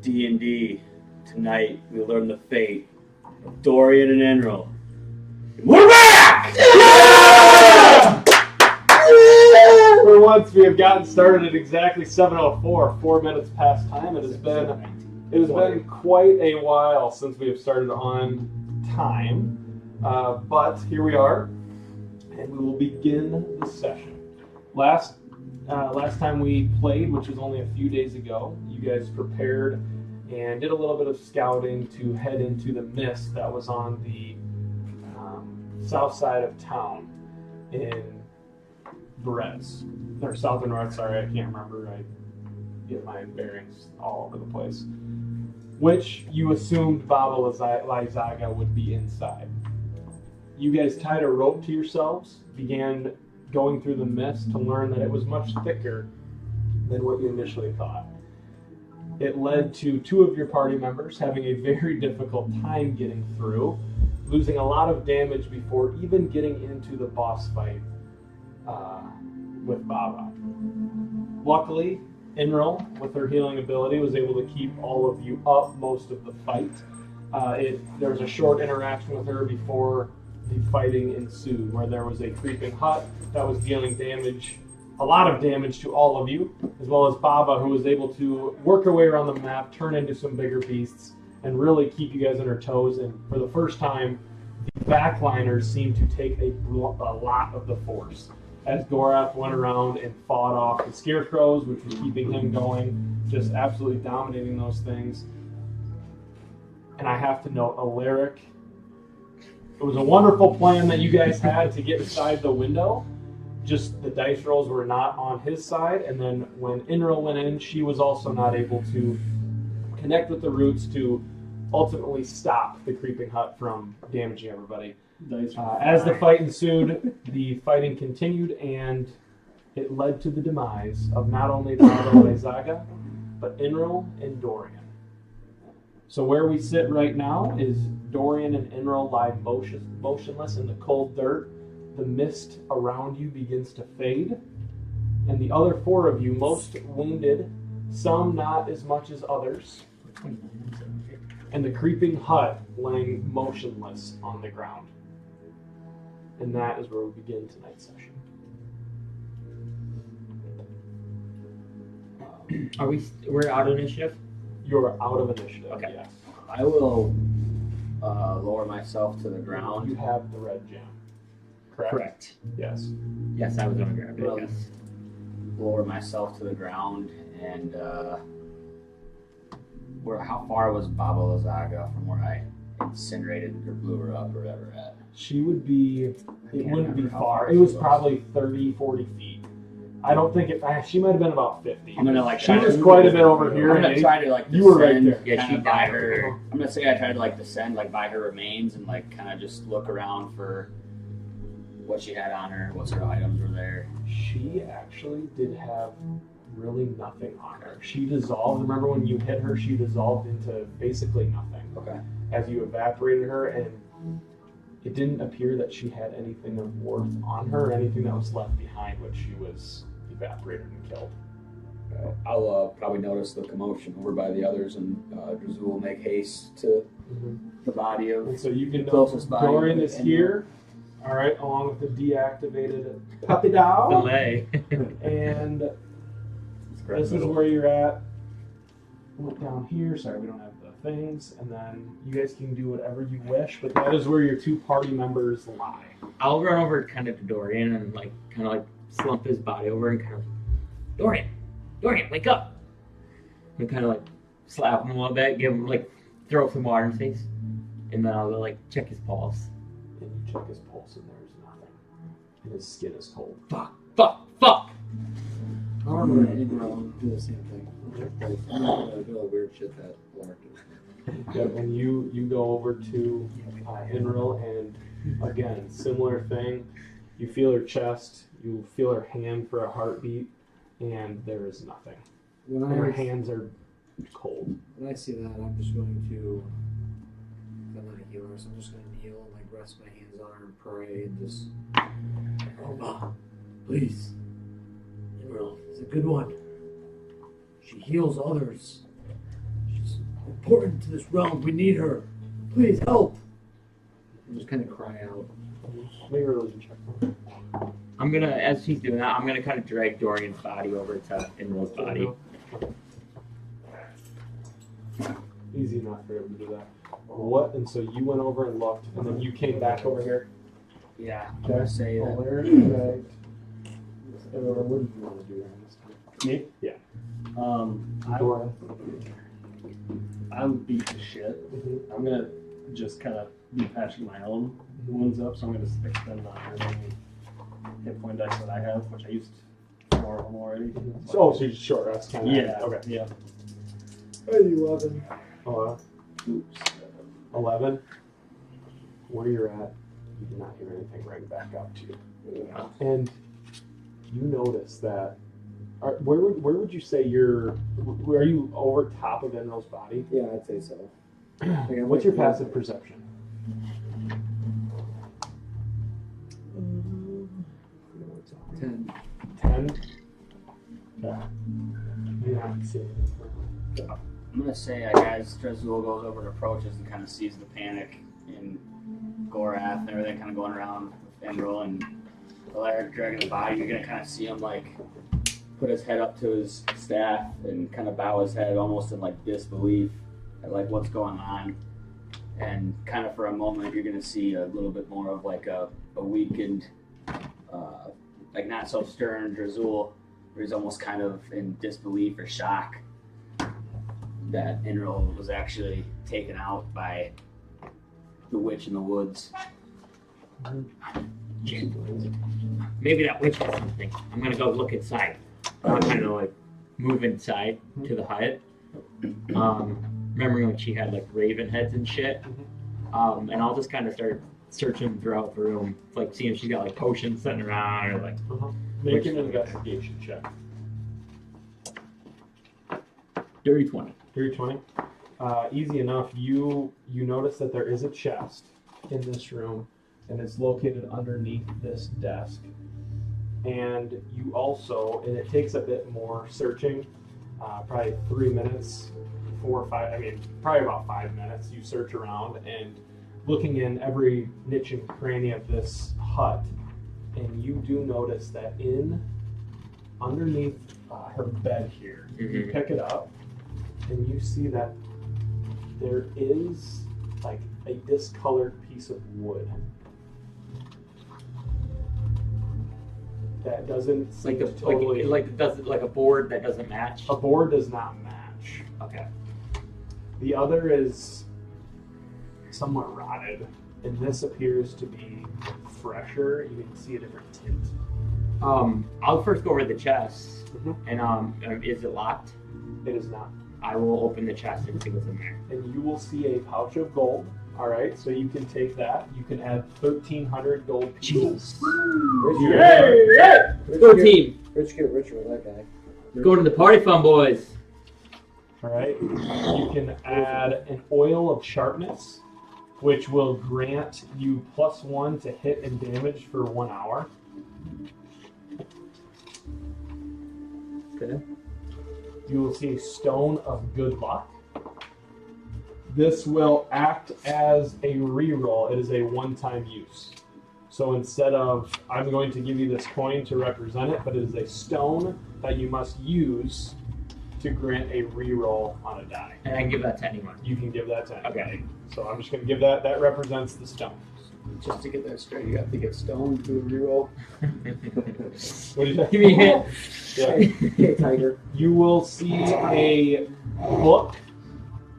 D&D. Tonight, we learn the fate of Dorian and Ynryll. We're back! Yeah! For once, we have gotten started at exactly 7:04, 4 minutes past time. It has been quite a while since we have started on time, but here we are, and we will begin the session. Last time we played, which was only a few days ago, you guys prepared and did a little bit of scouting to head into the mist that was on the south side of town in Berez. Or south or north, sorry, I can't remember. I get my bearings all over the place. Which you assumed Baba Lysaga would be inside. You guys tied a rope to yourselves, began going through the mist to learn that it was much thicker than what you initially thought. It led to two of your party members having a very difficult time getting through, losing a lot of damage before even getting into the boss fight with Baba. Luckily, Ynryll, with her healing ability, was able to keep all of you up most of the fight. There was a short interaction with her before the fighting ensued, where there was a creeping hut that was dealing damage, a lot of damage to all of you, as well as Baba, who was able to work her way around the map, turn into some bigger beasts, and really keep you guys on her toes. And for the first time, the backliners seemed to take a lot of the force, as Gorath went around and fought off the scarecrows, which was keeping him going, just absolutely dominating those things. And I have to note, Alaric, it was a wonderful plan that you guys had to get inside the window. Just the dice rolls were not on his side, and then when Ynryll went in, she was also not able to connect with the roots to ultimately stop the creeping hut from damaging everybody. As the fight ensued, the fighting continued, and it led to the demise of not only Baba Lysaga, but Ynryll and Dorian. So where we sit right now is Dorian and Ynryll lie motionless in the cold dirt. The mist around you begins to fade, and the other four of you, most wounded, some not as much as others, and the creeping hut laying motionless on the ground. And that is where we begin tonight's session. We're out of initiative? You're out of initiative, okay. Yes. I will lower myself to the ground. You have the red gem. Correct? Yes. Yes, I was going to grab it, Well, yes. Lower myself to the ground, and how far was Baba Lysaga from where I incinerated or blew her up or whatever at? She would be, it wouldn't be how far. far It was she was. probably 30, 40 feet. I don't think she might have been about 50. I'm gonna She was quite a bit over here. I'm gonna try to descend. You were right there. Yeah, she by died. her. I'm gonna say I tried to descend by her remains and kind of just look around for what she had on her, what sort of items were there. She actually did have really nothing on her. She dissolved. Remember when you hit her, she dissolved into basically nothing. Okay. As you evaporated her, and it didn't appear that she had anything of worth on her, or anything that was left behind when she was evaporated and killed. I'll probably notice the commotion over by the others, and Drazul will make haste to the body of And so you can know closest body. Dorian is here, all right, along with the deactivated puppy dog. Delay. And this is where you're at. Look down here. Sorry, we don't have the things. And then you guys can do whatever you wish, but that is where your two party members lie. I'll run over kind of to Dorian and slump his body over and kind of, Dorian, wake up. And kind of slap him a little bit, give him throw some water in his face. And then I'll go check his pulse. And you check his pulse, and there's nothing. And his skin is cold. Fuck. I don't know. I didn't do the same thing. I'm not gonna do all the weird shit that Alaric did. Yeah, and you go over to Ynryll, and again, similar thing. You feel her chest, you feel her hand for a heartbeat, and there is nothing. When Her I hands are cold. when I see that, I'm just going to. I'm not a healer, so I'm just going to kneel and rest my hands on her and pray and just. Oh, Ma, please. Ynryll is a good one. She heals others. She's important to this realm. We need her. Please help. And just kind of cry out. Make a religion check. I'm gonna, as he's doing that, I'm gonna kind of drag Dorian's body over to Ynryl's body. Easy enough for him to do that. What? And so you went over and looked, and then you came back over here. Yeah, I'm gonna say that. Alaric, right. What did you want to do this time? Me? Yeah. I'm beat to shit. I'm gonna just kind of be patching my own wounds up, so I'm gonna extend the remaining hit point dice that I have, which I used 4 of them already. So you're short. That's kind of Yeah. Okay. Yeah. 11. 11. Where you're at, you do not hear anything ring back up to you. And you notice that. Where would you say you're? Are you over top of Enryl's body? Yeah, I'd say so. What's your passive perception? 10. 10. Yeah. You don't see anything. I'm gonna say, as Drazul goes over and approaches and kind of sees the panic in Gorath and everything kind of going around with Ynryll and Alaric dragging the body, you're gonna kind of see him like put his head up to his staff and kind of bow his head almost in like disbelief at like what's going on. And kind of for a moment, you're gonna see a little bit more of like a weakened, like not so stern Drazul, where he's almost kind of in disbelief or shock that Ynryll was actually taken out by the witch in the woods. Maybe that witch has something. I'm gonna go look inside. I'll kind of like move inside to the hut. Remembering when she had like raven heads and shit. And I'll just kind of start searching throughout the room, like seeing if she's got like potions sitting around or like. Make an investigation check. Dirty 20. Dirty 20. Easy enough. You notice that there is a chest in this room, and it's located underneath this desk. And you also, and it takes a bit more searching, probably 3 minutes, 4 or 5. I mean, probably about 5 minutes. You search around and looking in every niche and cranny of this hut, and you do notice that underneath her bed here, you pick it up, and you see that there is like a discolored piece of wood that doesn't seem Like the totally. like a board that doesn't match. A board does not match. Okay. The other is somewhat rotted, and this appears to be fresher. You can see a different tint. I'll first go over the chest, Mhm. and is it locked? It is not. I will open the chest and see what's in there. And you will see a pouch of gold. All right, so you can take that. You can add 1,300 gold pieces. Yay! Go team! Rich get richer with that guy. Go to the party fun, boys. All right, you can add an oil of sharpness, which will grant you +1 to hit and damage for 1 hour. Okay. You will see a stone of good luck. This will act as a reroll. It is a one-time use. So instead of, I'm going to give you this coin to represent it, but it is a stone that you must use to grant a reroll on a die. And I can give that to anyone. You can give that to anybody. Okay. So I'm just going to give that. That represents the stone. Just to get that straight, you have to get stoned to a reroll. What do you think? Give me a hint. Yeah. Hey, Tiger. You will see a book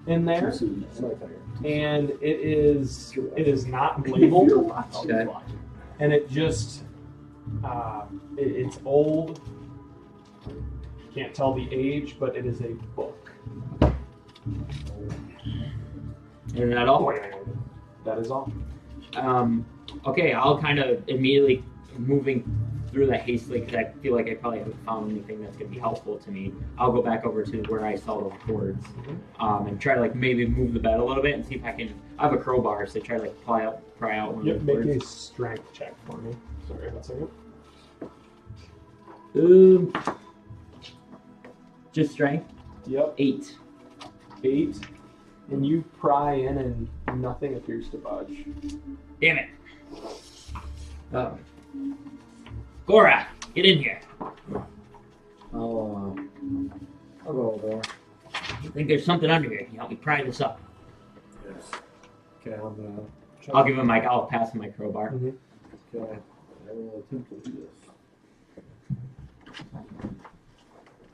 in there, Sorry, Tiger. and it is not labeled, Okay. and it just it's old. Can't tell the age, but it is a book. Isn't that all? That is all. Okay, I'll kind of immediately moving through that hastily because I feel like I probably haven't found anything that's going to be helpful to me. I'll go back over to where I saw those cords and try to like maybe move the bed a little bit and see if I can. I have a crowbar, so try to like pry out one Yep, of the make cords. a strength check for me. Sorry, 1 second. Just strength. Yep, 8. 8. And you pry in and nothing appears to budge. Damn it. Gora, get in here. I'll go over there. I think there's something under here. Can you help me pry this up? Yes. Okay, I'm gonna try. I'll give him I'll pass him my crowbar. Mm-hmm. Okay, I will attempt to do this.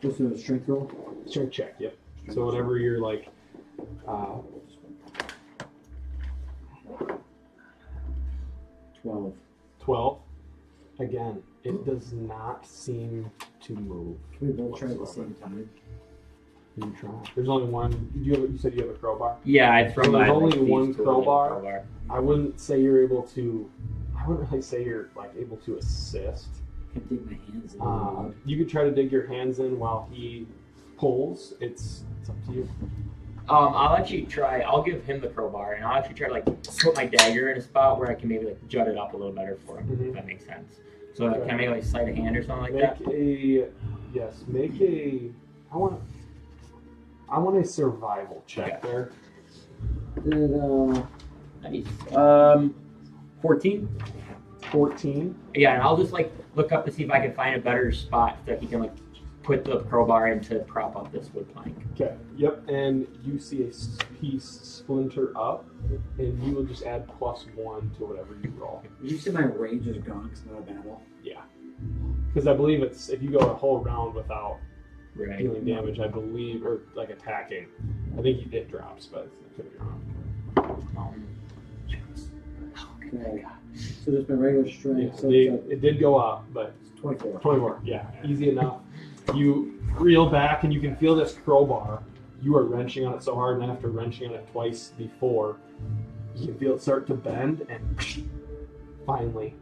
Just a strength roll. Strength check, yep. So whatever you're like, 12. Again, it does not seem to move. Can we both try at the same time? You try. There's only one. You said you have a crowbar? Yeah, I throw So my there's only these one two crowbar? I wouldn't say you're able to. I wouldn't really say you're like able to assist. I can dig my hands in. You could try to dig your hands in while he pulls. It's up to you. I'll actually try. I'll give him the crowbar, and I'll actually try to like put my dagger in a spot where I can maybe like jut it up a little better for him, if that makes sense. So can I make like sleight of hand or something like that? Make a. I want a survival check there. Nice. 14. 14. Yeah, and I'll just like look up to see if I can find a better spot that he can like put the crowbar in to prop up this wood plank. Okay. Yep. And you see a piece splinter up, and you will just add +1 to whatever you roll. Did you say my range is gone because not a battle? Yeah. Because I believe it's if you go a whole round without dealing damage, I believe, or like attacking, I think it drops, but I could be wrong. Okay. So just my regular strength. Yeah, So it did go up, but it's 24. 24. Yeah, easy enough. You reel back, and you can feel this crowbar. You are wrenching on it so hard, and after wrenching on it twice before, you can feel it start to bend, and finally,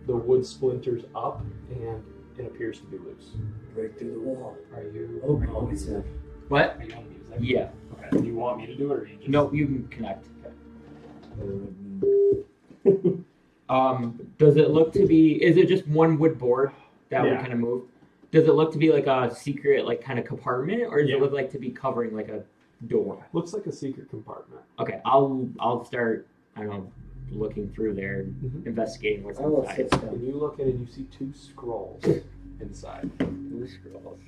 the wood splinters up, and it appears to be loose. Break through the wall. Are you? Oh, it's a. What? Are you on music? Yeah. Okay. Do you want me to do it, or you just? No, you can connect. Does it look to be? Is it just one wood board that would kind of move? Does it look to be like a secret, like kind of compartment, or does it look like to be covering like a door? Looks like a secret compartment. Okay, I'll start. I don't know, looking through there, investigating what's I will inside. sit down. And you look in, and you see 2 scrolls inside. 2 scrolls.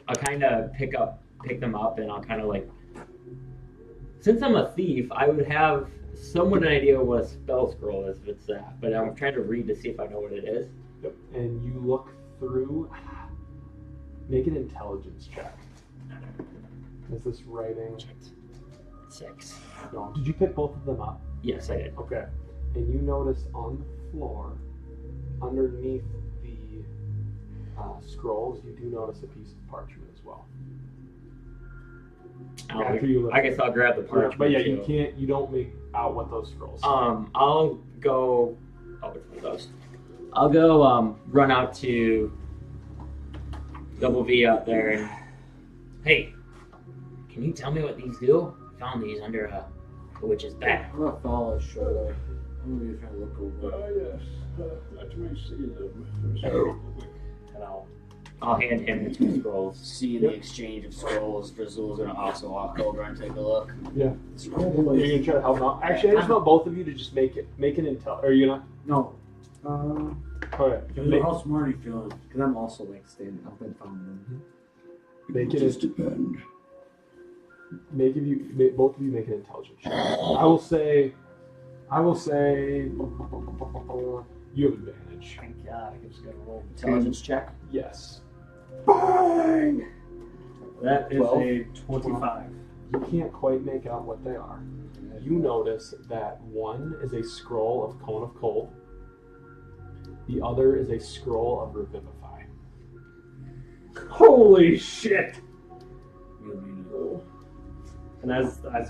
I'll kind of pick them up, and I'll kind of like. Since I'm a thief, I would have somewhat an idea what a spell scroll is if it's that, but I'm trying to read to see if I know what it is. Yep. And you look through. Make an intelligence check. Is this writing? 6. No. Did you pick both of them up? Yes, I did. Okay. And you notice on the floor, underneath the scrolls, you do notice a piece of parchment as well. I guess I'll grab the parchment. But yeah, too. you don't make out what those scrolls say. I'll go. Oh, which one of those? I'll go. Run out to Double V out there and. Hey, can you tell me what these do? I found these under a witch's back. I'm gonna follow his shoulder. I'm gonna be trying to look over. Yes. Let me see them. And I'll hand him the 2 scrolls. Seeing the exchange of scrolls, Drizzle's gonna also walk over and take a look. Yeah. You're gonna try to help out. Actually, I just want both of you to just make an intel. Are you gonna? No. Okay. How smart are you feeling? Because I'm also like standing up and following them. Make it Just depend. both of you make an intelligence check. I will say you have advantage. thank God, I just got to roll. Intelligence check. Yes. Bang! That is 12. a 25. You can't quite make out what they are. You notice that one is a scroll of Cone of Cold. The other is a scroll of Revivify. Holy shit! And as I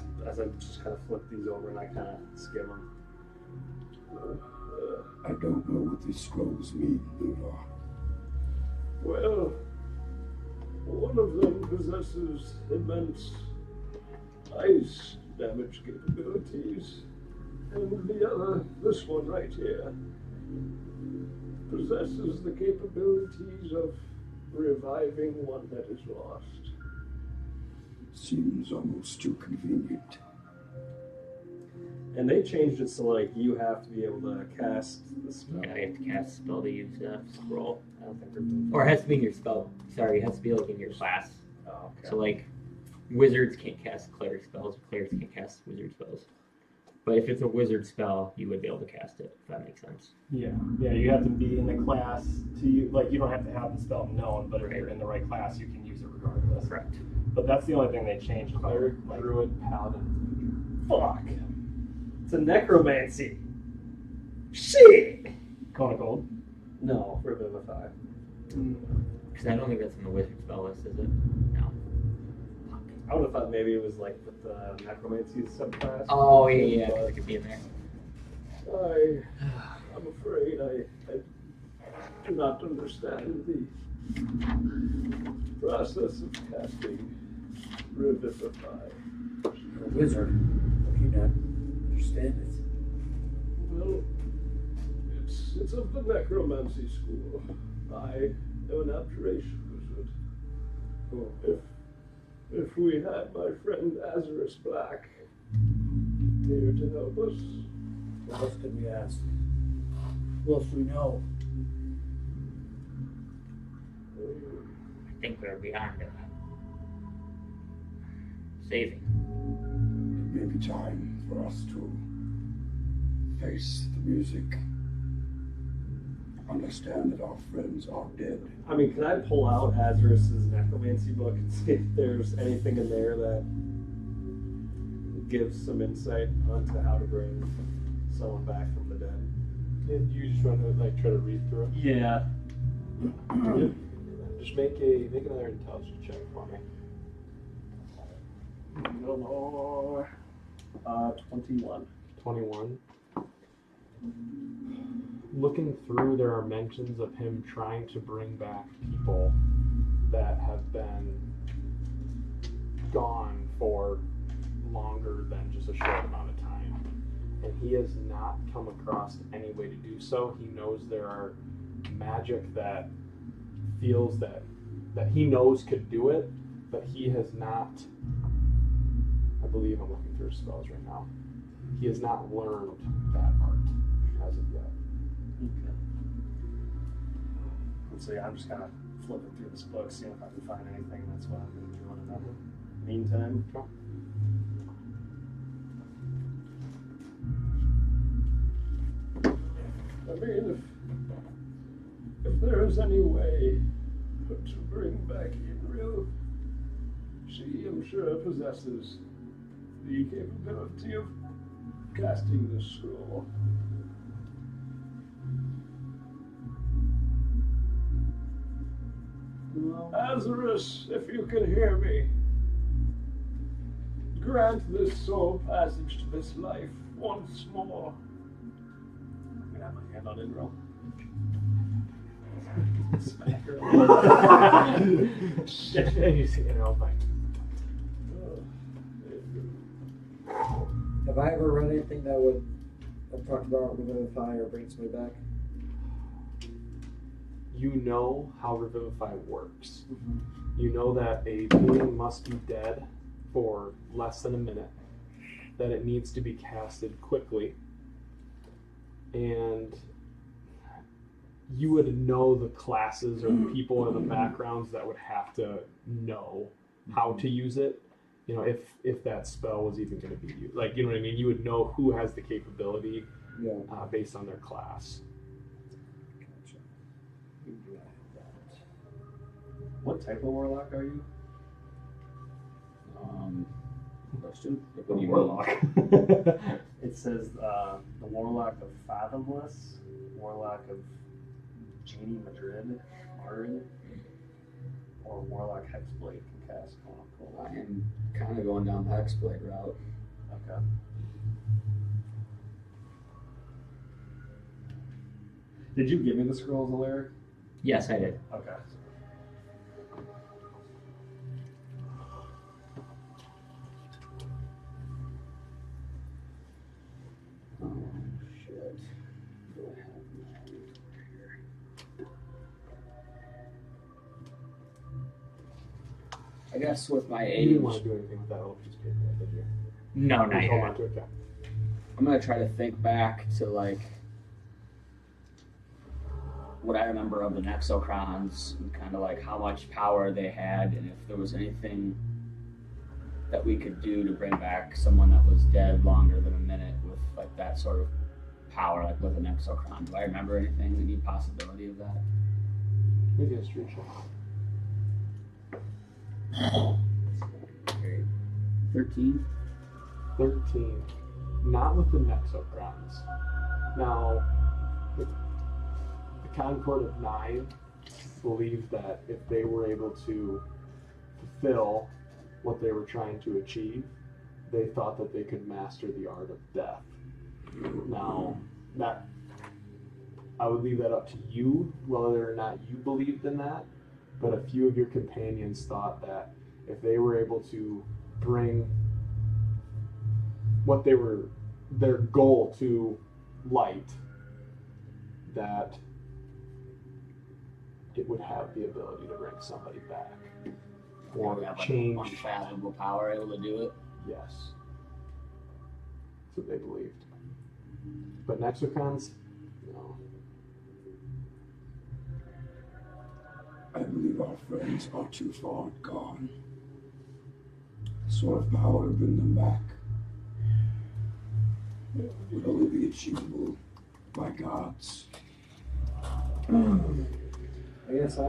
just kind of flip these over and I kind of skim them. I don't know what these scrolls mean, Luna. Well, one of them possesses immense ice damage capabilities, and the other, this one right here, possesses the capabilities of reviving one that is lost. Seems almost too convenient. And they changed it so like you have to be able to cast the spell. Yeah, you have to cast a spell to use the scroll. I don't think they're Or it has to be in your spell. Sorry, it has to be like in your class. Oh, okay. So like, wizards can't cast cleric spells, or clerics can't cast wizard spells. But if it's a wizard spell, you would be able to cast it, if that makes sense. Yeah, you have to be in the class to like. You don't have to have the spell known, but if Right. you're in the right class, you can use it regardless. Correct. But that's the only thing they changed. About, Cleric, like, druid, paladin. fuck. It's a necromancy. Shit. Cone of Cold? No, Revivify. Because I don't think that's on the wizard spell list, is it? No. I would have thought maybe it was like with the necromancy subclass. Oh, yeah, because it could be in there. I'm afraid I do not understand the process of casting Revivify. You're a wizard. How can you not understand it? Well, it's of the necromancy school. I am an abjuration wizard. If we had my friend Azarus Black here to help us. What else could we ask? Who else do we know? I think we're beyond it. Saving. It may be time for us to face the music. Understand that our friends are dead. I mean, can I pull out Azarus's necromancy book and see if there's anything in there that gives some insight onto how to bring someone back from the dead? You just want to like try to read through it. Yeah. Just make another intelligence check for me. No more. 21. 21. Looking through, there are mentions of him trying to bring back people that have been gone for longer than just a short amount of time. And he has not come across any way to do so. He knows there are magic that feels that he knows could do it, but he has not, I believe I'm looking through his spells right now. He has not learned that art as of yet. Okay. And so yeah, I'm just kind of flipping through this book, seeing if I can find anything. That's what I'm going to do in the meantime. I mean, if there is any way to bring back Ynryll, she, I'm sure, possesses the capability of casting the scroll. Azarus, if you can hear me, grant this soul passage to this life once more. I'm going to have my hand on Ynryll. And you see, like, Have I ever read anything that would have talked about Revivify or bring somebody back? you know how Revivify works. You know that a being must be dead for less than a minute, that it needs to be casted quickly, and you would know the classes or the people or the backgrounds that would have to know how to use it. You know, if that spell was even going to be used. Like, you know what I mean? You would know who has the capability based on their class. What type of warlock are you? Question? What do you Warlock. It says the Warlock of Fathomless, Warlock of Genie Madrid, Marin, or Warlock Hexblade can cast Conical. I am kind of going down the Hexblade route. Okay. Did you give me the scrolls, Alaric? Yes, I did. Okay. Oh, shit. Do I have my here? guess with my You age, didn't want to do anything with that little piece of paper, did you? No, You not hold yet. on to it, okay. I'm gonna try to think back to like what I remember of the Nexocrons and kind of like how much power they had, and if there was anything that we could do to bring back someone that was dead longer than a minute with like that sort of power, like with an Nexocron. Do I remember anything? Any possibility of that? Maybe a street check. 13. 13. Not with the Nexocrons. Now, the Concord of 9 believed that if they were able to fulfill what they were trying to achieve, they thought that they could master the art of death. Now, that I would leave that up to you, whether or not you believed in that, but a few of your companions thought that if they were able to bring what they were, their goal to light, that it would have the ability to bring somebody back or We have like change. unfathomable power able to do it. Yes, that's what they believed. But Nexocons, no. I believe our friends are too far gone. The sort of power to bring them back would only be achievable by gods. I guess I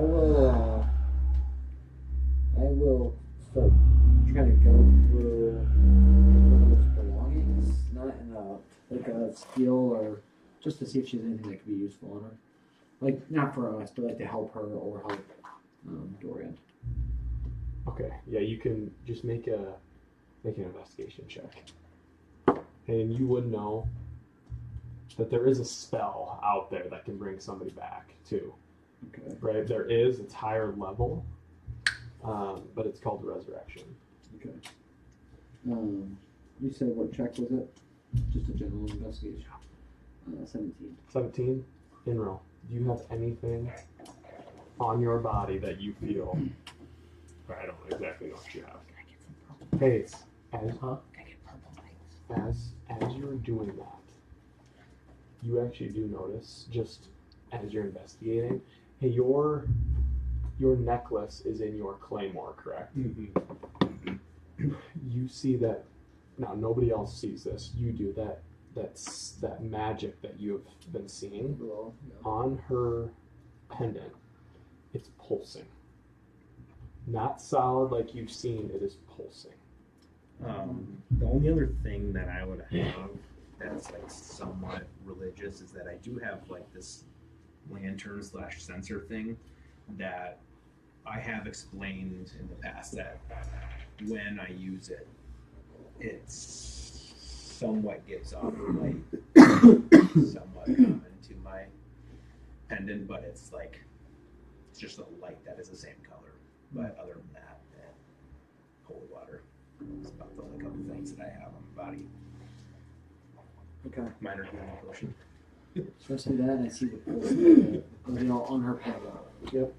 will start trying to go through those belongings, not in a steal or just to see if she has anything that could be useful on her. Like, not for us, but like to help her or help Dorian. Okay, yeah, you can just make an investigation check, and you would know that there is a spell out there that can bring somebody back too. Okay. Right, there is. It's higher level, but it's called resurrection. Okay. You said what check was it? Just a general investigation. 17. 17. Ynryll, do you have anything on your body that you feel? I don't exactly know what you have. Hey, as you're doing that, you actually do notice, just as you're investigating, hey, your necklace is in your claymore, correct? Mm-hmm. You see that now. Nobody else sees this. You do that. That's that magic that you have been seeing on her pendant. It's pulsing. Not solid like you've seen. It is pulsing. The only other thing that I would have that's like somewhat religious is that I do have like this lantern / sensor thing that I have explained in the past that when I use it, it somewhat gives off light, somewhat common to my pendant, but it's just a light that is the same color. But other than that, holy water. It's about the only couple things that I have on my body. Okay. Minor healing potion. So I see that, and I see the on her pendant. Yep.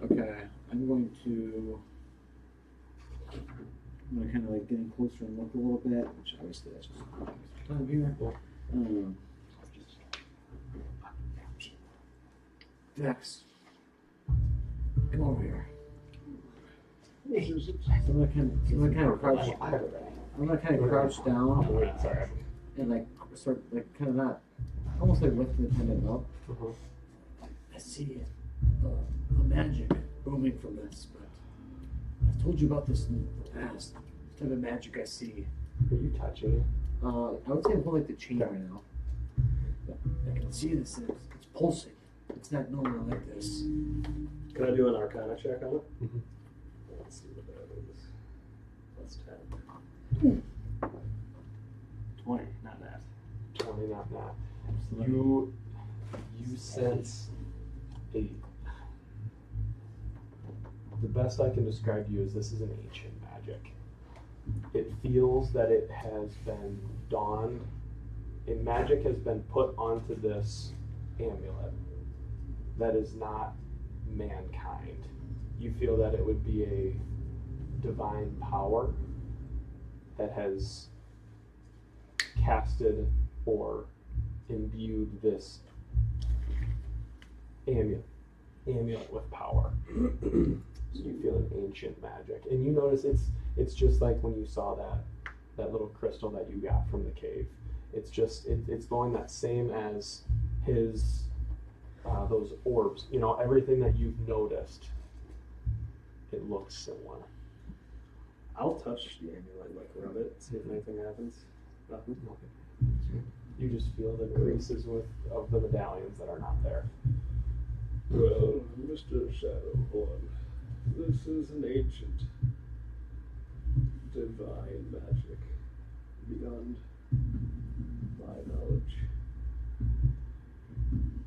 Okay. I'm going to kind of like getting closer and look a little bit, which obviously that's just time here. Dex, come over here. So I'm gonna kind of crouch. I'm gonna kind of crouch down Wait, sorry. and like start like kind of not almost like lifting the pendant up. I see a magic booming from this, but I've told you about this in the past. The type of magic I see. Are you touching it? I would say I'm holding like the chain right now. But I can see this. And it's pulsing. It's not normal like this. Can I do an Arcana check on it? Mhm. Let's see what that is. That's 10. 20, not that. 20, not that. You sense the best I can describe you is this is an ancient magic. It feels that it has been donned. A magic has been put onto this amulet that is not mankind. You feel that it would be divine power that has casted or imbued this amulet with power. So you feel an ancient magic, and you notice it's just like when you saw that little crystal that you got from the cave. It's just it's going that same as his those orbs. You know, everything that you've noticed, it looks similar. I'll touch the amulet, like rub it, see if anything happens. Nothing. You just feel the creases of the medallions that are not there. Well, Mr. Shadowborn, this is an ancient divine magic beyond my knowledge.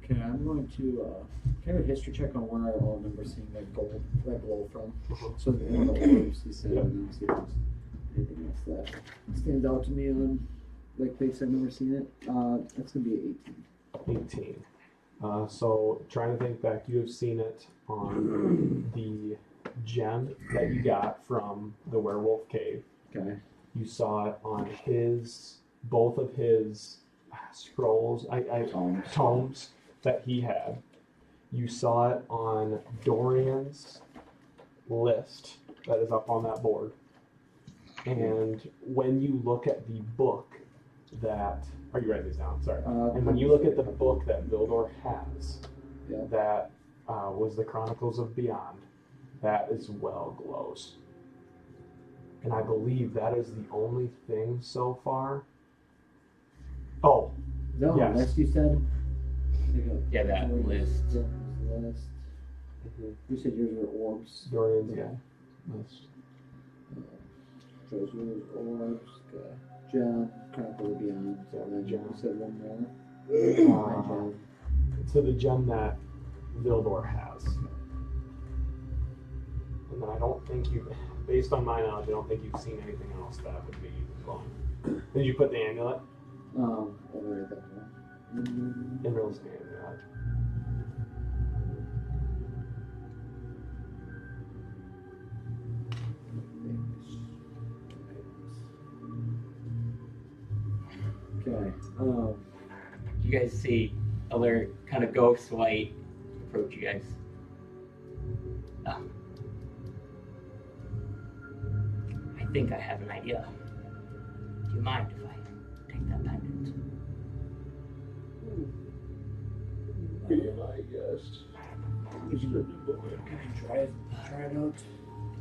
Okay, I'm going to kind of a history check on where I remember seeing that glow from. So one of the orbs he said, and see if there's anything else that stands out to me on like place I've never seen it. That's gonna be 18. So trying to think back, you have seen it on the gem that you got from the werewolf cave. Okay. You saw it on both of his scrolls, tomes that he had. You saw it on Dorian's list that is up on that board. And when you look at the book are you writing these down? Sorry. And when you look at the book that Vildor has, that was the Chronicles of Beyond, that as well glows. And I believe that is the only thing so far. Oh, no, yes. list you said? Yeah, that list. List. You said yours were orbs. Dorian's, list. Those were orbs. Gem, Chronicle of Beyond. So then you said one more. To the gem that Vildor has. And then I don't think based on my knowledge, I don't think you've seen anything else that would be glowing. Did you put the amulet? Over at that one. Ynryl's amulet. Okay. You guys see Alaric kind of ghost light approach you guys. I think I have an idea. Do you mind if I take that pendant? Be my guest. Can I try it out?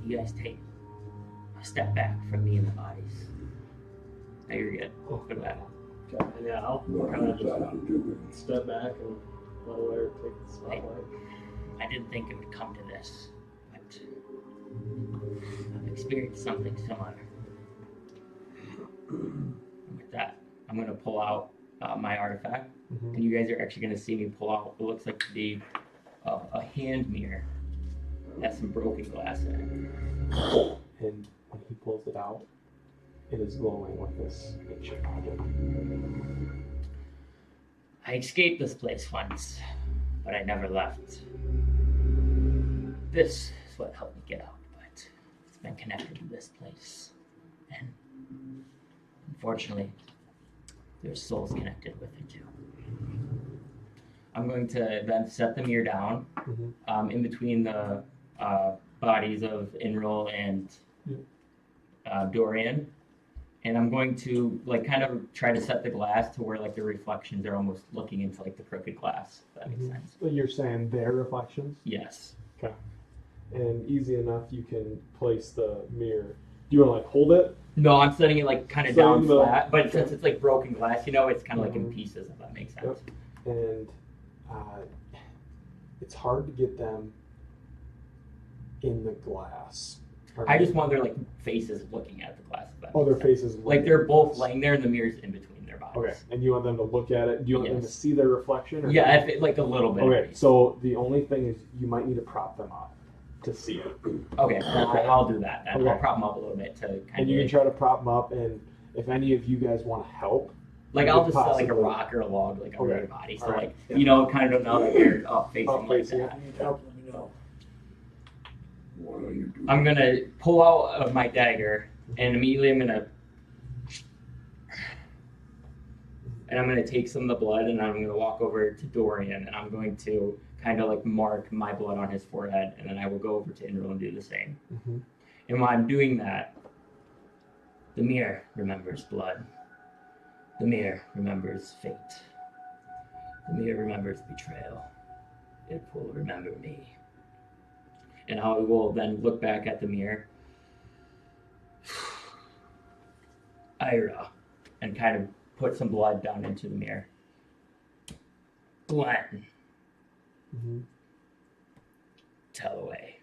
You guys take a step back from me and the bodies. Now you're good. Open that. Okay, and yeah, I'll kind of Exactly do just step back and let Alaric take the spotlight. I didn't think it would come to this, but I've experienced something similar. And with that, I'm going to pull out my artifact, and you guys are actually going to see me pull out what looks like to be a hand mirror that has some broken glass in it. And when he pulls it out, it is glowing with this ancient magic. I escaped this place once, but I never left. This is what helped me get out, but it's been connected to this place. And unfortunately, there's souls connected with it too. I'm going to then set the mirror down in between the bodies of Ynryll and Dorian. And I'm going to kind of try to set the glass to where the reflections are almost looking into the crooked glass, if that makes sense. So you're saying their reflections? Yes. Okay. And easy enough, you can place the mirror. Do you want to hold it? No, I'm setting it kind of So down you will- flat, but since it's broken glass, it's kind of in pieces, if that makes sense. Yep. And it's hard to get them in the glass. I just want their faces looking at the glass. If that Oh, makes their sense. faces. They're both laying there, and the mirror's in between their bodies. Okay, and you want them to look at it? Do you want them to Yes. see their reflection? Or Yeah, if a little bit. Okay, so the only thing is you might need to prop them up to see it. Okay, I'll do that. Then. Okay. I'll prop them up a little bit to kind And you can try to prop them up, and if any of you guys want to help, I'll just set possibly- a rock or a log under Okay. their body, so Alright. kind of know that they're up facing Up facing that. it. Help, let me know. What are you doing? I'm gonna pull out of my dagger and immediately I'm gonna take some of the blood and I'm gonna walk over to Dorian and I'm going to kind of like mark my blood on his forehead and then I will go over to Ynryll and do the same. Mm-hmm. And while I'm doing that, the mirror remembers blood. The mirror remembers fate. The mirror remembers betrayal. It will remember me. And I will then look back at the mirror. Ira. And kind of put some blood down into the mirror. Glenn. Mm-hmm. Tell away.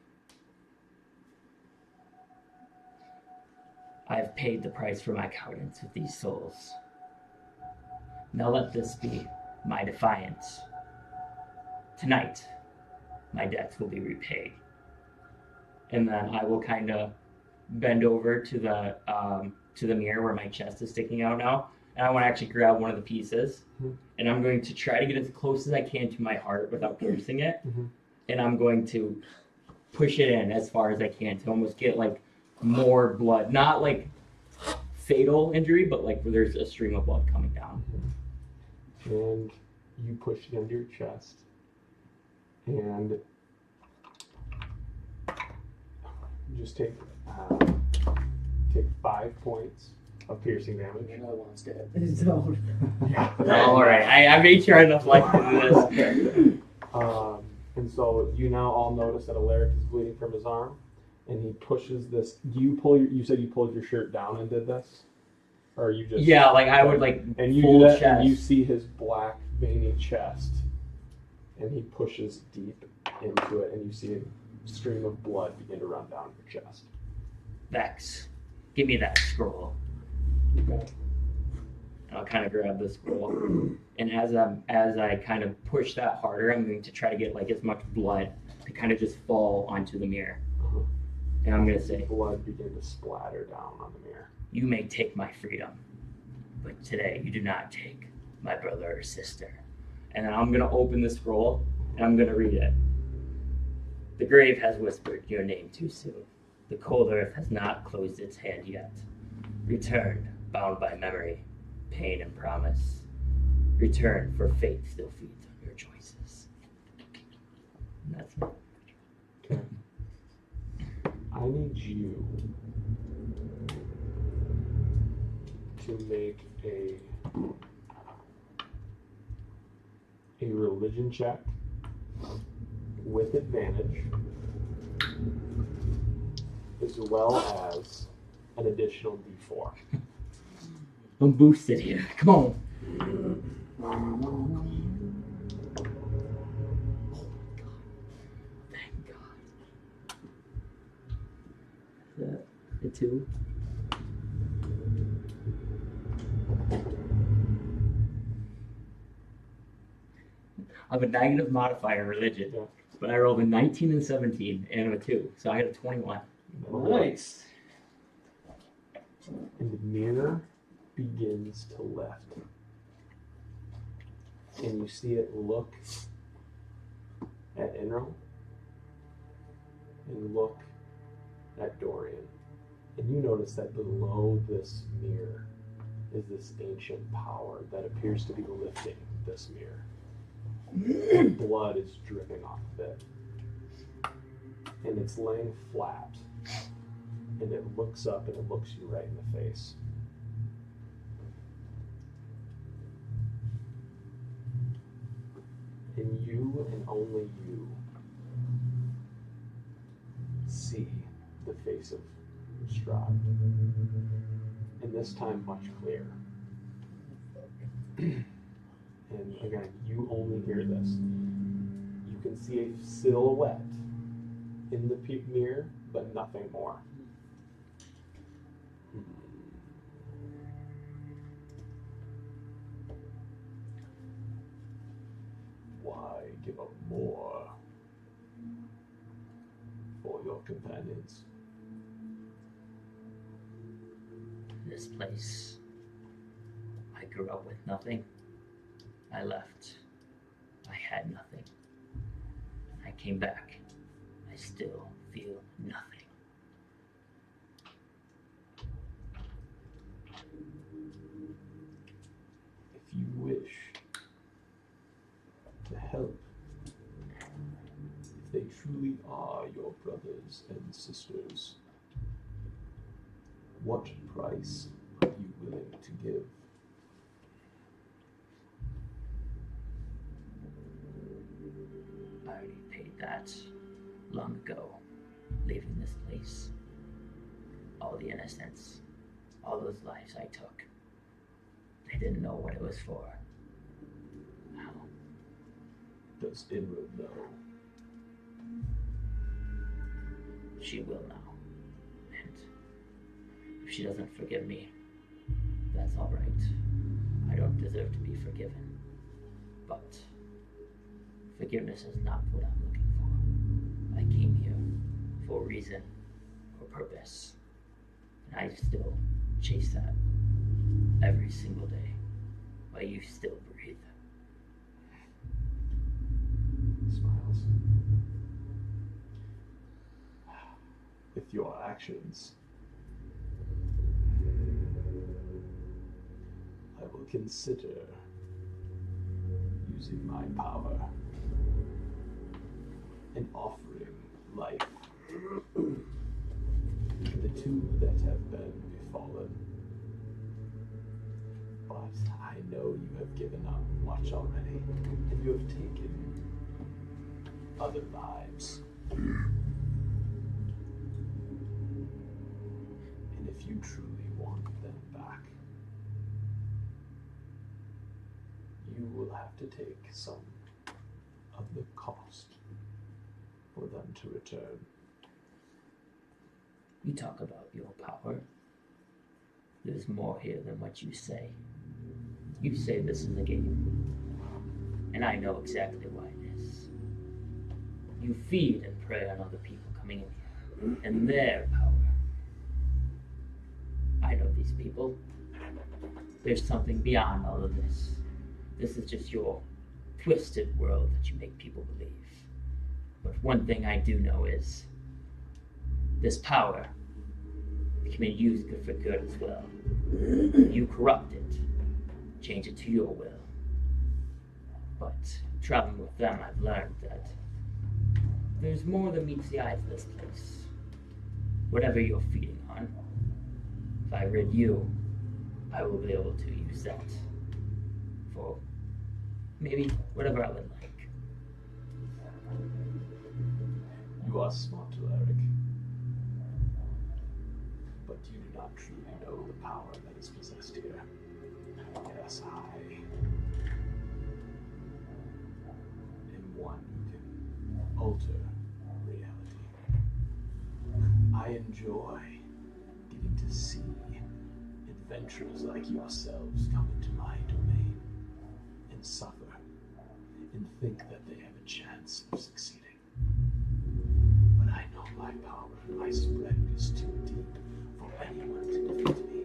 I have paid the price for my cowardice with these souls. Now let this be my defiance. Tonight, my debts will be repaid. And then I will kind of bend over to the mirror where my chest is sticking out now, and I want to actually grab one of the pieces, and I'm going to try to get as close as I can to my heart without piercing it, and I'm going to push it in as far as I can to almost get like more blood, not like fatal injury, but like where there's a stream of blood coming down. And you push it into your chest, and just take 5 points of piercing damage. Another one's dead. Don't. Yeah. All right, I made sure enough life to do this. And so you now all notice that Alaric is bleeding from his arm, and he pushes this. You said you pulled your shirt down and did this, or you just? Yeah, like I would like. And you full do that, chest. and you see his black veiny chest, and he pushes deep into it, and you see a stream of blood begin to run down your chest. Vex, give me that scroll. Okay. And I'll kind of grab the scroll, and as I kind of push that harder, I'm going to try to get like as much blood to kind of just fall onto the mirror. And I'm going to say, Blood begin to splatter down on the mirror. you may take my freedom, but today you do not take my brother or sister. And then I'm going to open the scroll, and I'm going to read it. The grave has whispered your name too soon. The cold earth has not closed its hand yet. Return, bound by memory, pain and promise. Return, for fate still feeds on your choices. And that's it. Okay. I need you to make a religion check with advantage, as well as an additional D4. I'm boosted here. Come on. Thank God. Is that a 2? I have a negative modifier in religion, Yeah. but I rolled a 19 and 17 and a 2, so I got a 21. Nice. And the mirror begins to lift. And you see it look at Ynryll and look at Dorian. And you notice that below this mirror is this ancient power that appears to be lifting this mirror. Blood is dripping off of it. And it's laying flat. And it looks up and it looks you right in the face. And you and only you see the face of Strahd. And this time much clearer. And again, you only hear this. You can see a silhouette in the mirror, but nothing more. Why give up more for your companions? This place, I grew up with nothing. I left. I had nothing. I came back. I still feel nothing. If you wish to help, if they truly are your brothers and sisters, what price are you willing to give? I already paid that long ago, leaving this place. All the innocents, all those lives I took. They didn't know what it was for. Now, Does Ynryll know? she will now. And if she doesn't forgive me, that's all right. I don't deserve to be forgiven. But forgiveness is not what I'm looking for. I came here for a reason, for purpose. And I still chase that every single day while you still breathe. Smiles. With your actions, I will consider using my power and offering life to the two that have been befallen. But I know you have given up much already, and you have taken other lives. And if you truly want them back, you will have to take some of the cost for them to return. You talk about your power. There's more here than what you say. You say this is a game, and I know exactly why it is. You feed and prey on other people coming in here, and their power. I know these people. There's something beyond all of this. This is just your twisted world that you make people believe. But one thing I do know is this power can be used for good as well. You corrupt it, change it to your will. But traveling with them, I've learned that there's more than meets the eye of this place. Whatever you're feeding on, if I rid you, I will be able to use that for maybe whatever I would like. You are smart, Alaric, but you do not truly know the power that is possessed here. Yes, I am one who can alter reality. I enjoy getting to see adventurers like yourselves come into my domain and suffer and think that they have a chance of succeeding. But I know my power and my spread is too deep for anyone to defeat me.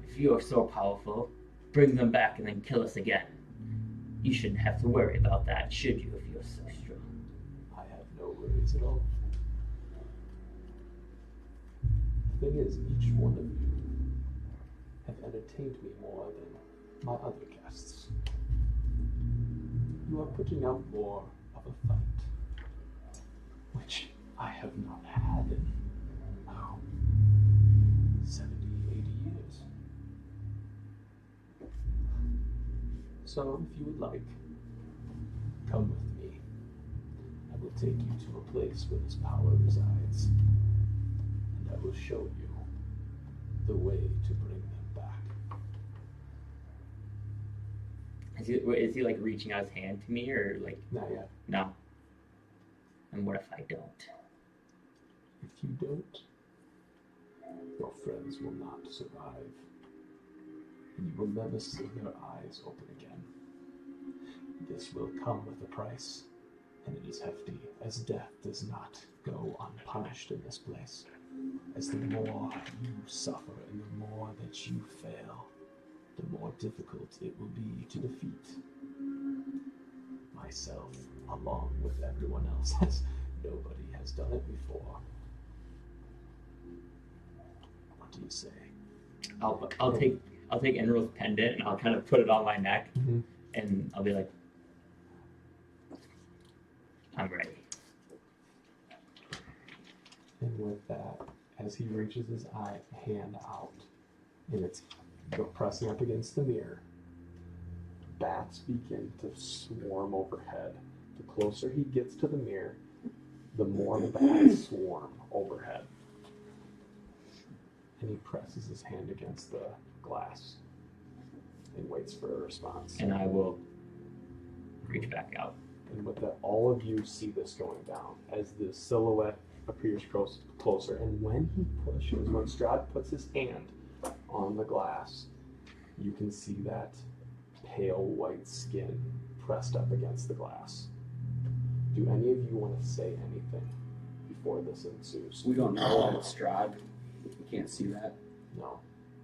If you are so powerful, bring them back and then kill us again. You shouldn't have to worry about that, should you, if you're so strong? I have no worries at all. The thing is, each one of you have entertained me more than my other guests. You are putting out more of a fight, which I have not had in, 70, 80 years. So, if you would like, come with me. I will take you to a place where this power resides, and I will show you the way to bring them back. Is he like reaching out his hand to me, or like? Not yet. No. And what if I don't? If you don't, your friends will not survive, and you will never see their eyes open again. This will come with a price, and it is hefty, as death does not go unpunished in this place. As the more you suffer and the more that you fail, the more difficult it will be to defeat. Myself, along with everyone else, has Nobody has done it before. What do you say? I'll take Ynryl's pendant and I'll kind of put it on my neck, Mhm. and I'll be like, I'm ready. And with that, as he reaches his hand out, and it's pressing up against the mirror, bats begin to swarm overhead. The closer he gets to the mirror, the more the bats swarm overhead. And he presses his hand against the glass and waits for a response. And I will reach back out. And with that, all of you see this going down as the silhouette appears closer. And when Strahd puts his hand on the glass, you can see that pale white skin pressed up against the glass. Do any of you want to say anything before this ensues? We don't know that it's Strahd. We can't see that. No.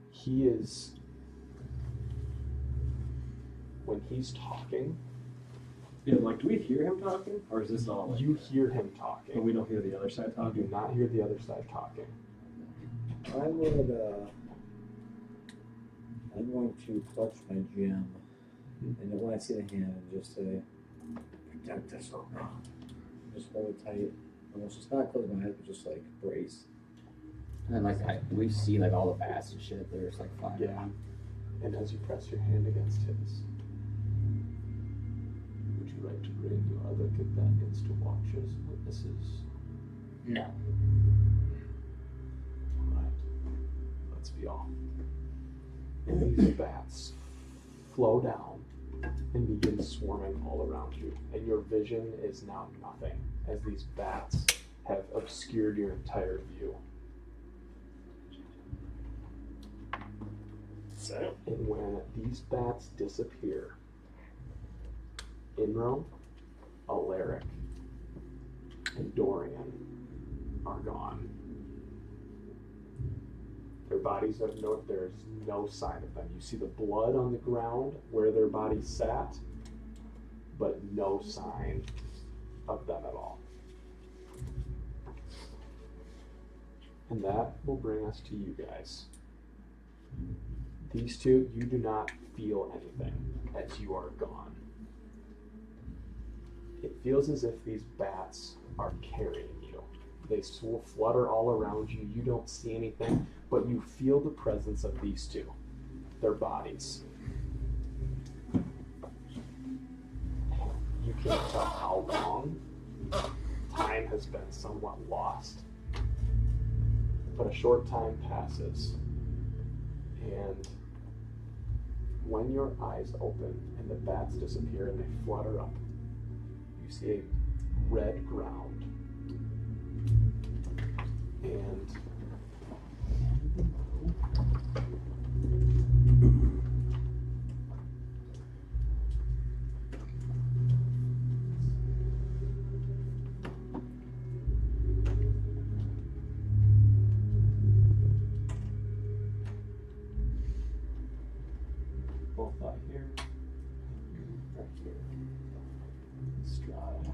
He is... When he's talking... Yeah, like, do we hear him talking? Or is this all like... You hear him talking. But we don't hear the other side You talking? do not hear the other side talking. I'm going to clutch my gem, and then when I see the hand, just say, protect us, oh God. Just hold it tight. Almost just not close my eyes, but just like brace. And then, like, we see, like, all the bats and shit. They're just, like, flying Yeah. around. And as you press your hand against his, would you like to bring your other companions to watch as witnesses? No. Alright. Let's be off. And these bats flow down and begin swarming all around you. And your vision is now nothing, as these bats have obscured your entire view. And when these bats disappear, Ynryll, Alaric, and Dorian are gone. Their bodies there's no sign of them. You see the blood on the ground where their bodies sat, but no sign of them at all. And that will bring us to you guys. These two, you do not feel anything as you are gone. It feels as if these bats are carrying you. They flutter all around you. You don't see anything, but you feel the presence of these two, their bodies. You can't tell how long. Time has been somewhat lost. But a short time passes, and when your eyes open and the bats disappear and they flutter up, you see a red ground. And both out here, right here. Strahd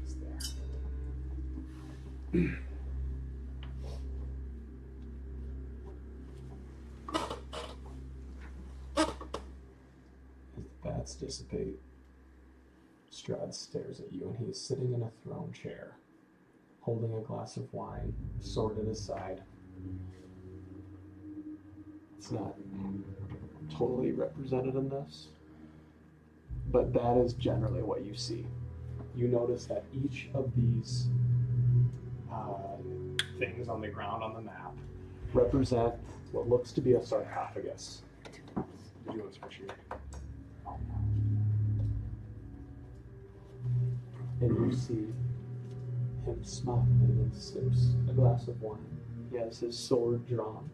is there. As the bats dissipate, Strahd stares at you, and he is sitting in a throne chair, holding a glass of wine, sword at his side. It's not totally represented in this, but that is generally what you see. You notice that each of these things on the ground on the map represent what looks to be a sarcophagus. Did you want to switch here? And you see him smiling and sips a glass of wine. He has his sword drawn.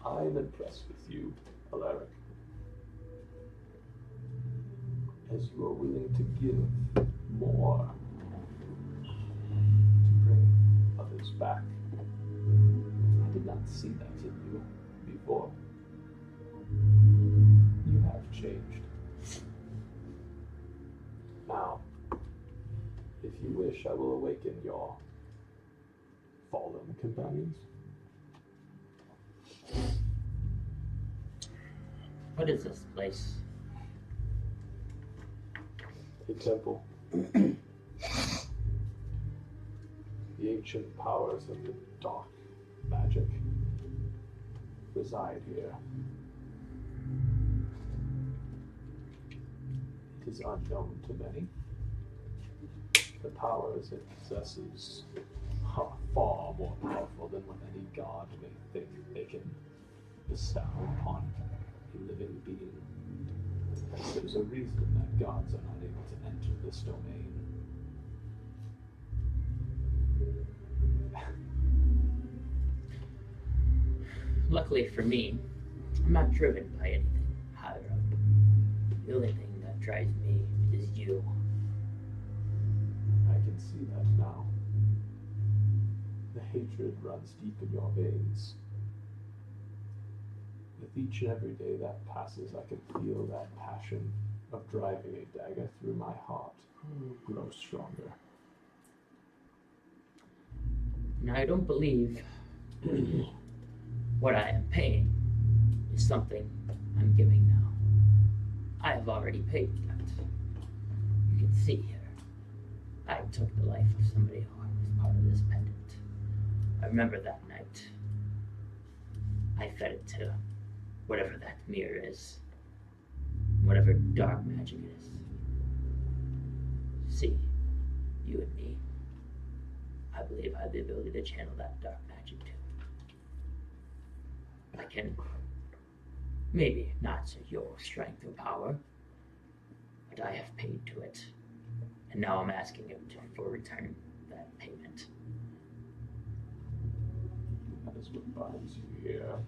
I am impressed with you, Alaric, as you are willing to give more to bring others back. I did not see that in you before. You have changed. wish, I will awaken your fallen companions. What is this place? A temple. The ancient powers of the dark magic reside here. It is unknown to many. The powers it possesses are far more powerful than what any god may think they can bestow upon a living being. There's a reason that gods are not able to enter this domain. Luckily for me, I'm not driven by anything higher up. The only thing that drives me is you. I can see that now. The hatred runs deep in your veins. With each and every day that passes, I can feel that passion of driving a dagger through my heart grow stronger. Now, I don't believe what I am paying is something I'm giving now. I have already paid that. You can see here, I took the life of somebody who was part of this pendant. I remember that night. I fed it to whatever that mirror is, whatever dark magic it is. See, you and me, I believe I have the ability to channel that dark magic too. I can maybe not to your strength or power, but I have paid to it, and now I'm asking him for return that payment. That is what binds you here.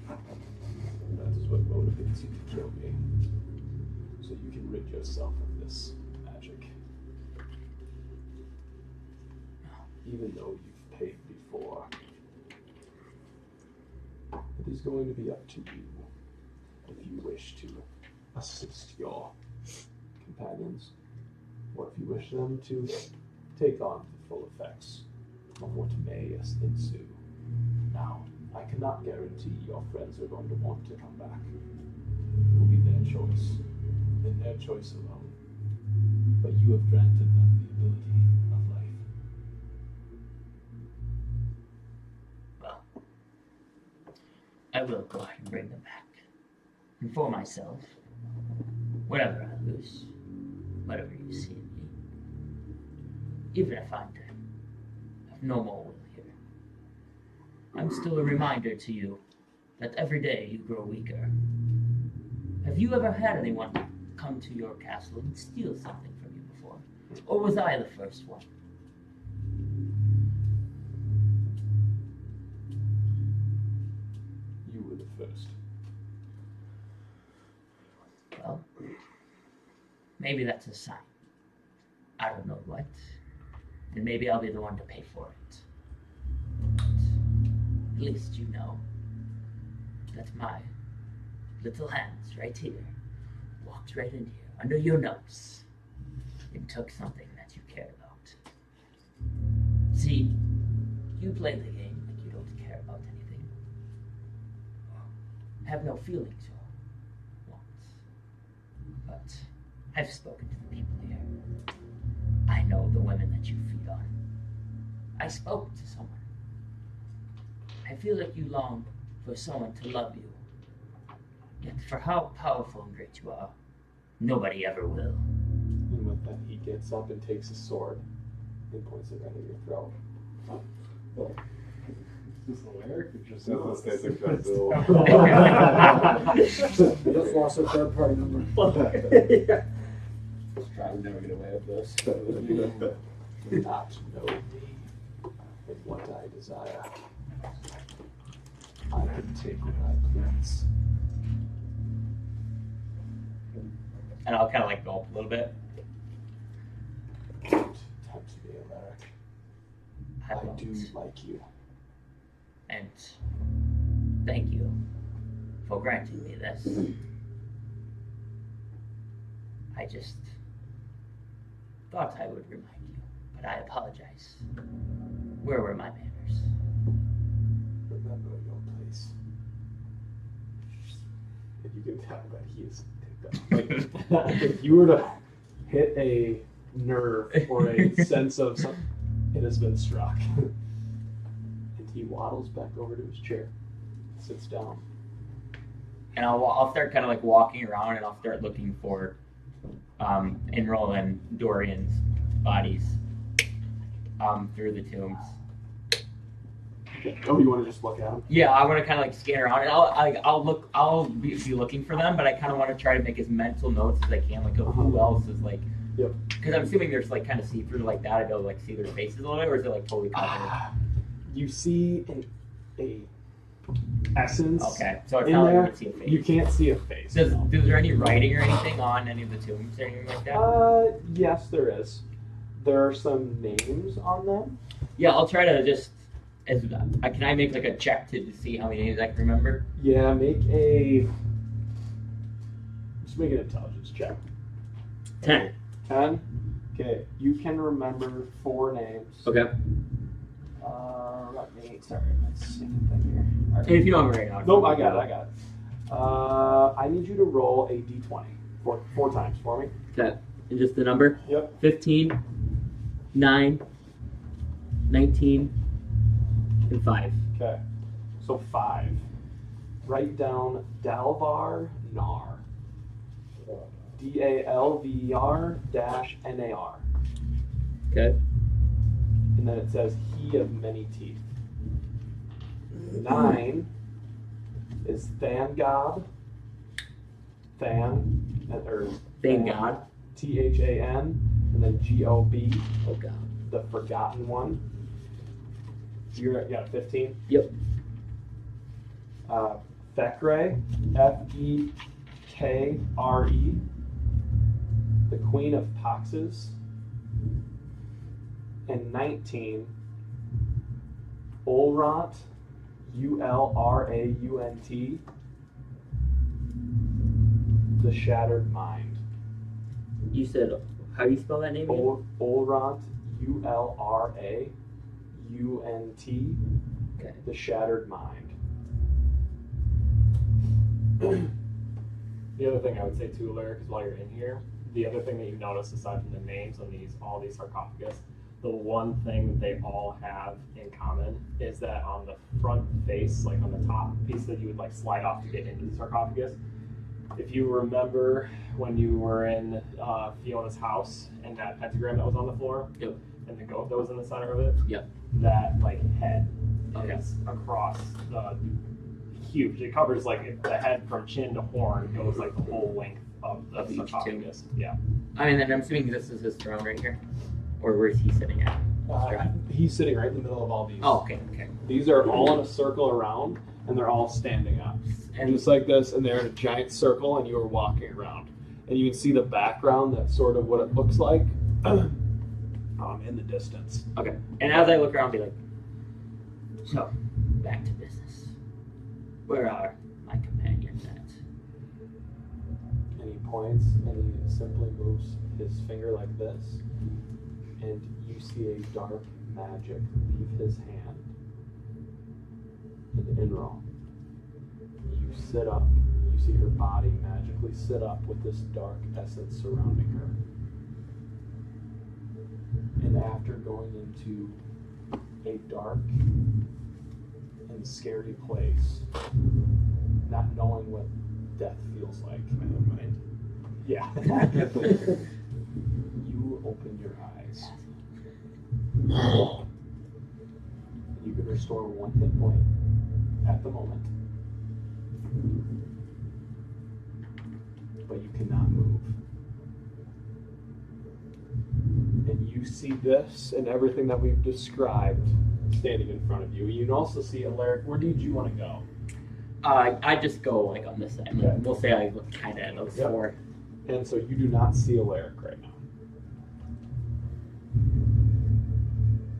That is what motivates you to kill me. So you can rid yourself of this magic. Even though you've paid before, it is going to be up to you if you wish to assist your companions, or if you wish them to take on the full effects of what may ensue. Now, I cannot guarantee your friends are going to want to come back. It will be their choice, and their choice alone. But you have granted them the ability of life. Well, I will go ahead and bring them back. And for myself, whatever I lose, whatever you see in me, even if I'm dead, I have no more will here. I'm still a reminder to you that every day you grow weaker. Have you ever had anyone come to your castle and steal something from you before? Or was I the first one? You were the first. Well, maybe that's a sign. I don't know what. And maybe I'll be the one to pay for it. But at least you know that my little hands right here walked right in here, under your nose, and took something that you cared about. See, you play the game like you don't care about anything. Have no feelings or wants. But I've spoken to the people here. I know the women that you feed on. I spoke to someone. I feel like you long for someone to love you. Yet for how powerful and great you are, nobody ever will. And with that, he gets up and takes his sword and points it right at your throat. Is this Alaric or just That's the static bill. Just lost a third party number. Strahd would never get away with this. Do not know me and what I desire. I can take what I please. And I'll kind of like go up a little bit. Don't tempt me, Alaric. I I won't. do like you. And thank you for granting me this. I just thought I would remind you. but I apologize. Where were my manners? Remember your place. And you can tell that he is ticked up. Like, if you were to hit a nerve or a sense of something, it has been struck. And he waddles back over to his chair, sits down. And I'll start kind of like walking around, and I'll start looking for Ynryll and Dorian's bodies through the tombs. Oh, you want to just look at him? Yeah, I want to kind of like scan around, and I'll be looking for them, but I kind of want to try to make as mental notes as I can, like of who else is like. Yep. Because I'm assuming there's like kind of see through like that. I'd be able to like see their faces a little bit, or is it like totally covered? You see a essence. Okay, so it's in not like you there. can see a face. You can't see a face. Is no. there any writing or anything on any of the tombs or anything like that? Yes, there is. There are some names on them. Yeah, I'll try to just. Can I make like a check to see how many names I can remember? Yeah, just make an intelligence check. 10. 10? Okay, you can remember 4 names. Okay. Let me start my second thing here. All right. And if you don't have it right now. Nope, I got it. I need you to roll a d20 four times for me. Okay. And just the number? Yep. 15, 9, 19, and 5. Okay, so 5. Write down Dalvar Nar. DALVER -NAR. Okay. And then it says he of many teeth. 9 is Thangab. Thangod. Thangod. THAN, and then GOB. Oh God. The forgotten one. You got 15? Yep. Thekre, FEKRE, the Queen of Pacts, and 19, Ulraunt, ULRAUNT, the Shattered Mind. You said, how do you spell that name again? Ulraunt, ULRAUNT, Okay. the Shattered Mind. The other thing I would say too, Alaric, is while you're in here, the other thing that you notice aside from the names on all these sarcophagus, the one thing that they all have in common is that on the front face, like on the top piece that you would like slide off to get into the sarcophagus, if you remember when you were in Fiona's house and that pentagram that was on the floor, Yep. and the goat that was in the center of it, Yep. that like head Okay. is across the huge. It covers like the head from chin to horn goes like the whole length of the Of each sarcophagus. Yeah. I mean, then I'm assuming this is his throne right here? Or where is he sitting at? He's sitting right in the middle of all these. Oh, okay, okay. These are all in a circle around, and they're all standing up. And Just like this, and they're in a giant circle, and you are walking around. And you can see the background, that's sort of what it looks like in the distance. okay. And as I look around, I'll be like, so, back to business. Where are my companions at? And he points, and he simply moves his finger like this, and you see a dark magic leave his hand. And Ynryll, you sit up, you see her body magically sit up with this dark essence surrounding her. And after going into a dark and scary place, not knowing what death feels like, yeah, you open your eyes. You can restore 1 hit point at the moment, but you cannot move. And you see this and everything that we've described standing in front of you. You can also see Alaric. Where did you want to go? I just go like on this side. Okay. We'll say I look kind of at those Yep. 4. And so you do not see Alaric right now.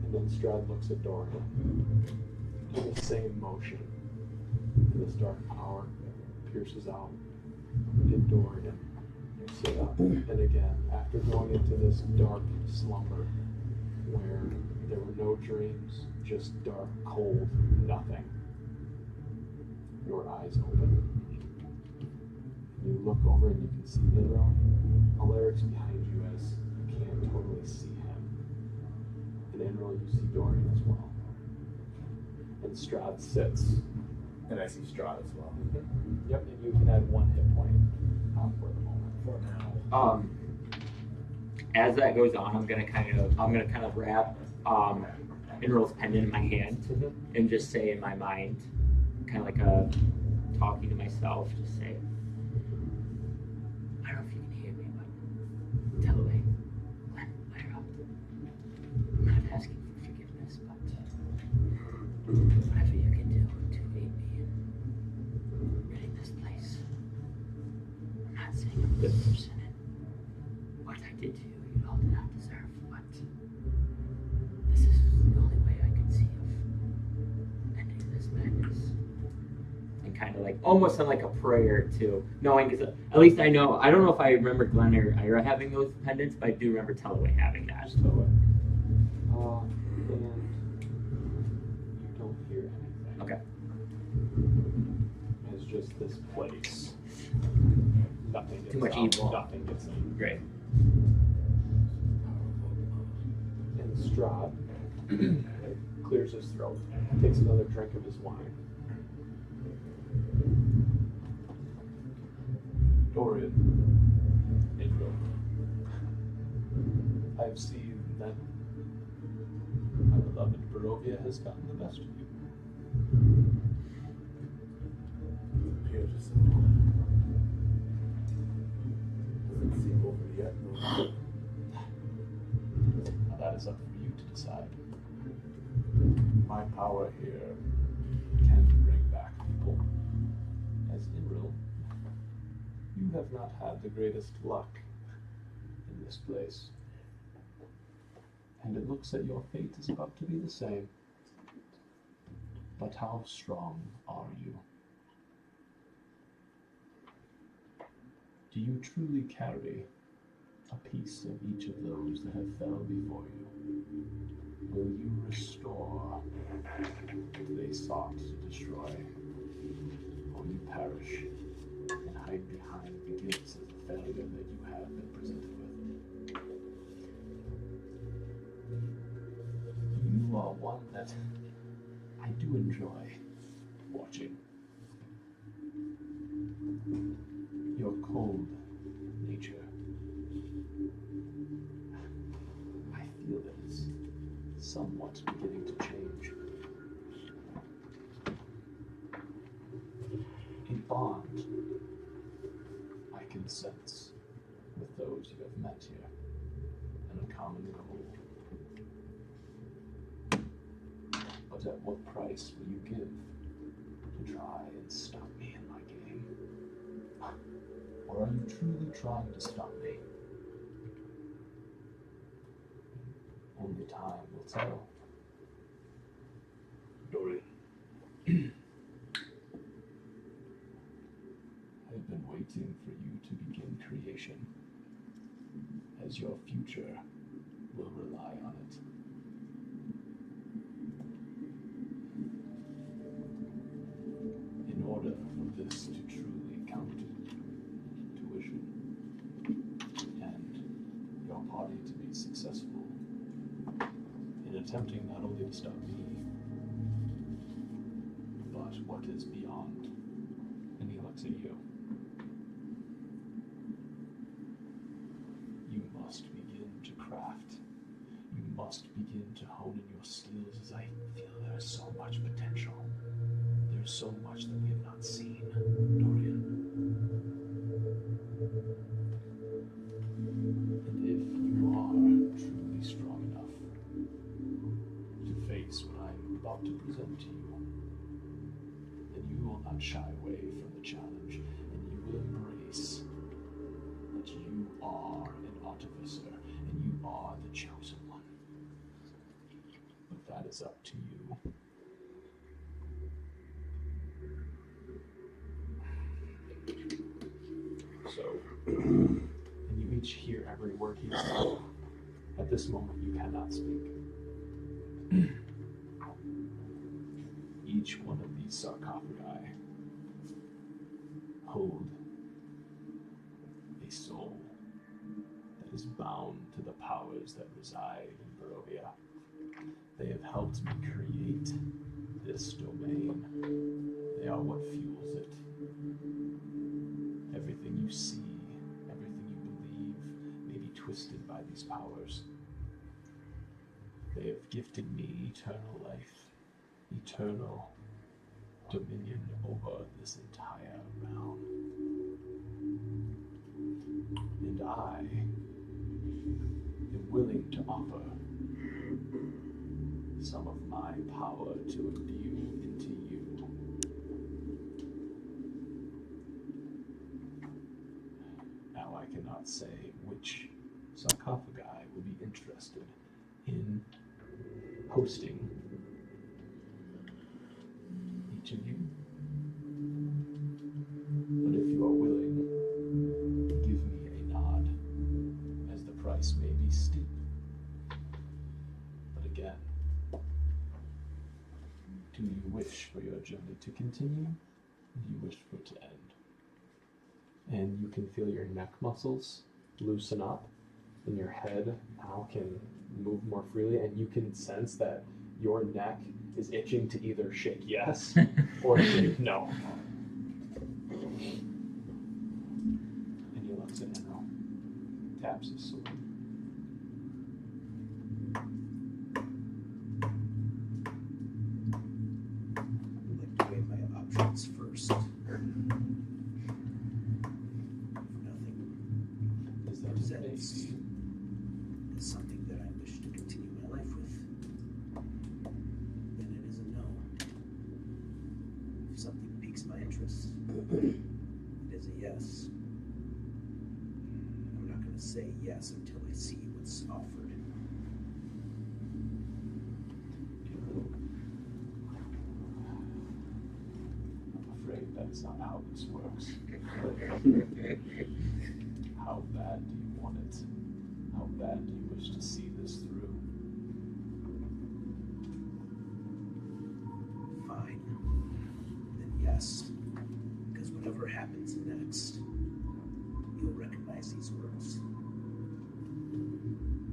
And then Strahd looks at Dorian. In the same motion, this dark power pierces out in Dorian. You sit up, and again, after going into this dark slumber, where there were no dreams, just dark, cold, nothing. Your eyes open. You look over and you can see Ynryll. Alaric's behind you as you can't totally see him. And Ynryll, you see Dorian as well. And Strahd sits. And I see Strahd as well. Yep, and you can add 1 hit point for the moment. For now. As that goes on, I'm gonna kind of wrap Ynryll's pendant in my hand and just say in my mind, kind of like talking to myself, just say, I don't know if you can hear me, but Tellaway, Glenn, Lyra, I'm not asking for forgiveness, but whatever you can do to aid me in ridding this place. I'm not saying I'm a good person, and what I did to you, you all did not deserve, but this is the only way I could see of ending this madness. And kind of like, almost on like a prayer too, knowing, because at least I know, I don't know if I remember Glenn or Ira having those pendants, but I do remember Tellaway having that. And you don't hear anything. Okay. It's just this place. Nothing gets Too much out, evil. Nothing gets in. Great. And Strahd clears his throat, takes another drink of his wine. Dorian, Ynryll, I've seen that my beloved Barovia has gotten the best of you. It appears as though doesn't seem over yet. No. Now that is up for you to decide. My power here can bring back people. As Ynryll, you have not had the greatest luck in this place. And it looks that your fate is about to be the same. But how strong are you? Do you truly carry a piece of each of those that have fell before you? Will you restore what they sought to destroy? Or you perish and hide behind the gifts of the failure that you have been presented with? You are one that I do enjoy watching. Your cold nature. I feel that it's somewhat beginning to change. A bond I can sense with those you have met here, and a common goal. But at what price will you give to try and stop me in my game? Or are you truly trying to stop me? Only time will tell. Dorian, I've been waiting for you to begin creation, as your future will rely on it. In order for this to truly come to fruition, and your party to be successful in attempting not only to stop me, but what is beyond any looks at you. You must begin to craft. You must begin to hone in your skills, as I feel there is so much potential. There's so much that we have not seen, Dorian. And if you are truly strong enough to face what I'm about to present to you, then you will not shy away from the challenge, and you will embrace that you are an artificer, and you are the chosen one. But that is up to you. So, and you each hear every word he said, At this moment, you cannot speak. Each one of these sarcophagi hold a soul that is bound to the powers that reside in Barovia. They have helped me create this domain. They are what fuels it. Everything you see, everything you believe, may be twisted by these powers. They have gifted me eternal life, eternal dominion over this entire realm. And I am willing to offer some of my power to imbue into you. Now I cannot say which sarcophagi will be interested in hosting each of you. But if you are willing, give me a nod, as the price may be steep. But again, do you wish for your journey to continue? Or do you wish for it to end? And you can feel your neck muscles loosen up, and your head now can move more freely, and you can sense that your neck is itching to either shake yes or shake no. And he looks at Ynryll, taps his sword. I'd like to weigh my options first. Nothing Is that presents maybe? is something that I wish to continue my life with. Then it is a no. If something piques my interest, it is a yes. I'm not going to say yes until I see what's offered. I'm afraid that's not how this works. How bad do you want it? How bad do you wish to see this through? Fine. Then yes. Because whatever happens next, you'll recognize these words.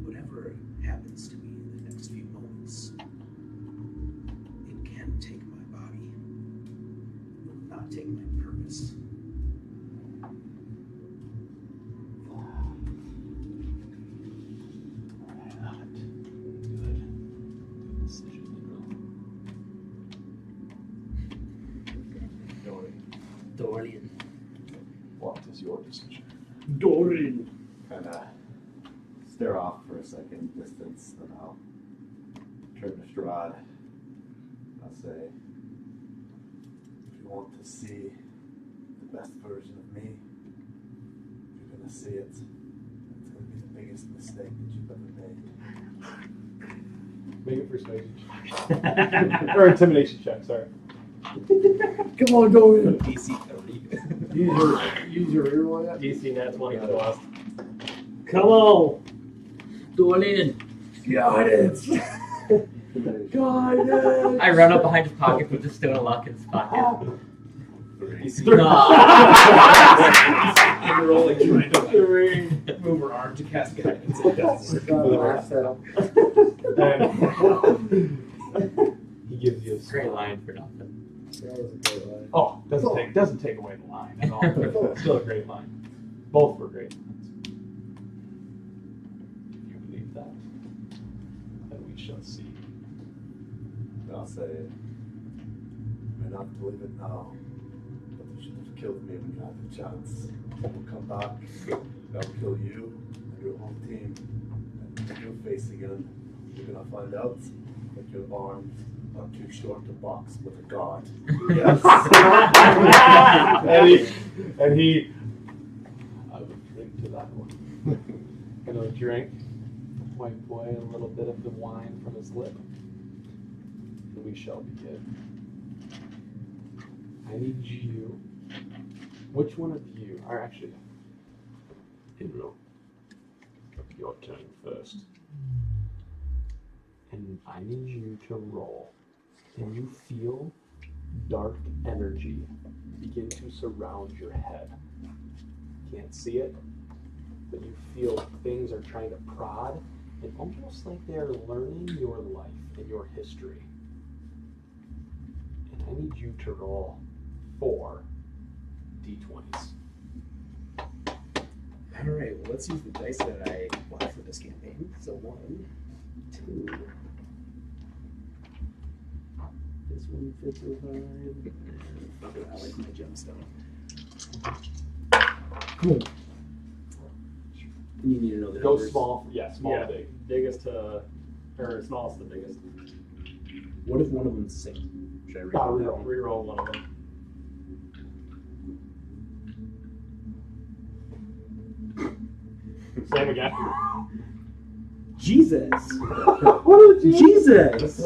Whatever happens to me in the next few moments, it can take my body. It will not take my purpose. Good. Good decision, Ynryll. Dorian. What is your decision? Dorian. Kind of stare off for a second, distance, then I'll turn to Strahd. I'll say, if you want to see the best version of me, you're going to see it. It's going to be the biggest mistake that you've ever made. Make it persuasion check. Or intimidation check, sorry. Come on, Dorian. DC 30. Use your rear one yet? DC nat 20 for the last. Come on, Dorian. Got it. Got it. I run up behind his pocket, put the stone of luck in his pocket. Ynryll like trying to move her arm to cast guidance. It doesn't. And he gives you a Great smile. line for nothing. That was a great line. Oh, doesn't take away the line at all. Still a great line. Both were great lines. If you believe that, then we shall see. I'll say, you may not believe it now, but you should have killed me when you had the chance. We'll come back, I'll kill you and your whole team, and when you're facing it, you're gonna find out that your arms are too short to box with a god. Yes. and he I would drink to that one. Gonna drink, wipe away a little bit of the wine from his lip, and we shall begin. I need you. Which one of you are actually Ynryll? your turn first. And I need you to roll. And you feel dark energy begin to surround your head. Can't see it, but you feel things are trying to prod, and almost like they're learning your life and your history. And I need you to roll 4 d20s. Alright, well, let's use the dice that I bought for this campaign. So 1, 2. This one fits with mine. I like my gemstone. Cool. You need to know the Go numbers. small, small Yeah. to big. Biggest to, or smallest to biggest. What if one of them's single? Should I read that one? Reroll one of them. Same again. Jesus! What did you Jesus!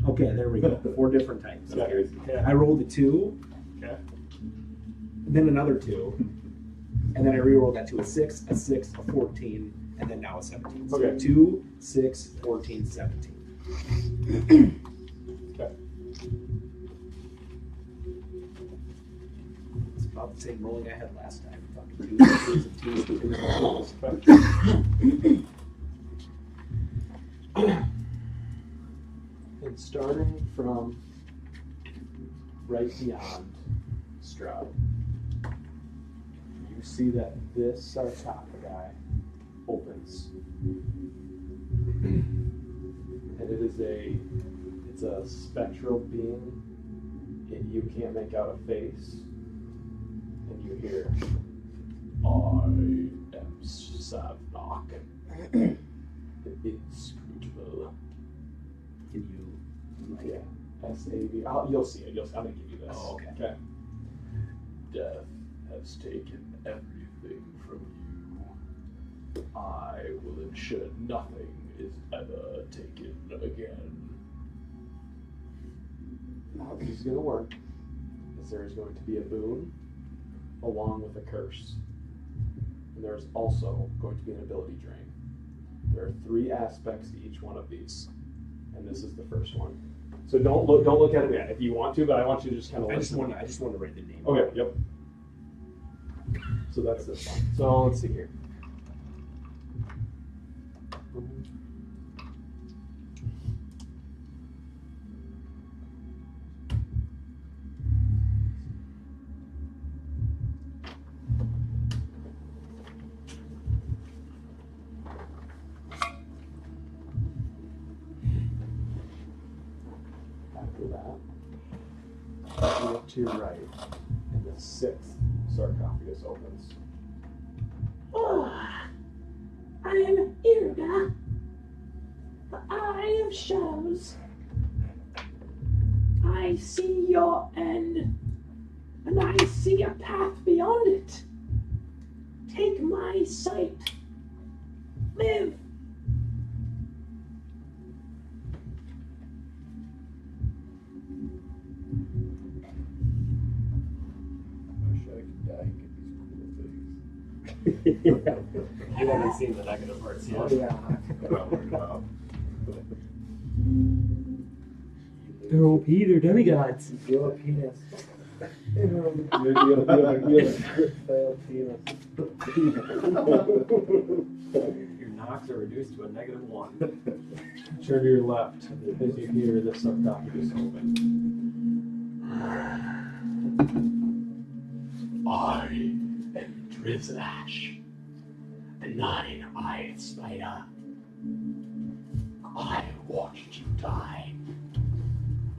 Okay, there we go. 4 different types. Okay. Yeah. I rolled a 2. Okay. Then another 2. And then I re-rolled that to a 6, a 6, a 14, and then now a 17. So Okay. 2, 6, 14, 17. Okay. It's about the same rolling I had last time. Fucking 2s and 2s and 2s and 2s. And starting from right beyond Strahd, you see that this sarcophagi opens. And it's a spectral being, and you can't make out a face. And you hear, I am Savnok. Inscrutable. Can you, Yeah. S-A-V. You'll see it. I'm going to give you this. Oh, okay. Okay. Death has taken everything from you. I will ensure nothing is ever taken again. How this is going to work is there is going to be a boon along with a curse. And there's also going to be an ability drain. There are 3 aspects to each one of these. And this is the first one. So don't look at it yet if you want to, but I want you to just kind of I just listen. want to write the name. Okay, yep. So that's this one. So let's see here. After that, look to your right, and the 6th sarcophagus opens. I am Irga, the Eye of Shadows. I see your end, and I see a path beyond it. Take my sight. Live. Wish I could die and get these cool things. You haven't seen the negative parts yet. Yeah. That I'm worried about. They're OP, they're demigods. Your penis. You have a crit fail penis. Your knocks are reduced to a -1. Turn to your left as you hear the sarcophagus open. I am Drizash, the 9-eyed spider. I watched you die.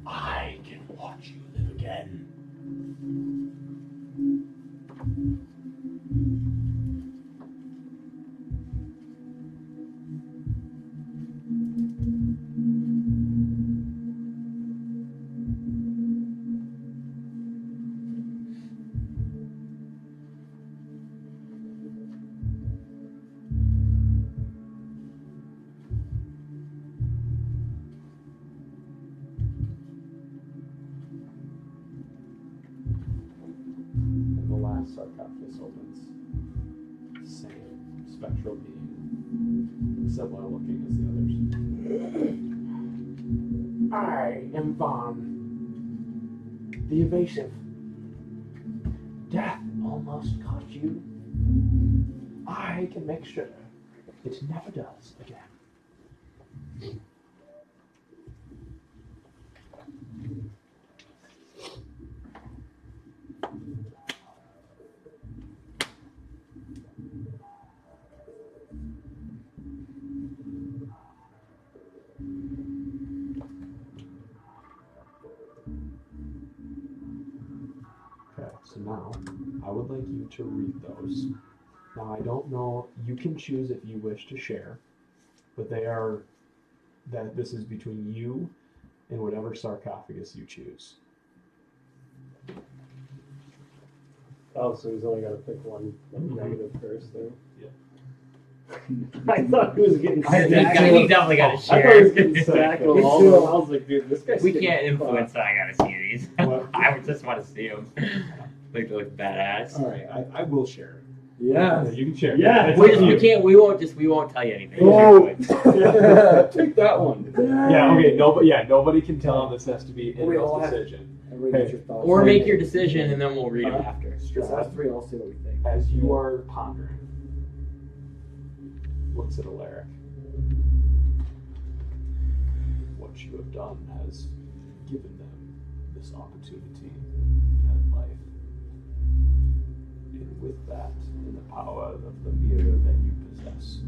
I can watch you live again. And the last sarcophagus opens. Same spectral being. similar looking as the others. I am Vaughn, the evasive. Death almost caught you. I can make sure it never does again. Okay, so now I would like you to read those. Now I don't know, you can choose if you wish to share, but this is between you and whatever sarcophagus you choose. Oh, so he's only got to pick one negative curse then. Yeah. I thought he was getting He stacked. definitely got to I thought he share. was getting stacked with all of them. I was like, dude, this guy's We getting can't fucked. influence that. I gotta see these. What? I would just want to see them. They look badass. All right, I will share. Yeah. You can share. Yeah. It's We up to you. can't. We won't tell you anything. Oh. Take that one. Yeah, okay, nobody can tell him this has to be We all Inrill's have- decision. Everybody get your thoughts. Or make your decision and then we'll read it Uh-huh. after. Just us three all see what we think. As you are pondering, looks at Alaric. What you have done has given them this opportunity at life. And with that, in the power of the mirror that you possess, if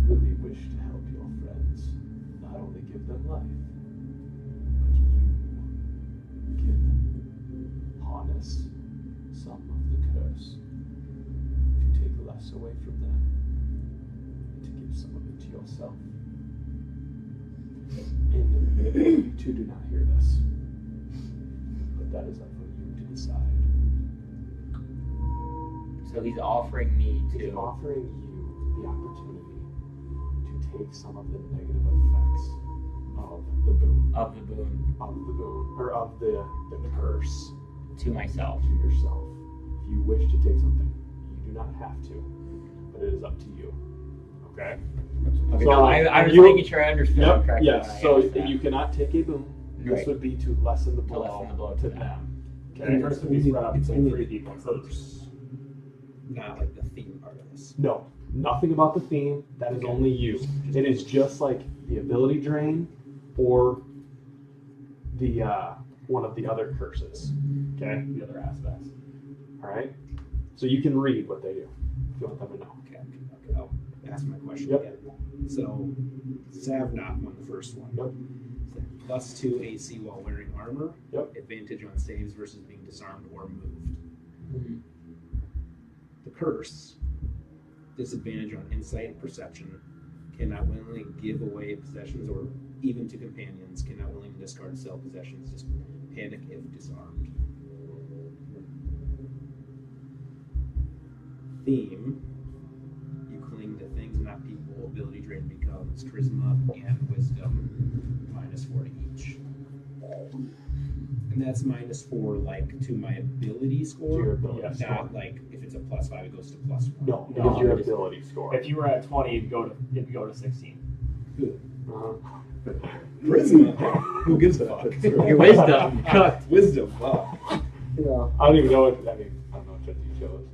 you really wish to help your friends, not only give them life, but you can harness some of the curse to take less away from them and to give some of it to yourself. And you two do not hear this, but that is up for you to decide. So he's offering me He's to. offering you the opportunity to take some of the negative effects of the boon, Of the boon or of the curse to myself. to yourself. If you wish to take something, you do not have to, but it is up to you. Okay? Okay, So, no, I was you- making sure I understood Yep, correctly. yes. when I So asked that. you cannot take a boon. This Right. would be to lessen the To blow, lessen the blow to to them. And Okay? the curse would be spread out between only 3 the people. curse, not like the theme part of this. No, nothing about the theme. That is only you. It is just like the ability drain or the one of the other curses. Okay, the other aspects. All right. So you can read what they do if you want them to know. Okay, I'll ask my question Yep. again. So, Savnot won the first one. Yep. +2 AC while wearing armor. Yep. Advantage on saves versus being disarmed or moved. Mhm. The curse. Disadvantage on insight and perception. Cannot willingly give away possessions or even to companions. Cannot willingly discard self possessions. Just panic if disarmed. Theme. You cling to things, not people. Ability drain becomes charisma and wisdom. -4 to each. And that's -4 like to my ability score. To your ability not score. like if it's a +5 it goes to +1. No, it No, is your it is- ability score. If you were at 20, it'd go to 16. Good. Uh-huh. Charisma. Who gives a fuck? Your wisdom. Wisdom. Wow. Yeah. I don't even know what. I don't know what the detail is.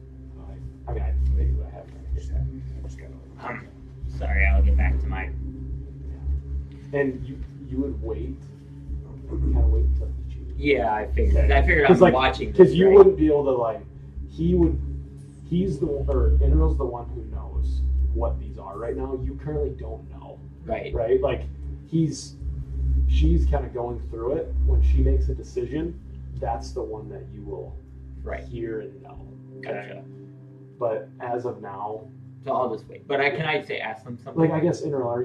Maybe I have. I just gotta Sorry, I'll get back to my. And you would wait. Kind of wait until he chooses. Yeah, I figured. Okay. I figured I'm watching. Because this, you right? wouldn't be able to like. He's the or Ynryl's the one who knows what these are right now. You currently don't know, Right. right? Like she's kind of going through it. When she makes a decision, that's the one that you will Right. hear and know. Gotcha. But as of now, So I'll just wait. But can I say ask them something? like I guess Ynryl, are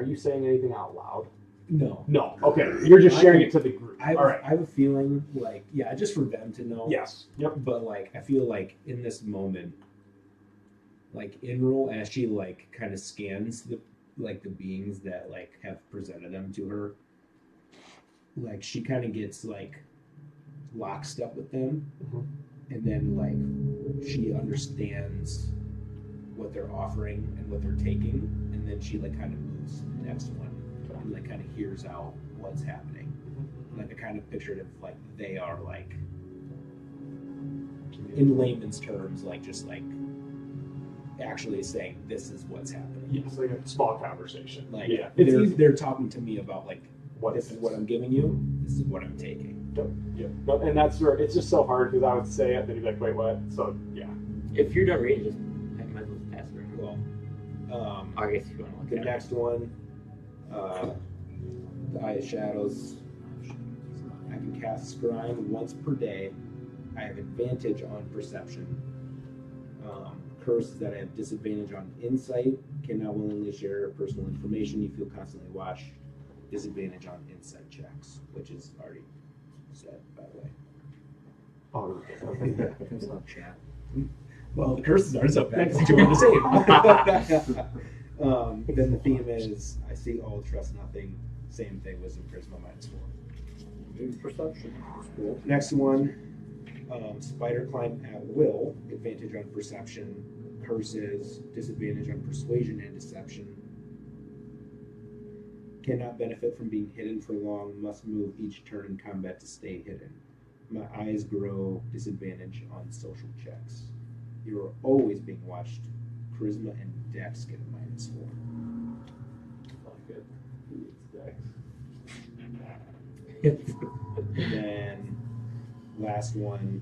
you saying anything out loud? No. No. Okay. You're just sharing it to the group. I have, All right. I have a feeling like, yeah, just for them to know. Yes. Yep. But like, I feel like in this moment, like Ynryl, as she like kind of scans the beings that like have presented them to her, like she kind of gets like lockstep with them, Mhm. and then like she understands what they're offering and what they're taking, and then she like kind of moves to the next one and like kind of hears out what's happening. Like I kind of pictured it like they are like, in layman's terms, like just like actually saying this is what's happening. Yes, like a small conversation. Like yeah, they're talking to me about like this is what I'm giving you, this is what I'm taking. Yeah, no, and that's where it's just so hard because I would say it, then you'd be like, wait, what? So yeah. If you're done reading, just I might as well pass it around. Well, I guess if you want to look the at next one, the Eye of Shadows. I can cast Scrying once per day. I have advantage on perception. Curse is that I have disadvantage on insight. Cannot willingly share personal information. You feel constantly watched. Disadvantage on insight checks, which is already said, by the way. Oh, There's no chat. Well, the curses are so bad because you're the same. Then the theme is I see all, trust nothing. Same thing, wisdom, charisma, -4. Perception. Cool. Next one, spider climb at will, advantage on perception, curses, disadvantage on persuasion and deception. Cannot benefit from being hidden for long, must move each turn in combat to stay hidden. My eyes grow, disadvantage on social checks. You are always being watched. Charisma and dex get a -4. Not good. He needs dex. And then last one,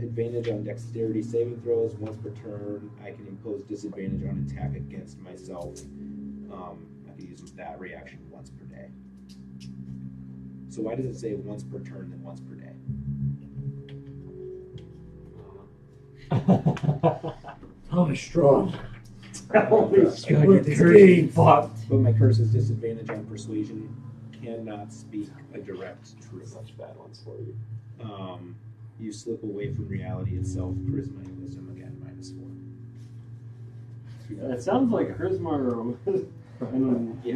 advantage on dexterity saving throws. Once per turn, I can impose disadvantage on attack against myself. I can use that reaction once per day. So why does it say once per turn then once per day? Tell me strong. But my curse is disadvantage on persuasion. Cannot speak a direct truth. Such bad ones for you. You slip away from reality itself. Charisma and wisdom again -4. It sounds like charisma and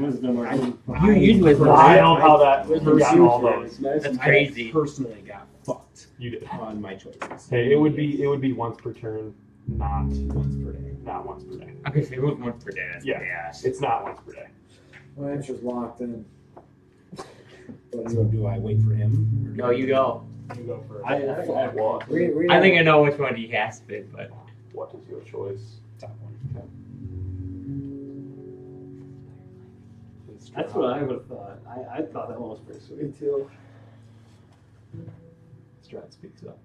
wisdom are. You use wisdom. I don't know how that Wisdom got all those. That's crazy. I personally got fucked You did. on my choices. Hey, it would be once per turn, not Once per day. not once per day. Okay, so it was once per day. That's Yeah. badass. It's not once per day. My answer's locked in. So do I wait for him? No, you go. You go first. I what? Read I think I know which one he has to pick, but What is your choice? Top one. That's what I would have thought. I thought that one was pretty sweet. Me too. Strahd speaks up.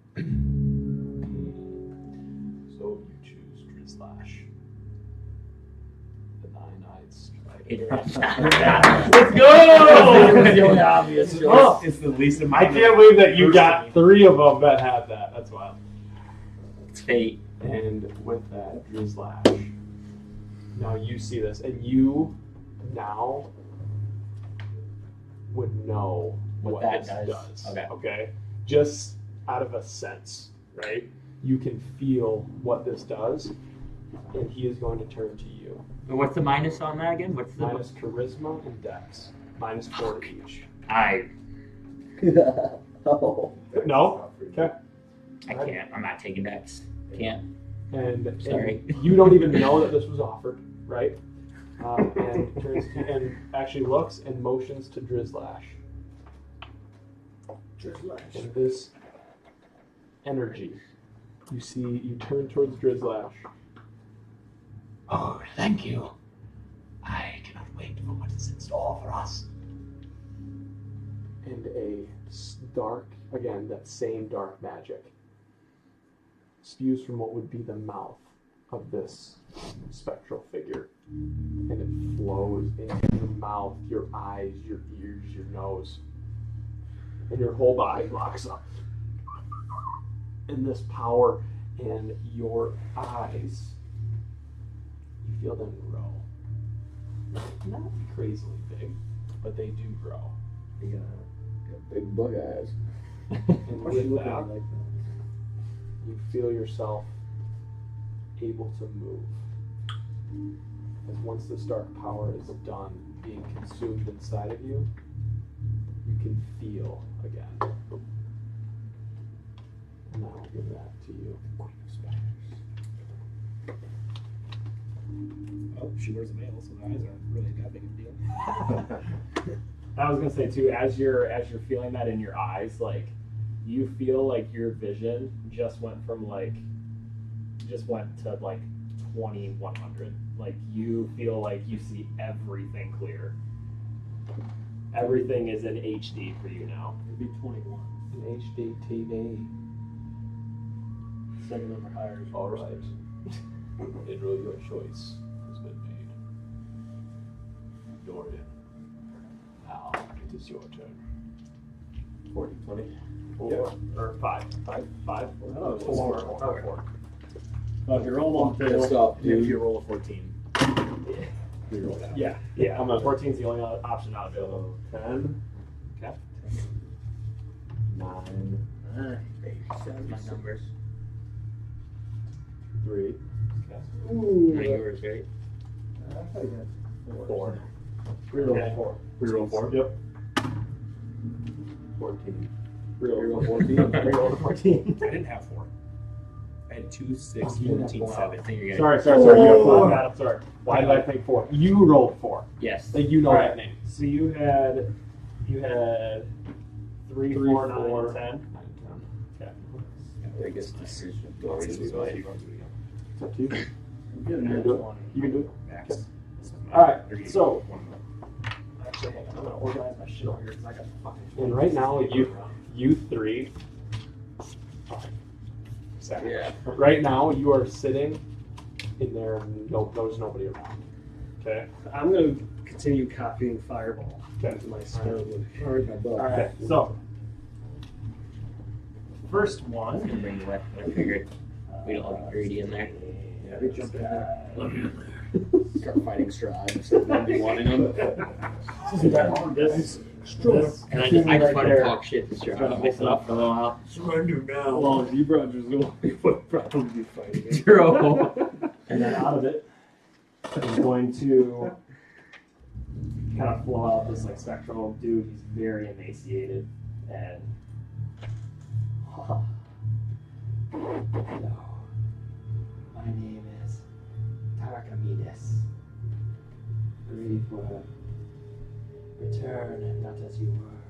So you choose Drizlash, the nine-eyed strider. let's go! It's the only obvious choice. Oh, It's the least I amount. can't believe that you got 3 of them that had that. That's wild. It's fate. And with that, Drizlash. Now you see this, and you now would know what that this does. does. Okay. Just out of a sense, right? You can feel what this does, and he is going to turn to you. But what's the minus on that again? What's the Minus charisma and dex. -4 each. I Oh. No? Okay. can't. I'm not taking decks. Can't. And Sorry. you don't even know that this was offered, right? And turns to, and actually looks and motions to Drizlash. And this energy, you turn towards Drizlash. Oh, thank you. I cannot wait for what is in store for us. And a dark, again, that same dark magic spews from what would be the mouth of this spectral figure. And it flows into your mouth, your eyes, your ears, your nose. And your whole body locks up. And this power and your eyes, you feel them grow. Not crazily big, but they do grow. You got big bug eyes. And Why are you with looking that, at me like that? you feel yourself able to move. As once this dark power is done being consumed inside of you, you can feel again. And I'll give that to you. Queen of Spiders. Oh, she wears a veil, so the eyes aren't really that big of a deal. I was gonna say too, as you're feeling that in your eyes, like you feel like your vision just went to like 2100. Like you feel like you see everything clear. Everything is in HD for you now. It'd be 21. An HD TV. 7 number higher. All right. Ynryll, your choice has been made. Dorian, now it is your turn. 40, 20. 4 or 5. 5. Oh, it's 4. If you roll one, Pissed off, If dude. you roll a 14, you roll that. Yeah. I'm a 14's the only option not available. 10. Okay. 9. My numbers. 3. Not yours, right? I thought you had 4. Reroll 4. Reroll 4. Yep. 14. Reroll 14. Reroll 14. I didn't have 4. I had 2, 6, You didn't have 14, four. 7. I think you're Sorry. getting You got 5. I'm sorry. Why did I think 4? You rolled 4. Yes. Like you know Alright. that name. So you had 3, 4, 9, 4, 10. Okay. Biggest decision. Dorian's Dorian's way. way. It's up to you. You can do it. You can do it. Max. Alright, so actually, hang on. I'm gonna organize my shit over here because I got fucking. And right now, you three. Yeah. Right now, you are sitting in there, and there's nobody around. Okay. I'm gonna continue copying Fireball into my spell. Alright, so first I'm one. gonna bring the weapon. I figured we'd all be greedy in there. We jumped in there. Start fighting Strahd. So then be wanting him. This And I just want to talk shit to Strahd. Mix it up for a little while. Surrender now. Well, Z-Rogers will probably be fighting. Throw. And then out of it is going to kind of flow out this like spectral dude. He's very emaciated and Hello. My name is Tarachamides. Grieve will return not as you were,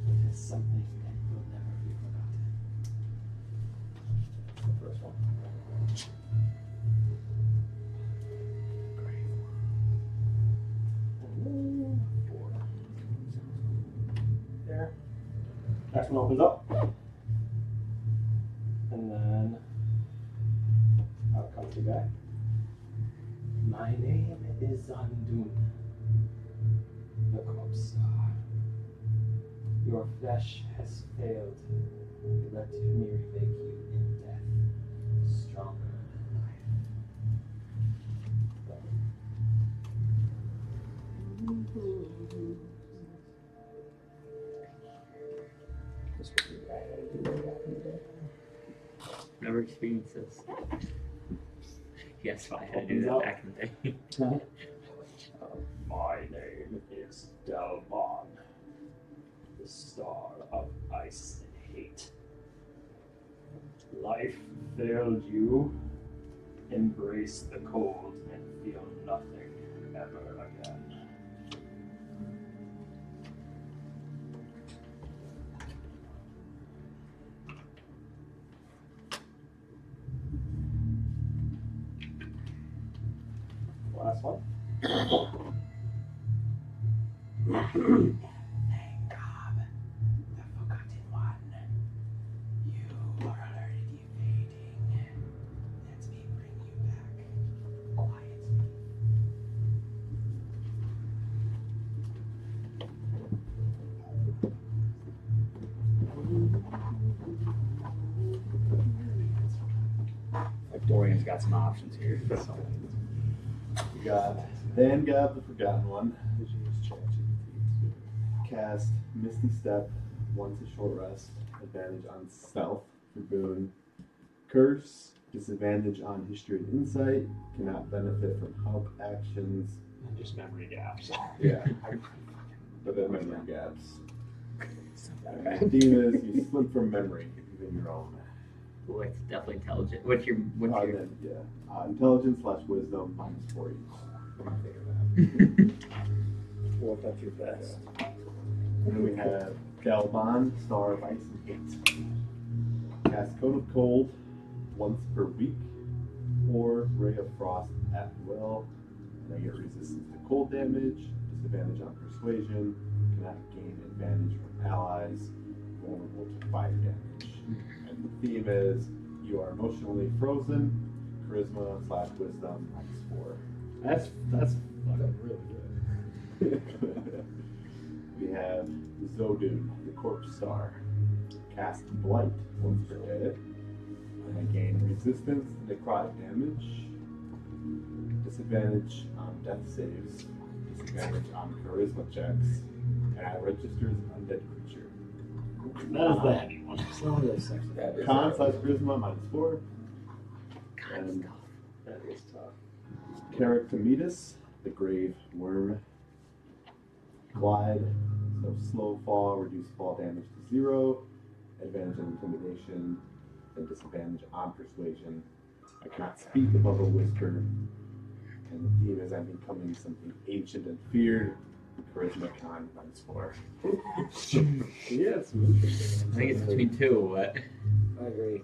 but as something that will never be forgotten. The first one. there. Next one opens up. And then out comes the guy. My name is Zandun, the corpse star. Your flesh has failed. Let me remake you in death, stronger than life. Never experienced this. Yes, I had to do that back in the day. My name is Delmon, the star of ice and hate. Life failed you. Embrace the cold and feel nothing ever again. Last one. Thank God, the Forgotten One. You are already fading. Let me bring you back quietly. Like Dorian's got some options here. We got Vanguard, the Forgotten One. Cast Misty Step, once a short rest. Advantage on Stealth for boon. Curse, disadvantage on History and Insight. Cannot benefit from help actions. And just memory gaps. Yeah. But then memory gaps. Demons, you slip from memory, even your own. Well, it's definitely intelligent. What's your Then, yeah. Intelligence / wisdom -4 each. Well, that's your best. And then we have Galvan, Star of Ice and Heat. Cast Cone of Cold once per week, or Ray of Frost at will. And I get resistance to cold damage, disadvantage on persuasion, cannot gain advantage from allies, vulnerable to fire damage. And the theme is you are emotionally frozen, charisma / wisdom -4. That's fucking really good. We have Zodun, the Corpse Star. Cast Blight once per day. And I gain resistance to necrotic damage, disadvantage on death saves, disadvantage on charisma checks, and I register as an undead creature. That is the heavy one. Some of those sections. Con / charisma -4. Kind of That is tough. Caractamidas, the Grave Worm. Glide, so slow fall, reduce fall damage to 0, advantage on intimidation, and disadvantage on persuasion. I cannot speak above a whisper, and the theme is I'm becoming something ancient and feared. Charisma con -4. Yeah, it's interesting. I think it's between two. What? I agree.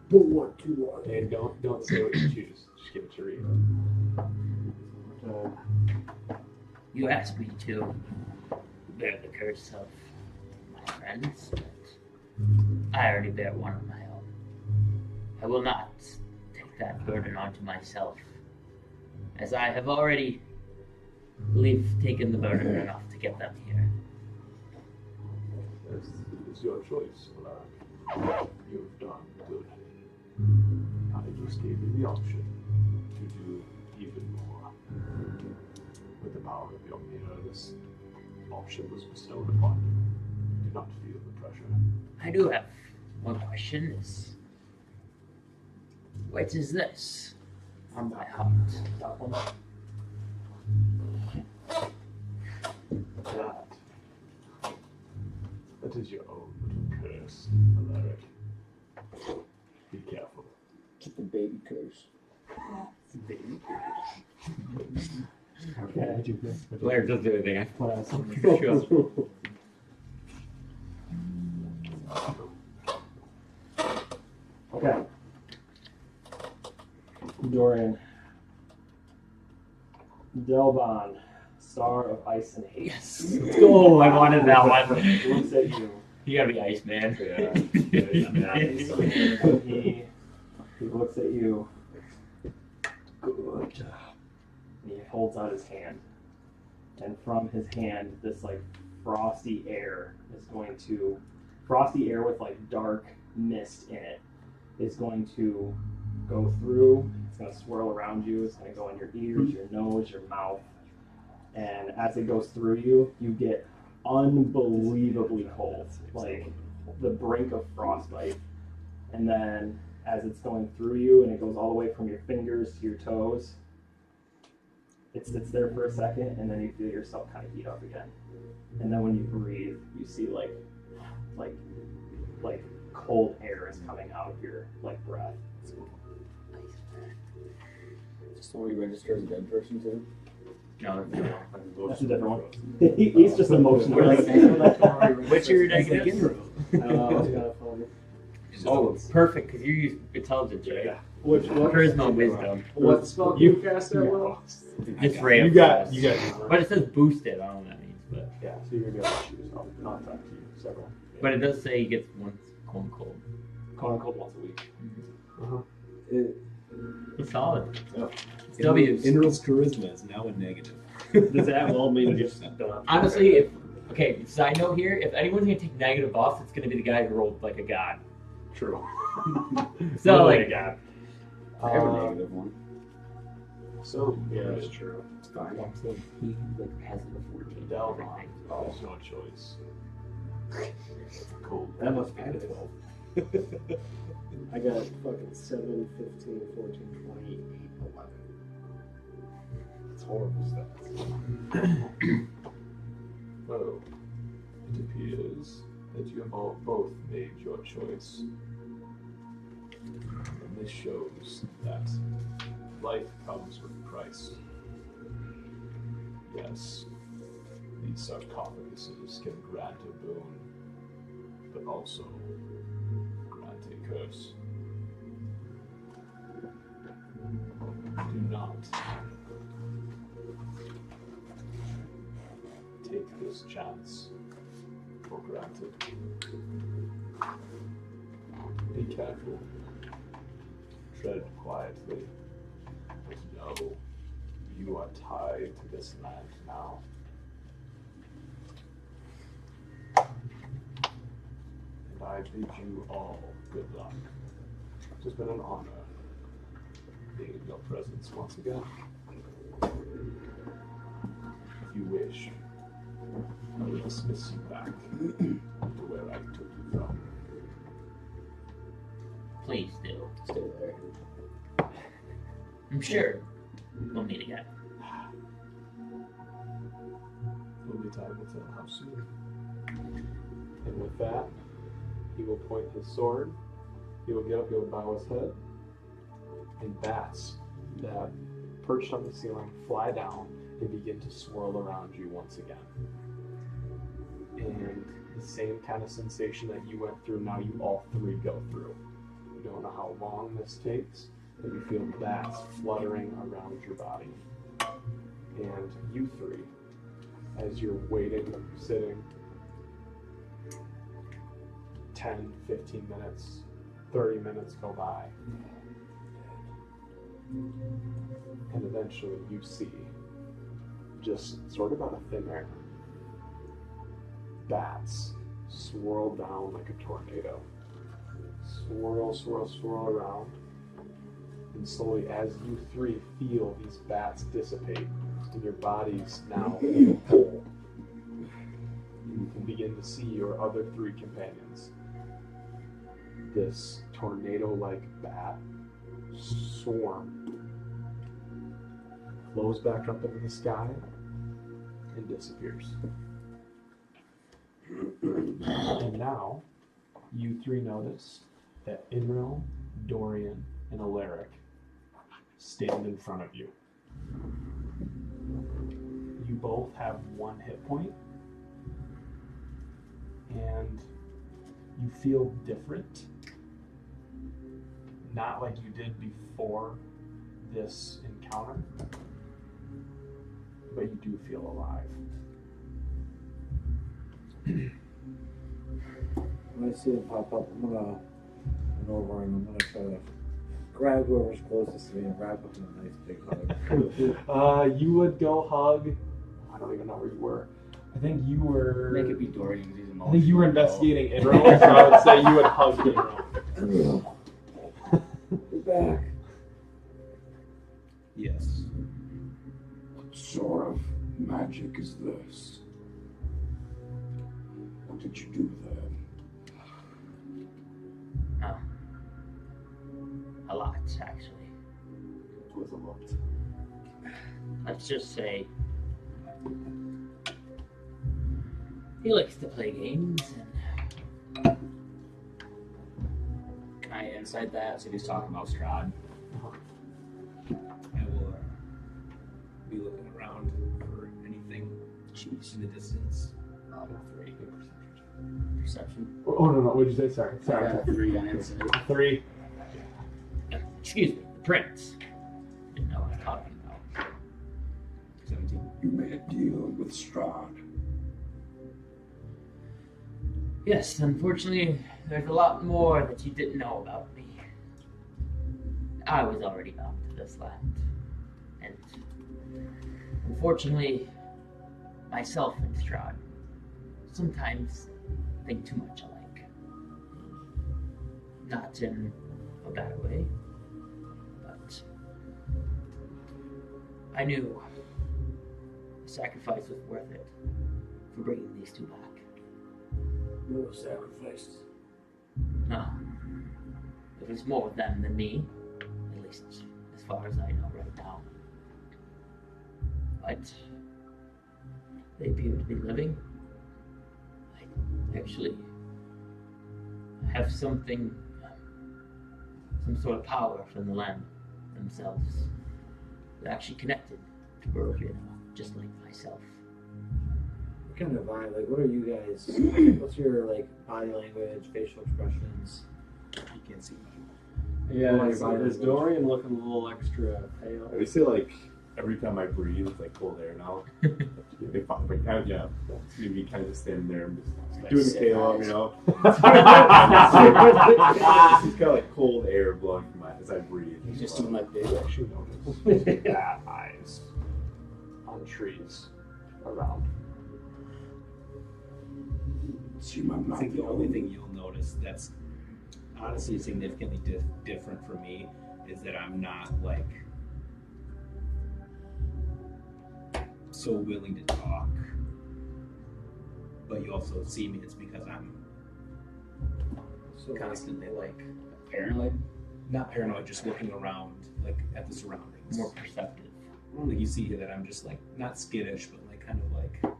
Put 1, 2 on. And don't say what you choose. Just give it your read. You asked me to bear the curse of my friends, but I already bear one of my own. I will not take that burden onto myself, as I have already, believe, taken the burden enough to get them here. It's your choice, Alaric. You've done good. I just gave you the option to do even more. With the power of your mirror, this option was bestowed upon you. Do not feel the pressure. I do have one question. What is this on my heart? Top one. That is your own little curse, Alaric. Be careful. Get the baby curse. Okay. Blair does do anything. I What else? sure. Okay. Dorian. Delbon, Star of Ice and Hate. Yes. Let's go. I wanted that one. Looks at you. You gotta be Ice Man. He looks at you. Good. And he holds out his hand. And from his hand, this like frosty air with like dark mist in it is going to go through. It's going to swirl around you. It's going to go in your ears, your nose, your mouth. And as it goes through you, you get unbelievably cold, like the brink of frostbite. And then as it's going through you and it goes all the way from your fingers to your toes, it sits there for a second, and then you feel yourself kind of heat up again. And then when you breathe, you see like cold air is coming out of your like breath. Just so we register as a dead person too. No, That's a different one. He's just emotional. what's your negative? It's kind of funny. Oh, perfect, because you use intelligence, right? Yeah. What Charisma, wisdom. What spell can you cast that well? Just ray of frost. But it says boosted. I don't know what that means, but Yeah, so you're going to be able to choose. I'll contact you several. but it does say he gets one cold. Cold once a week. It's solid. Oh. W's. Ynryl's charisma is now a negative. Does that well mean you just don't? Honestly, side note here, if anyone's gonna take negative buffs, it's gonna be the guy who rolled like a god. True. So Really like, a god. I have a negative one. So, Yeah, that's true. it's fine. he like has the 14. Delve on. There's no choice. Cool. That must be good. 12. I got fucking 7, 15, 14, 28, 11. It's horrible stats. Well, it appears that you have all both made your choice. And this shows that life comes with a price. Yes, these sarcophaguses can grant a boon, but also grant a curse. Do not take this chance for granted. Be careful. Tread quietly. But know you are tied to this land now. And I bid you all good luck. It has been an honor being in your presence once again. If you wish, I will dismiss you back to where I took you from. Please do. Stay there. I'm sure we'll meet again. Only time will tell how soon. And with that, he will point his sword. He will get up, he will bow his head. And bats that perched on the ceiling fly down and begin to swirl around you once again. And the same kind of sensation that you went through, now you all three go through. You don't know how long this takes, but you feel bats fluttering around your body. And you three, as you're waiting, sitting, 10, 15 minutes, 30 minutes go by. And eventually you see, just sort of out of thin air, bats swirl down like a tornado. Swirl, swirl, swirl around. And slowly, as you three feel these bats dissipate, and your bodies now feel whole, you can begin to see your other three companions. This tornado-like bat swarm flows back up into the sky and disappears. And now, you three notice that Ynryll, Dorian, and Alaric stand in front of you. You both have 1 hit point, and you feel different. Not like you did before this encounter, but you do feel alive. When I see them pop up, I'm gonna run over and I'm gonna try to grab whoever's closest to me and wrap up in a nice big hug. You would go hug. I don't even know where you were. I think you were. Make it be Dorian because he's emotional. I think you were investigating Ynryll, so I would say you would hug Ynryll. We're back. Yes. What sort of magic is this? What did you do there? Oh. A lot, actually. It was a lot. Let's just say he likes to play games, and Can I insight that? So he's talking about Strahd. I will be looking around for anything in the distance. 3. Perception. Oh no, what did you say? Sorry. I got 3 on insight. 3. excuse me, the prince. Didn't know what I'm talking about. 17. You made a deal with Strahd. Yes, unfortunately, there's a lot more that you didn't know about me. I was already bound to this land, and unfortunately, myself and Strahd sometimes think too much alike. Not in a bad way, but I knew the sacrifice was worth it for bringing these two back. No sacrifice. No. It was more them than me, at least as far as I know right now. But they appear to be living. I actually have something, some sort of power from the land themselves. They're actually connected to Barovia now, just like myself. What kind of vibe? Like, what are you guys? What's your like body language, facial expressions? You can't see much. Yeah, Well, is your body Dorian looking a little extra pale? I would say like every time I breathe, it's like cold air now. They pop, like, yeah, it's gonna be kind of just standing there and just doing the Caleb, you know. It's kind of like cold air blowing from my as I breathe. He's just doing like this. actually notice bat eyes on trees around. See my I mouth. think the only thing you'll notice that's honestly significantly different for me is that I'm not like so willing to talk. But you also see me, it's because I'm So constantly like Paranoid. not paranoid, just looking around like at the surroundings. More perceptive. Like you see here that I'm just like not skittish, but like kind of like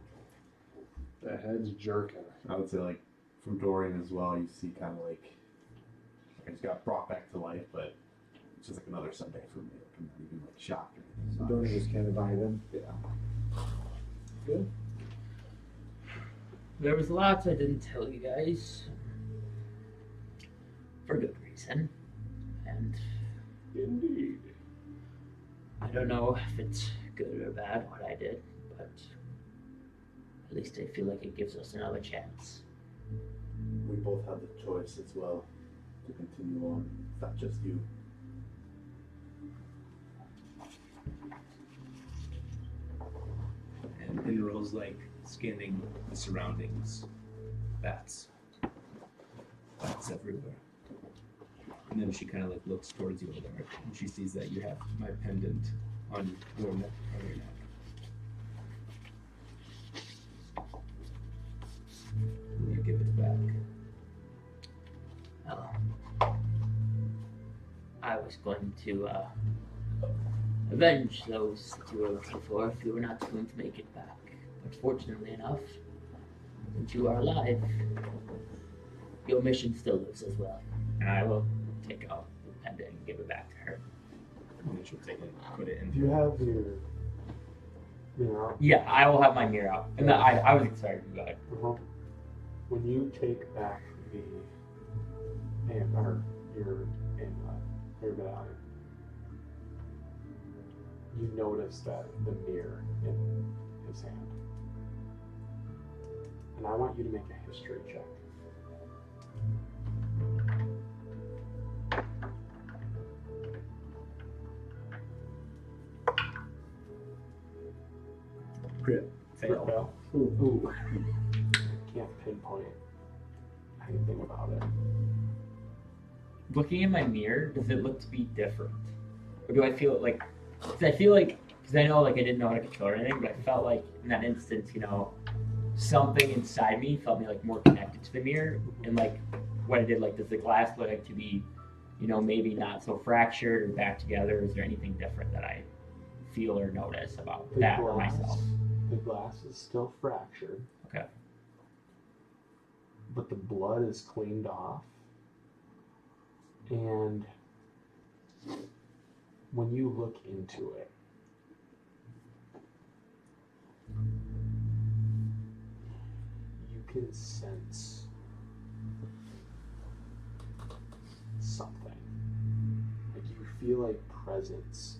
The head's jerking. I would say like from Dorian as well, you see kind of like he's got brought back to life, but it's just like another Sunday for me. Like, I'm not even like shocked or anything. So Dorian is kind of vibing. Yeah. Good. There was lots I didn't tell you guys. For good reason. And Indeed. I don't know if it's good or bad what I did, but at least I feel like it gives us another chance. We both have the choice as well to continue on. It's not just you. and Ynryl's like scanning the surroundings. Bats everywhere. And then she kind of like looks towards you, Alaric, and she sees that you have my pendant on your neck. And you give it back. Oh. I was going to avenge those that you were looking for if you were not going to make it back. But fortunately enough, since you are alive, your mission still lives as well. And I will take out the pendant and give it back to her. And then she'll take it and put it in. Do you have your mirror? Yeah, I will have my mirror out. And I was excited about it. When you take back the your medallion, you notice that the mirror in his hand. And I want you to make a history check. Crit. Fail. Ooh. Can't pinpoint anything about it. Looking in my mirror, does it look to be different? Or do I feel like, because I know like I didn't know how to control anything, but I felt like in that instance, something inside me felt me like more connected to the mirror, and like what I did, like does the glass look like to be, maybe not so fractured or back together? Is there anything different that I feel or notice about that or myself? The glass is still fractured. Okay. But the blood is cleaned off. And when you look into it, you can sense something. Like you feel like presence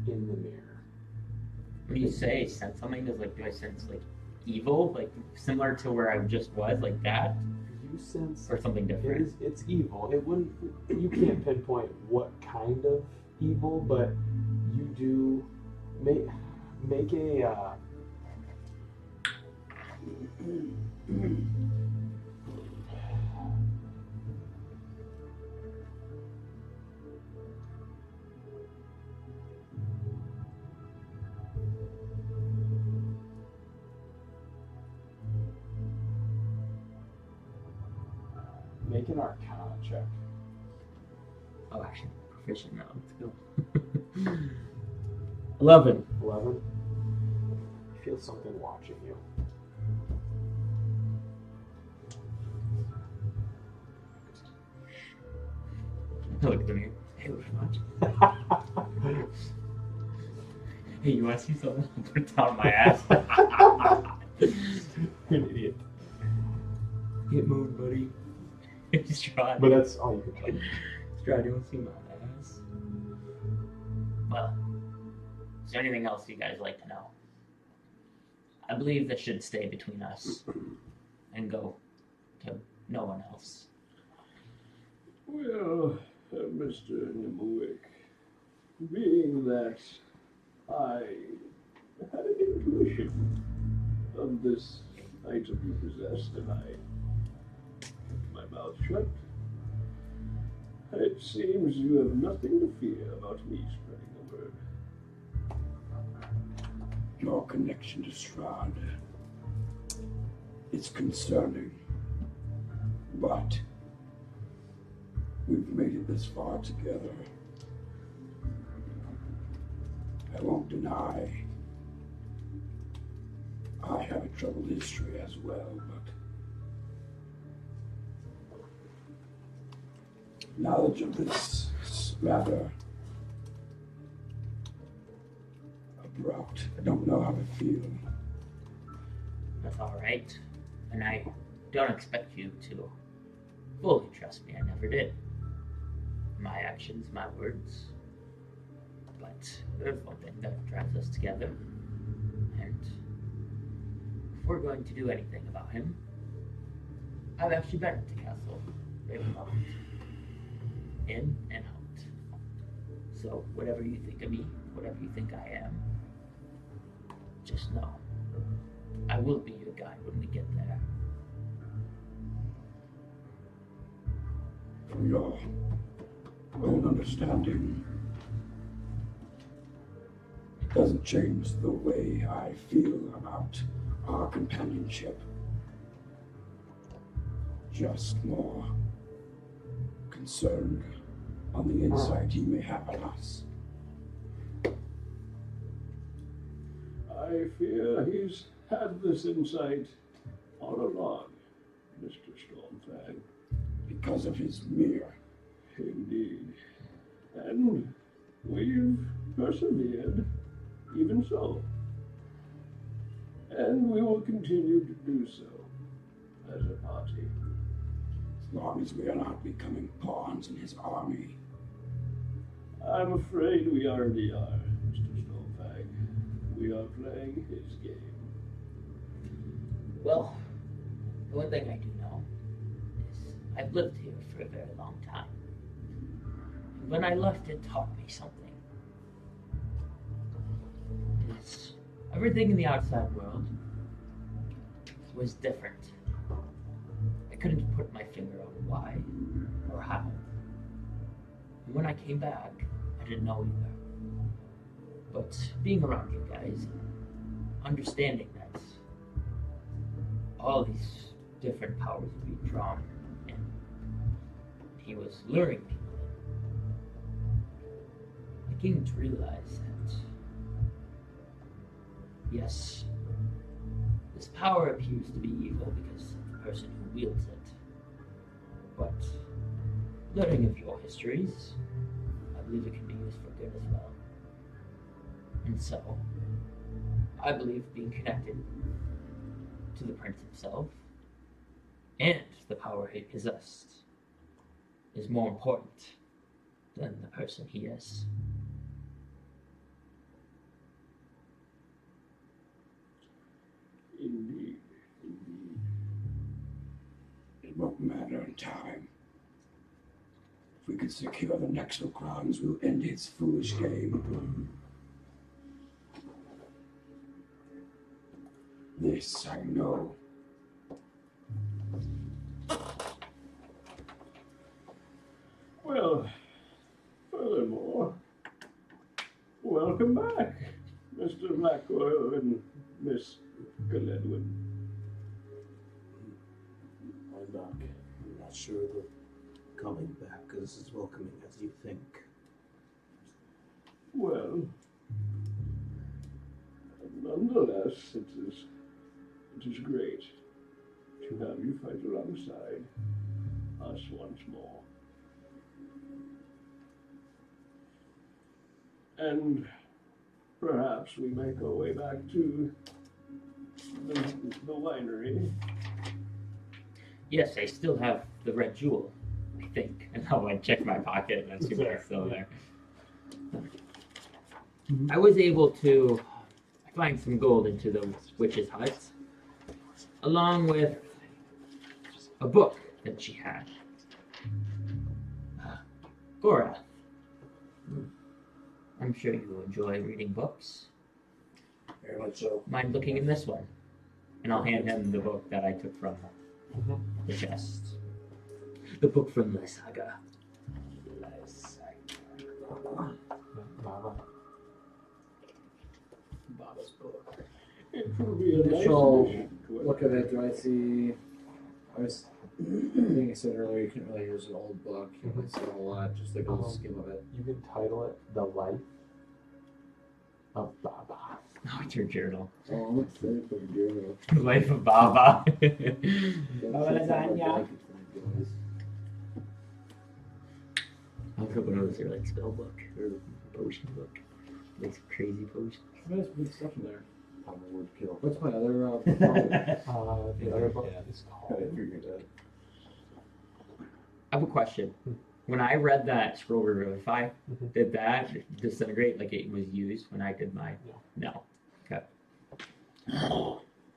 in the mirror. When you say sense something, do I sense like evil, like similar to where I just was, like that? You sense Or something different? it's evil. You can't pinpoint what kind of evil, but you do make a make an Arcana check. Oh, actually, proficient now. Let's go. 11. 11. You feel something watching you. I look at them here. Hey, what much? Hey, you want to see something? I'll put it down my ass. You're an idiot. Get moved, buddy. Strahd. But that's all you can tell. Strahd, you want to see my ass? Well, is there anything else you guys like to know? I believe that should stay between us and go to no one else. Well, Mr. Nimwick, being that I had an intuition of this item you possessed and I kept my mouth shut, it seems you have nothing to fear about me spreading the word. Your connection to Strahd, it's concerning, but we've made it this far together. I won't deny I have a troubled history as well, but knowledge of this is rather abrupt. I don't know how to feel. That's alright. And I don't expect you to fully trust me. I never did. My actions, my words. But there's one thing that drives us together. And if we're going to do anything about him, I've actually been to Castle Ravenloft. In and out. So whatever you think of me, whatever you think I am, just know I will be your guide when we get there. From your own understanding, it doesn't change the way I feel about our companionship. Just more concerned on the insight he may have on us. I fear he's had this insight all along, Mr. Stormfang. Because of his mirror. Indeed. And we've persevered, even so. And we will continue to do so as a party. As long as we are not becoming pawns in his army. I'm afraid we already are, Mr. Stormfang. We are playing his game. Well, the one thing I do know is I've lived here for a very long time. And when I left, it taught me something. It's everything in the outside world was different. I couldn't put my finger on why or how. And when I came back, I didn't know either. But being around you guys, understanding that all these different powers are being drawn in, he was luring people in. I came to realize that, yes, this power appears to be evil because of the person who wields it. But learning of your histories, I believe it can be used for good as well. And so, I believe being connected to the prince himself and the power he possessed is more important than the person he is. Indeed, indeed. It won't matter in time. If we can secure the Nexal grounds, we'll end his foolish game. This I know. Well, furthermore, welcome back, Mr. Blackoil and Miss Galedwin. I'm back. I'm not sure that coming back is as welcoming as you think. Well, nonetheless, it is great to have you fight alongside us once more. And perhaps we make our way back to the winery. Yes, I still have the red jewel, I think. And I'll like check my pocket and see if it's still there. I was able to find some gold into the witch's hut, along with a book that she had. Gora, I'm sure you enjoy reading books. Very much so. Mind looking in this one? And I'll hand him the book that I took from the chest. The book from the saga. Baba's book. It will be a nice Initial addition to our look at it, do I see? I was thinking I said earlier you couldn't really use an old book. You might see a whole lot, just like a little skim of it. You can title it The Life of Baba. Oh, it's your journal. Oh, I'm excited for the journal. The Life of Baba. Lasagna. I was hoping it was your like spell book or potion book. Like some crazy potion. There's good stuff in there. I'm a word kill. What's my other book? The other book is Got it called. figured out. I have a question. When I read that Scroll Revivify, did that disintegrate like it was used when I did mine? No. Okay.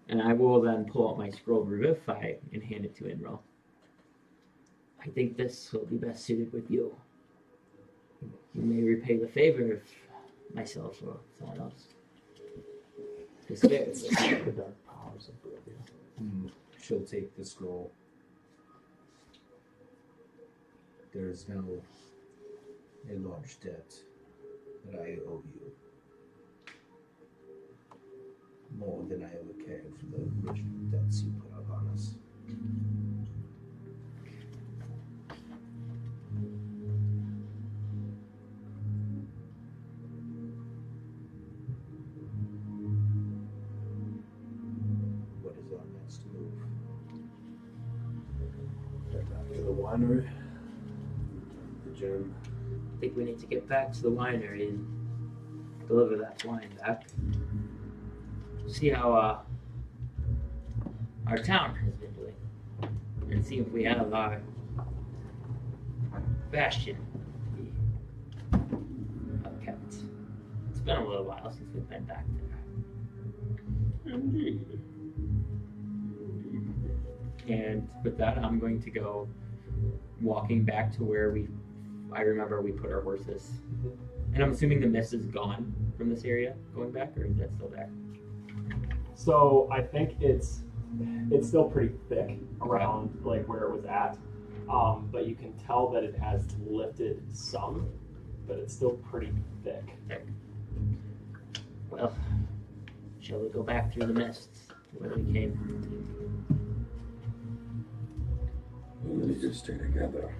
And I will then pull out my Scroll Revivify and hand it to Ynryll. I think this will be best suited with you. You may repay the favor of myself or someone else. This fits. The Dark Powers of Barovia. She'll take the scroll. There is now a large debt that I owe you. More than I ever cared for the original debts you put up on us. What is our next move? Head back to the winery. The gym. I think we need to get back to the winery and deliver that wine back. See how our town has been doing. And see if we have our bastion kept. It's been a little while since we've been back there. Indeed. And with that, I'm going to go walking back to where I remember we put our horses. And I'm assuming the mist is gone from this area going back, or is that still there? So I think it's still pretty thick around like where it was at, but you can tell that it has lifted some, but it's still pretty thick. Well, shall we go back through the mists to where we came? We'll need to stay together.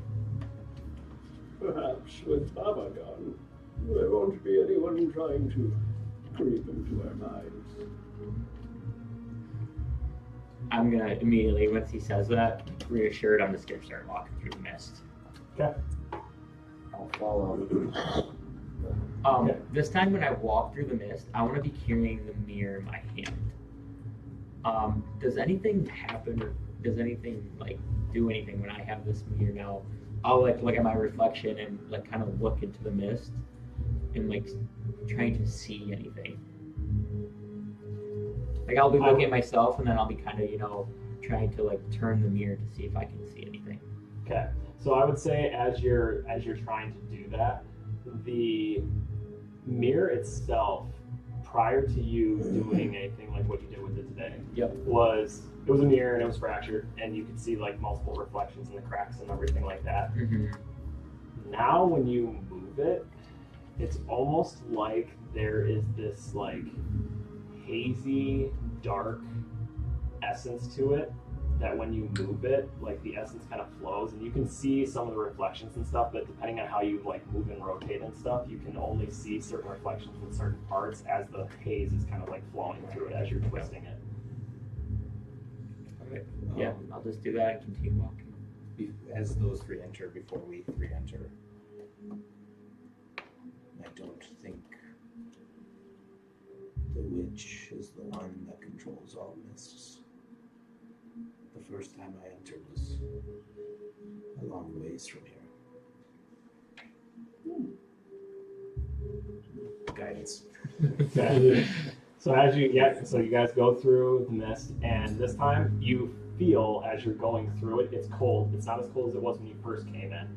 Perhaps with Baba gone, there won't be anyone trying to creep into our minds. I'm gonna immediately, once he says that, reassured, I'm just gonna start walking through the mist. Okay. I'll follow. This time when I walk through the mist, I want to be carrying the mirror in my hand. Does anything happen, or does anything like do anything when I have this mirror now? I'll like look at my reflection and like kind of look into the mist and like trying to see anything. Like I'll be looking at myself and then I'll be kind of trying to like turn the mirror to see if I can see anything. Okay. So I would say as you're trying to do that, the mirror itself, prior to you doing anything like what you did with it today, was a mirror and it was fractured and you could see like multiple reflections in the cracks and everything like that. Now when you move it, it's almost like there is this like hazy, dark essence to it that when you move it, like the essence kind of flows and you can see some of the reflections and stuff, but depending on how you like move and rotate and stuff, you can only see certain reflections in certain parts as the haze is kind of like flowing through it as you're twisting it. Okay. Yeah, I'll just do that and continue walking. As those three enter, before we three enter, I don't think the witch is the one that controls all mists. The first time I entered was a long ways from here. Guidance. Okay. So as you you guys go through the mist, and this time you feel as you're going through it, it's cold. It's not as cold as it was when you first came in,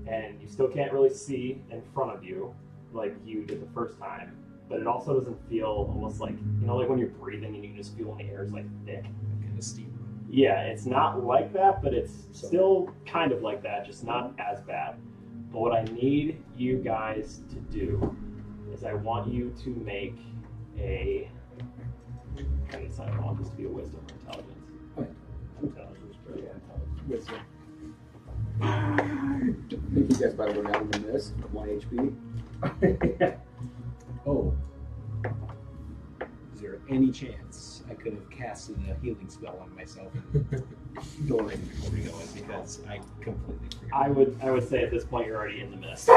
and you still can't really see in front of you like you did the first time. But it also doesn't feel almost like like when you're breathing and you can just feel when the air is like thick, Kind of steep. Yeah, it's not like that, but it's still kind of like that, just not as bad. But what I need you guys to do is I want you to make a. I decide I want this to be a wisdom or intelligence. Intelligence, pretty Wisdom. I think you guys better go down than this. 1 HP. Oh. Is there any chance I could have casted a healing spell on myself Dorian before we go in, because I completely forgot. I would say at this point you're already in the mist.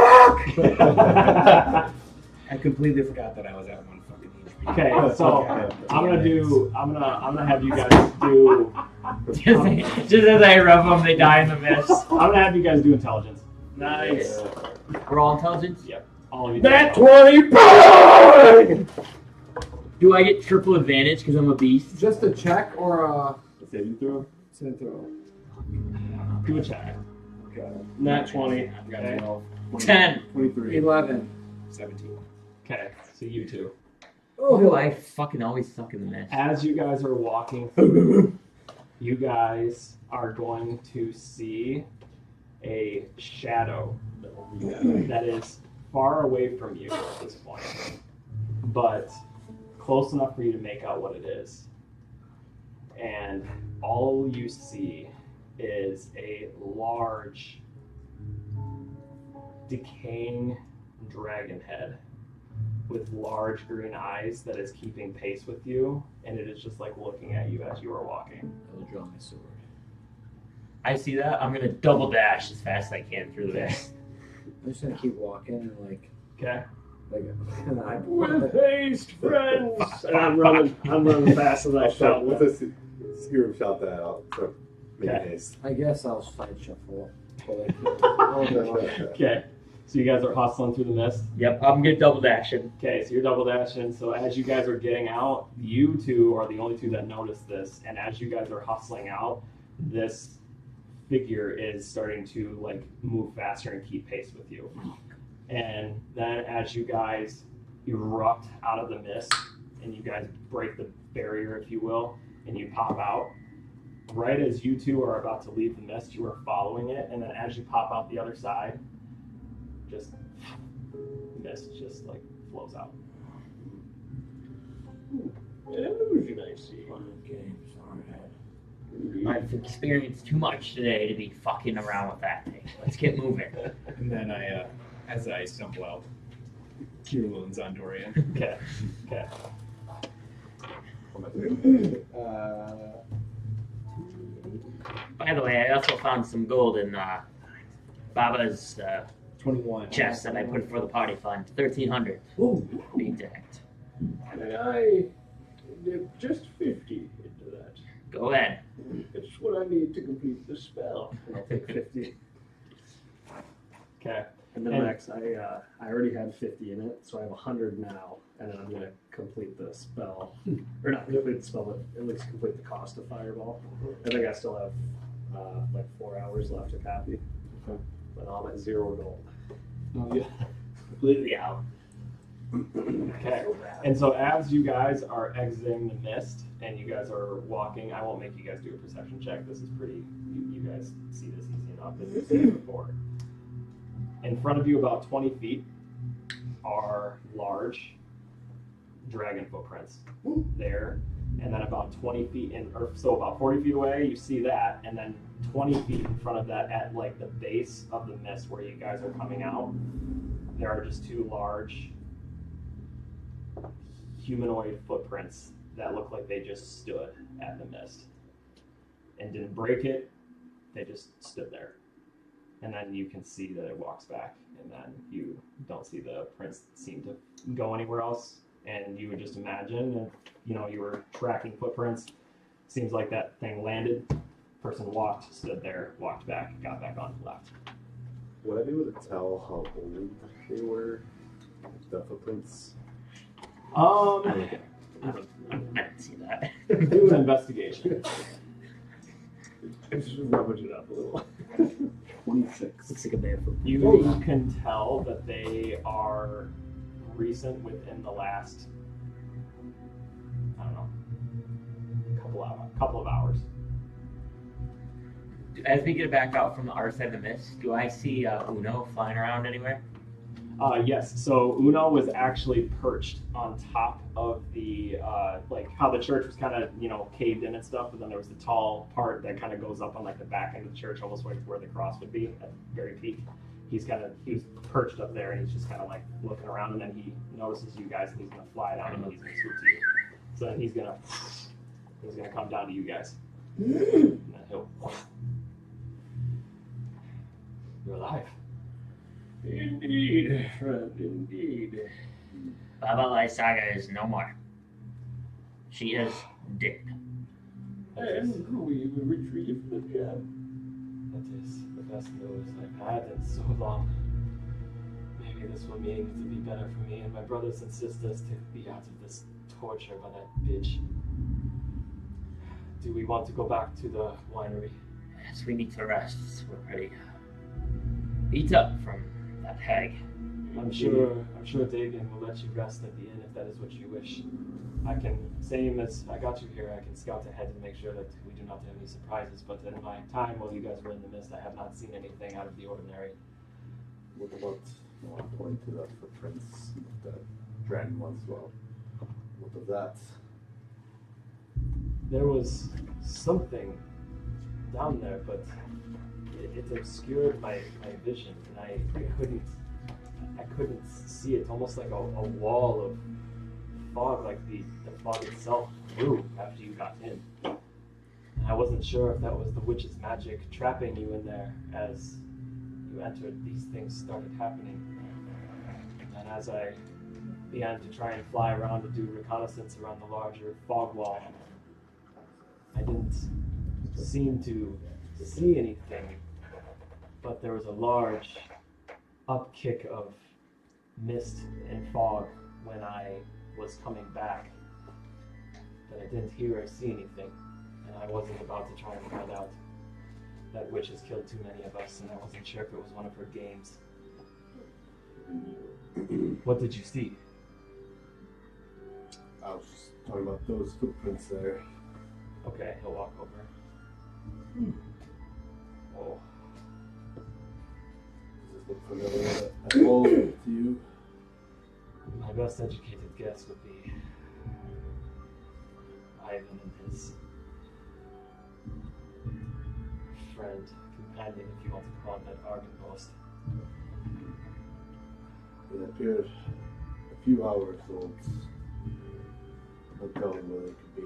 I completely forgot that I was at 1 fucking HP. Okay, so I'm gonna have you guys do. Just as I rub them, they die in the mist. I'm gonna have you guys do intelligence. Nice. We're all intelligence? Yep. All of you. That 20 point! Do I get triple advantage because I'm a beast? Just a check or a Saving throw. saving throw? Do a check. Okay. Nat 20. I've got Okay. 12. 10. 23. 11. 17. Okay, so you two. Oh, I fucking always suck in the mist. As you guys are walking, you guys are going to see a shadow that is far away from you at this point, but close enough for you to make out what it is. And all you see is a large, decaying dragon head with large green eyes that is keeping pace with you, and it is just like looking at you as you are walking. I will draw my sword. I see that. I'm gonna double dash as fast as I can through the mist. I'm just gonna keep walking and like Okay. and I With haste, friends! And I'm running fast as I shout. Once I hear him shout that out, start making Okay. haste. I guess I'll side shuffle. Okay. So you guys are hustling through the mist. Yep, I'm gonna double dashing. Okay, so you're double dashing. So as you guys are getting out, you two are the only two that notice this. And as you guys are hustling out, this figure is starting to like move faster and keep pace with you. And then as you guys erupt out of the mist and you guys break the barrier, if you will, and you pop out, right as you two are about to leave the mist, you are following it. And then as you pop out the other side, just mist just like flows out. Illusion, I see. I've experienced too much today to be fucking around with that thing. Let's get moving. And then as I stumble out, cure wounds on Dorian. Okay. Okay. By the way, I also found some gold in Baba's 21. chest that I put for the party fund. 1,300. Ooh. To be exact. And I dip just 50 into that. Go ahead. It's what I need to complete the spell. And I'll take 50. Okay. And then Max, I already had 50 in it, so I have 100 now, and then I'm going to complete the spell. Or not complete the spell, but at least complete the cost of Fireball. I think I still have like 4 hours left to copy. Okay. But I'm at 0 gold. Oh, yeah. Completely out. Okay. And so as you guys are exiting the mist and you guys are walking, I won't make you guys do a perception check. This is pretty, you guys see this easy enough. You've seen it before. In front of you, about 20 feet, are large dragon footprints there. And then about 20 feet so about 40 feet away, you see that. And then 20 feet in front of that, at like the base of the mist where you guys are coming out, there are just two large humanoid footprints that look like they just stood at the mist and didn't break it. They just stood there. and then you can see that it walks back, and then you don't see the prints seem to go anywhere else. And you would just imagine if you were tracking footprints, seems like that thing landed, person walked, stood there, walked back, got back on, left. Would I be able to tell how old they were? The footprints? I didn't see that. Do an investigation. Just rubbage it up a little. 26. Looks like a bad foot. You can tell that they are recent within the last, I don't know, couple of hours. As we get back out from the other side of the mist, do I see Uno flying around anywhere? Yes, so Uno was actually perched on top of the, like how the church was kind of, caved in and stuff, but then there was the tall part that kind of goes up on like the back end of the church, almost like where the cross would be at the very peak. He was perched up there and he's just kind of like looking around, and then he notices you guys and he's going to fly down and he's going to swoop to you. So then he's going to come down to you guys. And then he'll, you're alive. Indeed, friend, indeed. Baba Lysaga is no more. She is dead. And we've retrieved the gem. That is the best news I've had in so long. Maybe this will mean to be better for me and my brothers and sisters to be out of this torture by that bitch. Do we want to go back to the winery? Yes, we need to rest. We're pretty beat up from that hag. I'm sure Davian will let you rest at the inn if that is what you wish. I can, same as I got you here, I can scout ahead and make sure that we do not have any surprises, but in my time while you guys were in the mist, I have not seen anything out of the ordinary. What about, according to the footprints, the dragon once, well, what of that? There was something down there, but it obscured my vision, and I couldn't see it. Almost like a wall of fog, like the fog itself grew after you got in. And I wasn't sure if that was the witch's magic trapping you in there. As you entered, these things started happening. And as I began to try and fly around to do reconnaissance around the larger fog wall, I didn't seem to see anything, but there was a large upkick of mist and fog when I was coming back. But I didn't hear or see anything, and I wasn't about to try and find out. That witch has killed too many of us, and I wasn't sure if it was one of her games. What did you see? I was just talking about those footprints there. Okay, he'll walk over. Oh. Does this look familiar at all to you? My best educated guess would be Ivan and his friend, companion, if you want to call him that Argynvost. It appeared a few hours old. No telling where they could be.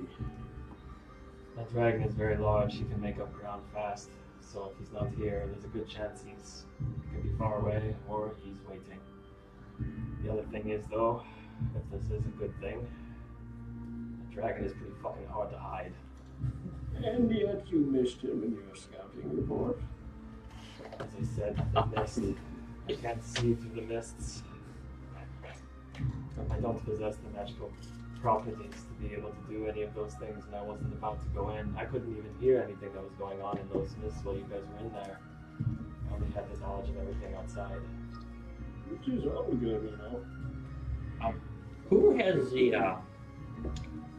That dragon is very large. He can make up ground fast. So if he's not here, there's a good chance he could be far away or he's waiting. The other thing is, though, if this is a good thing, the dragon is pretty fucking hard to hide. And yet you missed him in your scouting report. As I said, the mist. I can't see through the mists. I don't possess the magical properties to be able to do any of those things, and I wasn't about to go in. I couldn't even hear anything that was going on in those mists while you guys were in there. I only had the knowledge of everything outside. Which is all good, Who has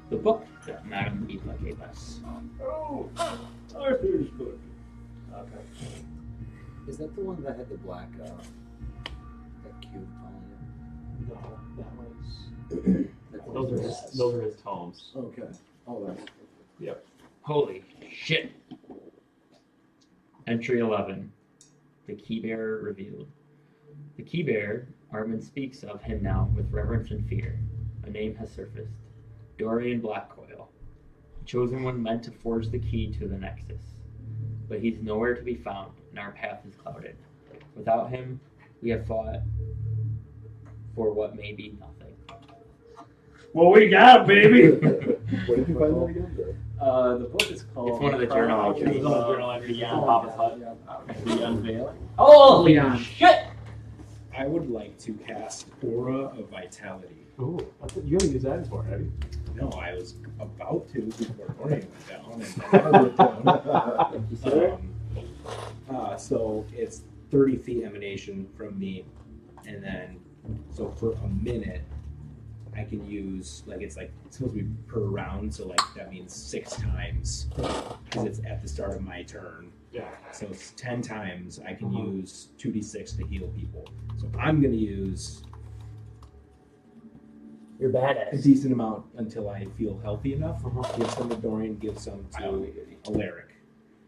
the book that Madame Eva gave us? Oh, Arthur's book. Okay. Is that the one that had the black, that cube on No, that was. it? Those are his tomes. Okay. Oh, that's. Yep. Holy shit. Entry 11. The Keybearer revealed. The Keybearer, Armin speaks of him now with reverence and fear. A name has surfaced. Dorian Blackcoil. The chosen one meant to forge the key to the Nexus. But he's nowhere to be found, and our path is clouded. without him, we have fought for what may be nothing. Well, we got it, baby. Where did you find that again? The book is called. It's one of the journal entries. It's on the journal entry on Papa's Hut. The unveiling. Holy shit! I would like to cast Aura of Vitality. Ooh, you haven't used that before, have you? No, I was about to before Dorian went down, and then I went down. So it's 30 feet emanation from me, and then so for a minute, I can use it's supposed to be per round, so that means 6 times because it's at the start of my turn. Yeah. So it's 10 times I can use 2d6 to heal people. So I'm gonna use You're a badass. decent amount until I feel healthy enough. Give some to Dorian, give some to Alaric,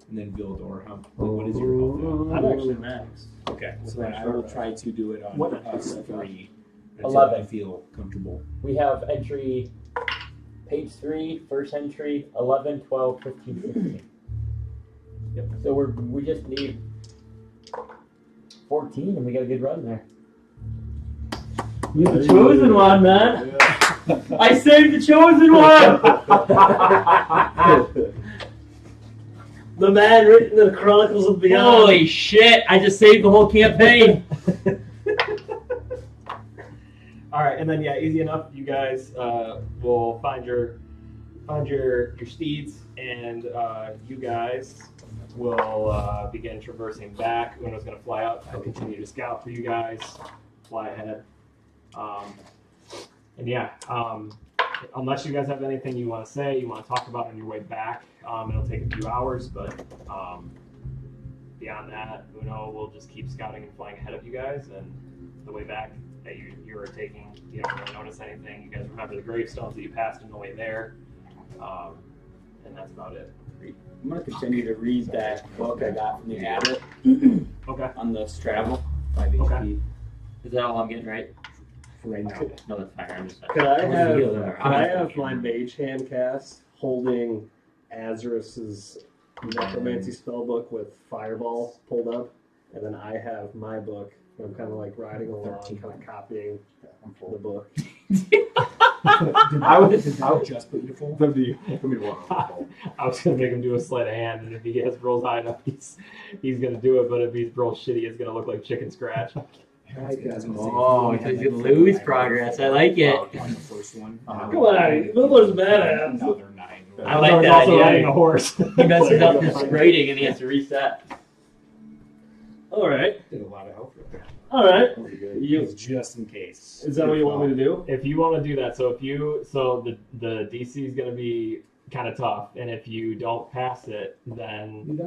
and then Vildor. What is your health? I'm actually max. Okay, so then I will try to do it on What? us 3 until 11. I feel comfortable. We have entry page 3, first entry, 11, 12, 15, 16. Yep. So we just need 14 and we got a good run there. You're the chosen one, man. I saved the chosen one. The man written in the Chronicles of Beyond. Holy shit! I just saved the whole campaign. All right, and then easy enough. You guys will find your steeds, and you guys will begin traversing back. Uno's going to fly up. He'll continue to scout for you guys. Fly ahead. Unless you guys have anything you want to say, you want to talk about on your way back, it'll take a few hours, but beyond that, Uno will just keep scouting and flying ahead of you guys, and the way back that you were taking, you don't really notice anything. You guys remember the gravestones that you passed on the way there, and that's about it. I'm going to continue to read that book I got from the abbot Okay. on this travel. 5 Okay. HP. Is that all I'm getting right? For right now. No, that's fine. I'm just. Could I heal them. have my mage hand cast holding Azarus's necromancy spellbook with fireball pulled up, and then I have my book. And I'm kind of riding along, kind of copying the book. I would just put you to full. Up to you. Put me to one. I was gonna make him do a sleight of hand, and if he gets rolls high enough, he's gonna do it. But if he's rolls shitty, it's gonna look like chicken scratch. Oh, because you lose progress. I like it. On the first one. Come on, Miller's badass. Another 9. I like that Also idea. riding a horse. He messes up his rating and he has to reset. All right, Did a lot of help right there. all right. Just in case. Is that what you want me to do? If you want to do that, so the DC is gonna be kind of tough, and if you don't pass it, then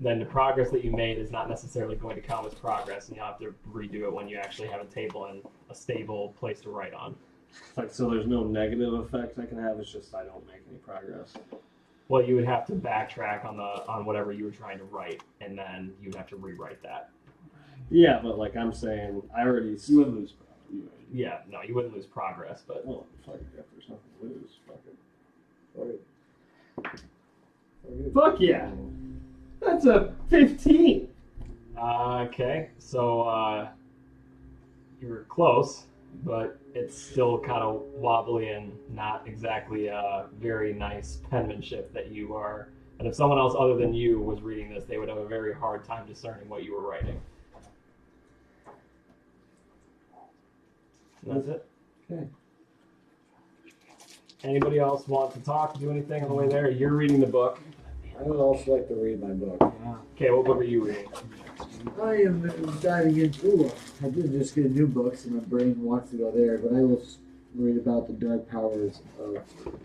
then the progress that you made is not necessarily going to count as progress, and you'll have to redo it when you actually have a table and a stable place to write on. So there's no negative effect I can have. It's just I don't make any progress. Well, you would have to backtrack on whatever you were trying to write, and then you would have to rewrite that. Yeah, but I'm saying, I already. You wouldn't lose. Yeah, no, you wouldn't lose progress, but Well, fuck it, if there's nothing to lose, fuck it. Fuck yeah! That's a 15. okay. So you were close, but it's still kind of wobbly and not exactly a very nice penmanship that you are. And if someone else other than you was reading this, they would have a very hard time discerning what you were writing. And that's it. Okay. Anybody else want to talk, do anything on the way there? You're reading the book. I would also like to read my book. Okay, what book are you reading? I am diving into. I did just get a new book, so my brain wants to go there. But I will read about the dark powers of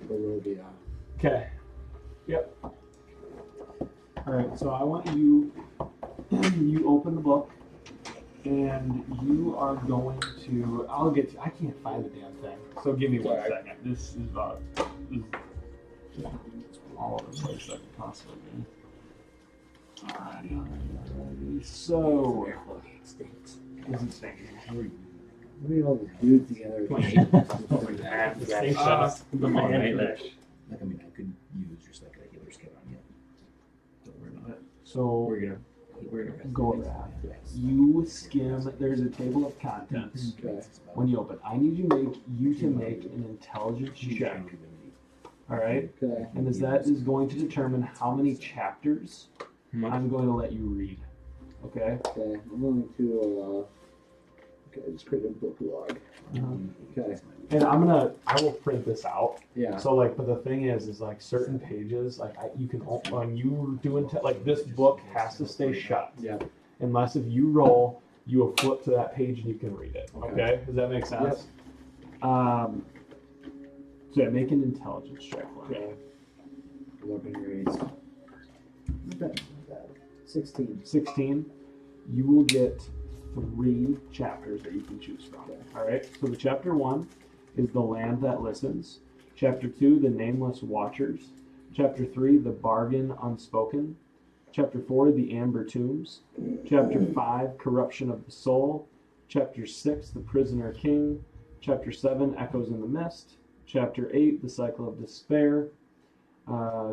Barovia. Okay. Yep. All right, so I want you. You open the book, and you are going to. I'll get to. I can't find the damn thing. So give me 1 second. This is about. This is all over the place I could possibly be. Alrighty. So. Is it stinking? We all the dudes together. The man fish. I mean, I could use just a healer's kit on you. Don't worry about it. So We're gonna Gorath. You skim. There's a table of contents. Okay. When you open, I need you to make an intelligence check. All right. Okay. And that is going to determine how many chapters I'm going to let you read. Okay. Okay. I'm going to. Okay. Just create a book log. Okay. And I will print this out. Yeah. So like, but the thing is like certain pages, like you can when you doing like this book has to stay shut. Yeah. Unless if you roll, you will flip to that page and you can read it. Okay. Does that make sense? Yep. So yeah, make an intelligence check for me. Okay. 11 raised. Not bad. 16. 16. You will get 3 chapters that you can choose from. Okay. All right. So the chapter 1 is the land that listens. Chapter 2, the nameless watchers. Chapter 3, the bargain unspoken. Chapter 4, the amber tombs. Chapter 5, corruption of the soul. Chapter 6, the prisoner king. Chapter 7, echoes in the mist. Chapter 8, the cycle of despair.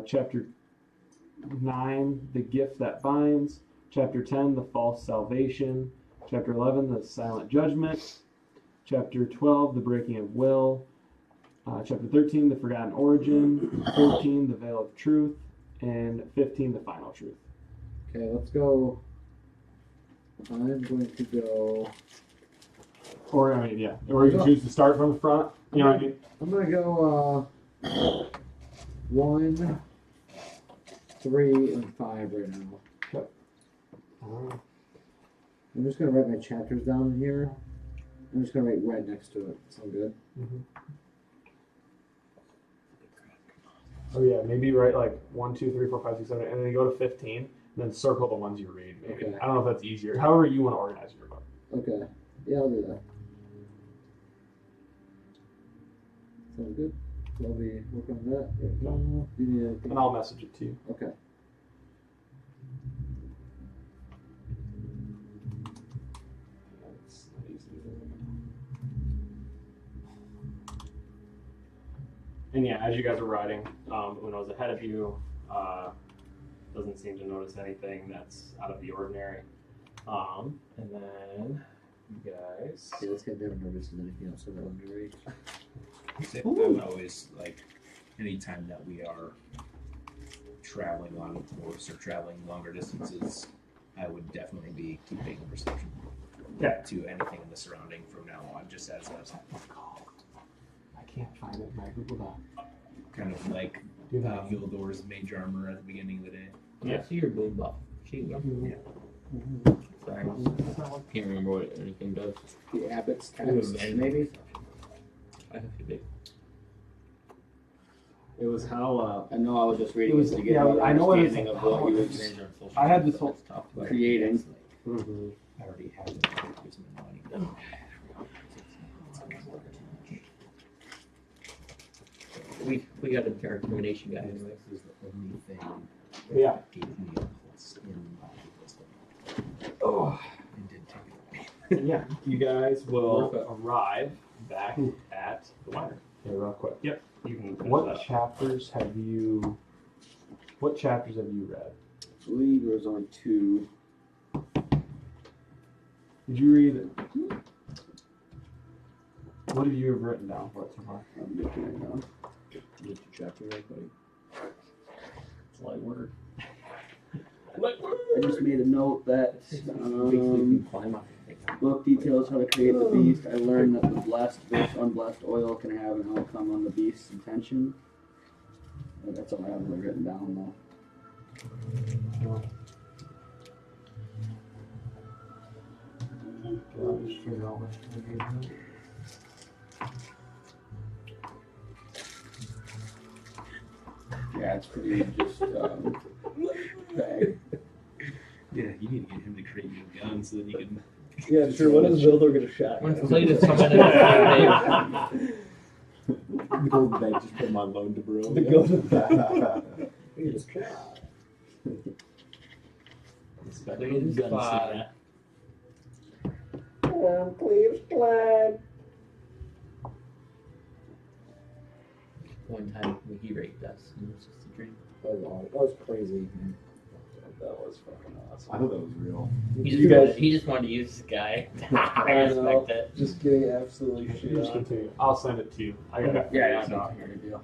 Chapter 9, the gift that binds. Chapter 10, the false salvation. Chapter 11, the silent judgment. Chapter 12, the breaking of will. Chapter 13, the forgotten origin. 14, the veil of truth. And 15, the final truth. Okay, let's go. I'm going to go. Or, I mean, yeah. Or you can choose to start from the front. You know what I mean? I'm going to go 1, 3, and 5 right now. Yep. I'm just going to write my chapters down here. I'm just going to write red next to it. Sound good? Mm-hmm. Oh yeah, maybe write like 1, 2, 3, 4, 5, 6, 7, 8, and then you go to 15, and then circle the ones you read. Maybe Okay. I don't know if that's easier. However you want to organize your book. Okay. Yeah, I'll do that. Sounds good. So I'll be working on that right now. Do you need anything? And I'll message it to you. Okay. That's not easy. And yeah, as you guys are riding, Uno's ahead of you. Doesn't seem to notice anything that's out of the ordinary. And then you guys. Yeah, this guy never notices anything else of that underage. I would always, like, anytime that we are traveling on horse or traveling longer distances, I would definitely be keeping perception to anything in the surrounding from now on, just as a I can't find it in my Google Doc. kind of like Vildor's mage armor at the beginning of the day. Yeah, see your boom buff. She Yeah. Sorry. Can't remember what anything does. The Abbott's Ooh, text, and- maybe? I have to be. It was how. I know I was just reading It was- it to get yeah, an I know what understanding it's- of what he was I had this whole creating. I already have it. Gives me money. We got a dark divination guy anyway. This is the only thing Yeah. that gave me a plus in my wisdom. Oh. And did take it away. Yeah, you guys will arrive back at the winery. Yeah, real quick. Yep. You can. What chapters have you read? I believe there was only 2. Did you read? What have you written down for it so far? I'm looking right now. Get your chapter right, buddy. It's light word. I just made a note that book details how to create the beast. I learned that the blessed versus unblessed oil can have an outcome on the beast's intention. That's all I have really written down though. Yeah, it's pretty just vague. Yeah, you need to get him to create you a gun so that you can. Yeah, sure. When does Vildor get a shot? Once played at someone else. The golden bag, just put him on loan to Barovia. The golden bag. Cleve's Clyde. Cleve's Clyde. One time when he raped us, and it was just a dream. That was crazy. Man. That was fucking awesome. I thought that was real. He just wanted to use this guy. I respect it. Just getting absolutely shit Just on. continue. I'll send it to you. I got it. Yeah, So- no, here, deal.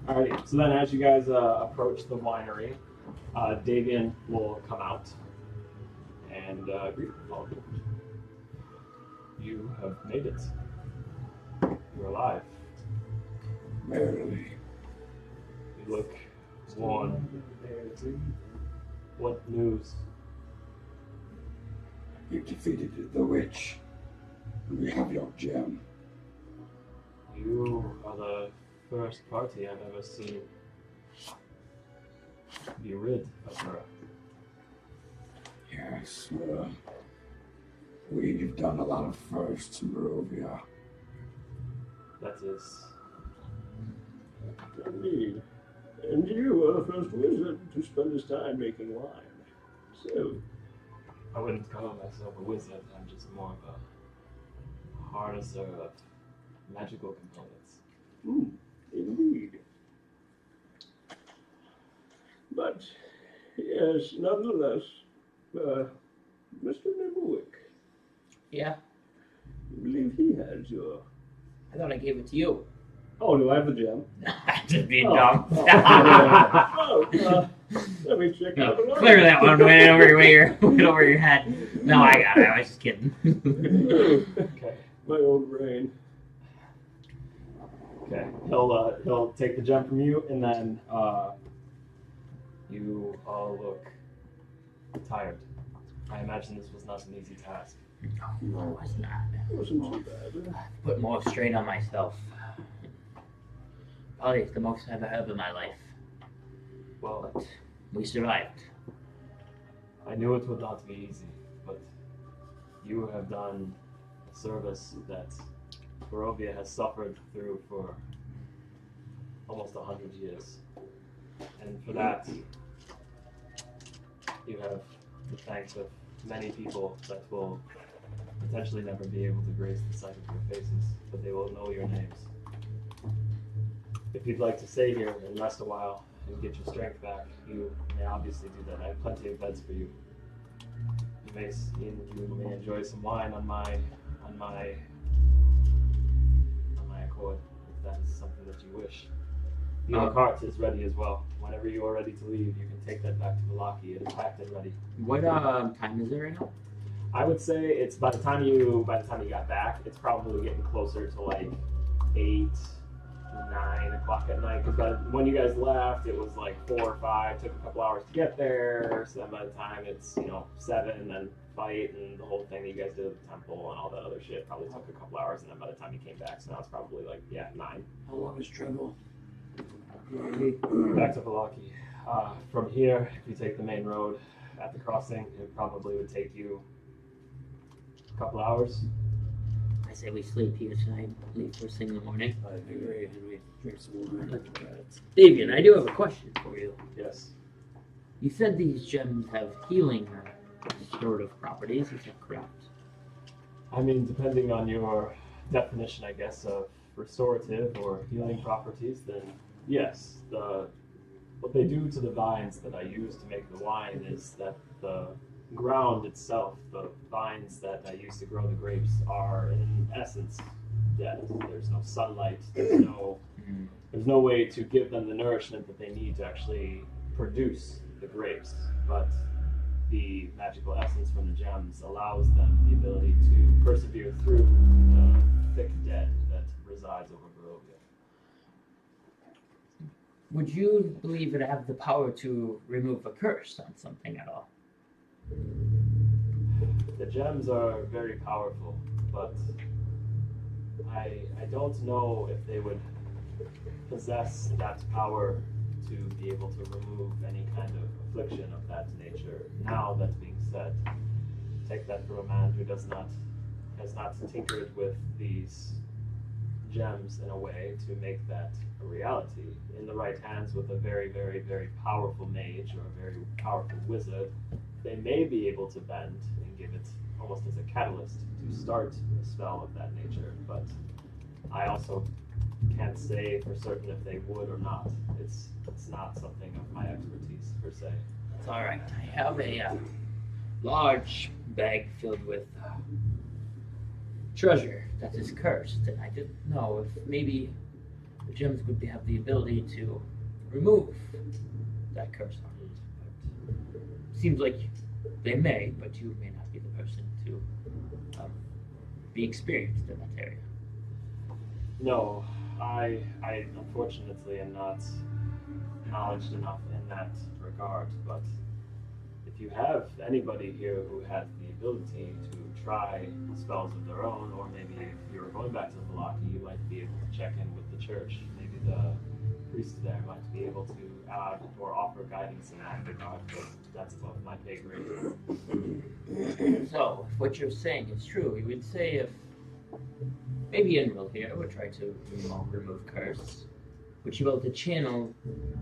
Alrighty, so then as you guys approach the winery, Davian will come out and greet all of you. You have made it. You're alive. Barely. You look worn. What news? You defeated the witch. We have your gem. You are the first party I've ever seen be rid of her. Yes, we've done a lot of firsts in Barovia. That is. Indeed. And you were the first wizard to spend his time making wine. So, I wouldn't call myself a wizard, I'm just more of a harnesser of magical components. indeed. But, yes, nonetheless, Mr. Nebuick, Yeah, I believe he has your... I thought I gave it to you. Oh, do I have the gem? Just being Oh. dumb. Let me check out the Clear that one went over your head. No, I got it. I was just kidding. Okay. My old brain. Okay. He'll take the gem from you, and then you all look tired. I imagine this was not an easy task. No, it's not. It wasn't too bad. Put more strain on myself. Probably the most I've had in my life. Well, But we survived. I knew it would not be easy, but you have done a service that Barovia has suffered through for almost 100 years. And for that, you have the thanks of many people that will potentially never be able to grace the sight of your faces, but they will know your names. If you'd like to stay here and rest a while and get your strength back, you may obviously do that. I have plenty of beds for you. You may enjoy some wine on my accord, if that is something that you wish. Your cart is ready as well. Whenever you are ready to leave, you can take that back to the Locky. It is packed and ready. What time is it right now? I would say it's by the time you got back, it's probably getting closer to like 8, 9 o'clock at night. Because when you guys left, it was like 4 or 5. Took a couple hours to get there. So then by the time it's 7, and then fight and the whole thing that you guys did at the temple and all that other shit probably took a couple hours. And then by the time you came back, so now it's probably like 9. How long is travel? Back to Valaki. From here, if you take the main road at the crossing, it probably would take you a couple hours. I say we sleep here tonight, leave first thing in the morning. I agree, and we drink some water. Davian, I do have a question for you. Yes. You said these gems have healing sort of properties, is that correct? I mean, depending on your definition, I guess, of restorative or healing properties, then yes. What they do to the vines that I use to make the wine is that the ground itself, the vines that I use to grow the grapes, are in essence dead. There's no sunlight. There's no way to give them the nourishment that they need to actually produce the grapes. But the magical essence from the gems allows them the ability to persevere through the thick dead that resides over Barovia. Would you believe it have the power to remove a curse on something at all? The gems are very powerful, but I don't know if they would possess that power to be able to remove any kind of affliction of that nature. Now, that being said, take that from a man who has not tinkered with these gems in a way to make that a reality. In the right hands with a very, very, very powerful mage or a very powerful wizard, they may be able to bend and give it almost as a catalyst to start a spell of that nature. But I also can't say for certain if they would or not. It's not something of my expertise per se. It's all right. I have a large bag filled with treasure that is cursed, and I didn't know if maybe the gems would have the ability to remove that curse on it. But seems like they may, but you may not be the person to be experienced in that area. No, I unfortunately am not knowledgeable enough in that regard, but if you have anybody here who has the ability to try spells of their own, or maybe if you're going back to Valaki, you might be able to check in with the church. Maybe the priest there might be able to add or offer guidance in that regard, but that's above my pay grade. So, if what you're saying is true, you would say if maybe Ynryll here would try to remove curse, would you be able to channel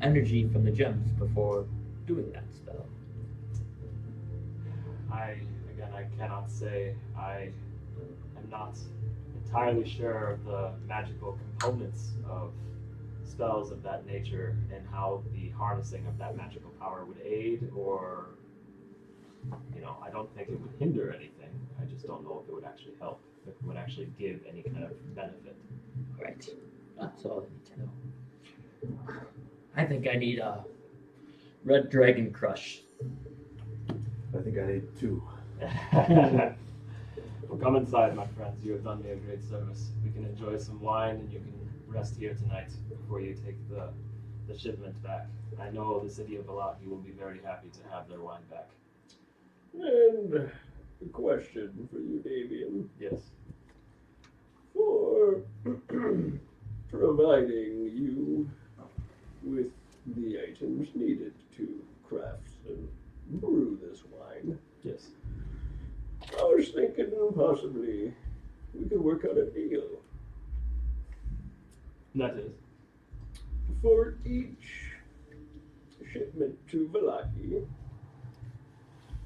energy from the gems before doing that spell? I cannot say. I am not entirely sure of the magical components of spells of that nature and how the harnessing of that magical power would aid, or, I don't think it would hinder anything. I just don't know if it would actually help, if it would actually give any kind of benefit. Right. That's all I need to know. I think I need a red dragon crush. I think I need 2. Well, come inside, my friends. You have done me a great service. We can enjoy some wine, and you can rest here tonight before you take the shipment back. I know the city of Valaki will be very happy to have their wine back. And a question for you, Damien. Yes. For providing you with the items needed to craft and brew this wine. Yes. I was thinking possibly we could work out a deal. That is. For each shipment to Valaki,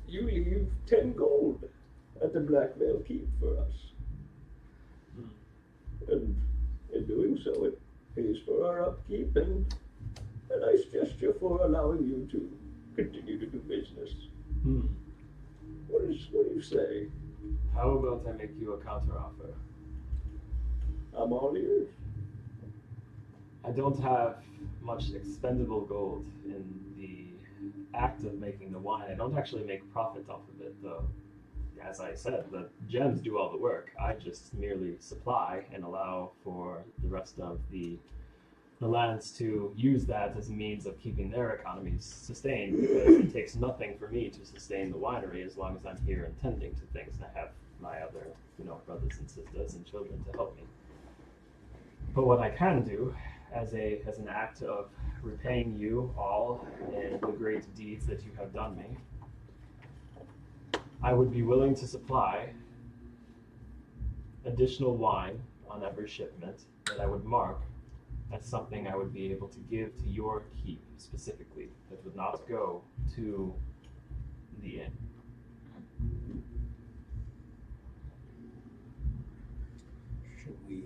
you leave 10 gold at the Black Veil Keep for us. And in doing so, it pays for our upkeep and a nice gesture for allowing you to continue to do business. What do you say? How about I make you a counteroffer? I'm all ears. I don't have much expendable gold in the act of making the wine. I don't actually make profit off of it, though. As I said, the gems do all the work. I just merely supply and allow for the rest of the lands to use that as a means of keeping their economies sustained, because it takes nothing for me to sustain the winery as long as I'm here and tending to things, and I have my other, brothers and sisters and children to help me. But what I can do as an act of repaying you all and the great deeds that you have done me, I would be willing to supply additional wine on every shipment that I would mark as something I would be able to give to your keep specifically, that would not go to the inn. Should we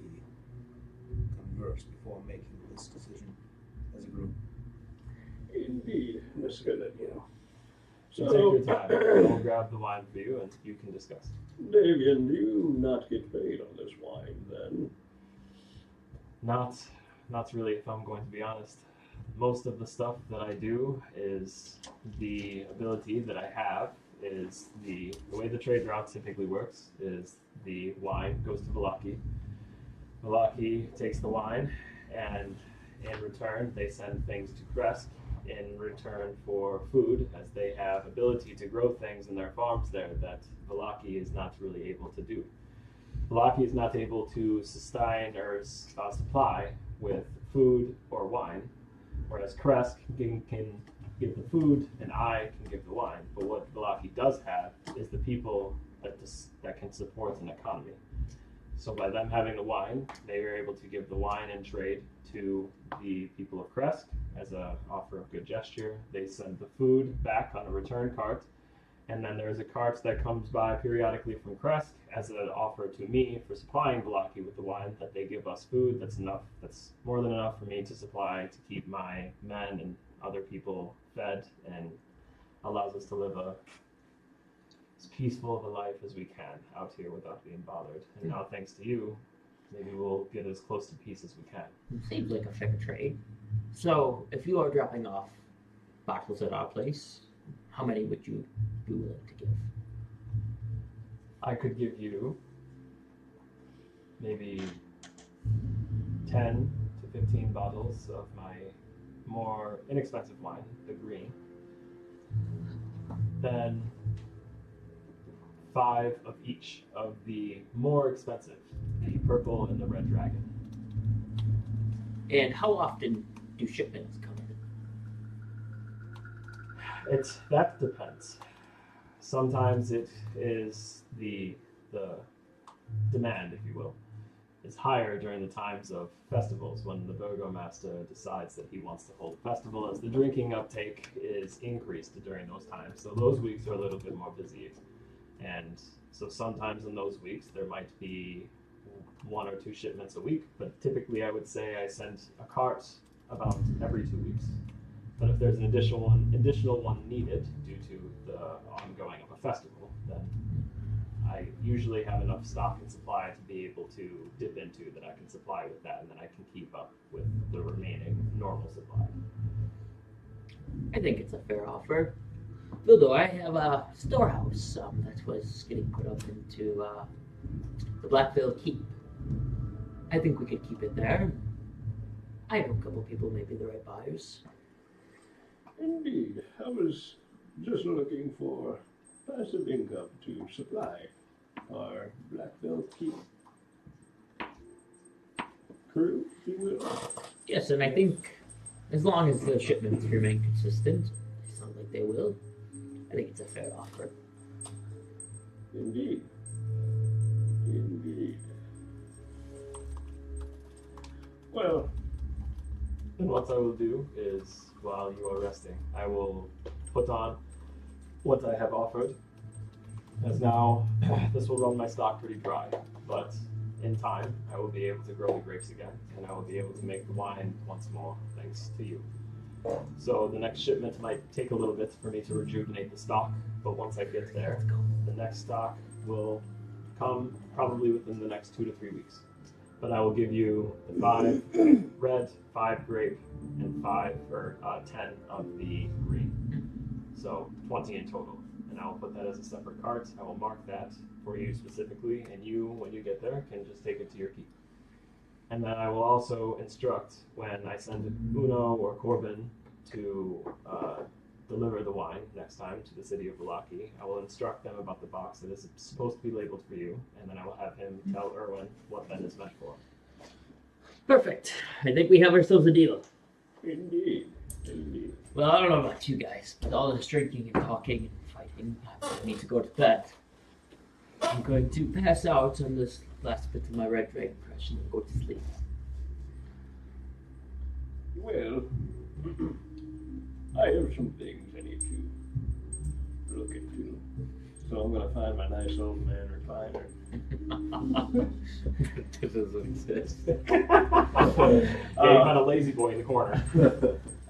converse before making this decision as a group? Indeed, that's a good idea. So take your time. I'll grab the wine for you and you can discuss. Davian, do you not get paid on this wine then? Not really, if I'm going to be honest. Most of the stuff that I do is the ability that I have is the way the trade route typically works is the wine goes to Valaki. Valaki takes the wine, and in return they send things to Kresk in return for food, as they have ability to grow things in their farms there that Valaki is not really able to do. Valaki is not able to sustain or supply with food or wine, whereas Kresk can give the food and I can give the wine. But what Valaki does have is the people that can support an economy. So by them having the wine, they are able to give the wine in trade to the people of Kresk as an offer of good gesture. They send the food back on a return cart, And then there's a cart that comes by periodically from Kresk as an offer to me for supplying Velaki with the wine, that they give us food that's more than enough for me to supply to keep my men and other people fed, and allows us to live as peaceful of a life as we can out here without being bothered. And now, thanks to you, maybe we'll get as close to peace as we can. Seems like a fair trade. So, if you are dropping off bottles at our place, how many would you be willing to give? I could give you maybe 10 to 15 bottles of my more inexpensive wine, the green. Then 5 of each of the more expensive, the purple and the red dragon. And how often do shipments come in? That depends. Sometimes it is the demand, if you will, is higher during the times of festivals, when the burgomaster decides that he wants to hold a festival, as the drinking uptake is increased during those times. So those weeks are a little bit more busy. And so sometimes in those weeks there might be 1 or 2 shipments a week, but typically I would say I send a cart about every 2 weeks. But if there's an additional one needed due to the ongoing of a festival, then I usually have enough stock and supply to be able to dip into that I can supply with that, and then I can keep up with the remaining normal supply. I think it's a fair offer. Bildo, I have a storehouse that was getting put up into the Blackville Keep. I think we could keep it there. I know a couple people may be the right buyers. Indeed. I was just looking for passive income to supply our Blackville Keep crew, if you will. Yes, and I think as long as the shipments remain consistent, it sounds like they will, I think it's a fair offer. Indeed. Indeed. Well, then what I will do is, while you are resting, I will put on what I have offered, as now this will run my stock pretty dry, but in time I will be able to grow the grapes again, and I will be able to make the wine once more, thanks to you. So the next shipment might take a little bit for me to rejuvenate the stock, but once I get there, the next stock will come probably within the next 2 to 3 weeks. But I will give you the 5 red, 5 grape, and 10 of the green. So 20 in total. And I will put that as a separate cart. I will mark that for you specifically, and you, when you get there, can just take it to your keep. And then I will also instruct, when I send Uno or Corbin to deliver the wine next time to the city of Velaki, I will instruct them about the box that is supposed to be labeled for you, and then I will have him tell Erwin what that is meant for. Perfect. I think we have ourselves a deal. Indeed. Indeed. Well, I don't know about you guys, but all this drinking and talking and fighting, I need to go to bed. I'm going to pass out on this last bit of my red dragon impression and go to sleep. Well, I have some things I need to look into. So I'm going to find my nice old man recliner. This doesn't exist. You found a lazy boy in the corner.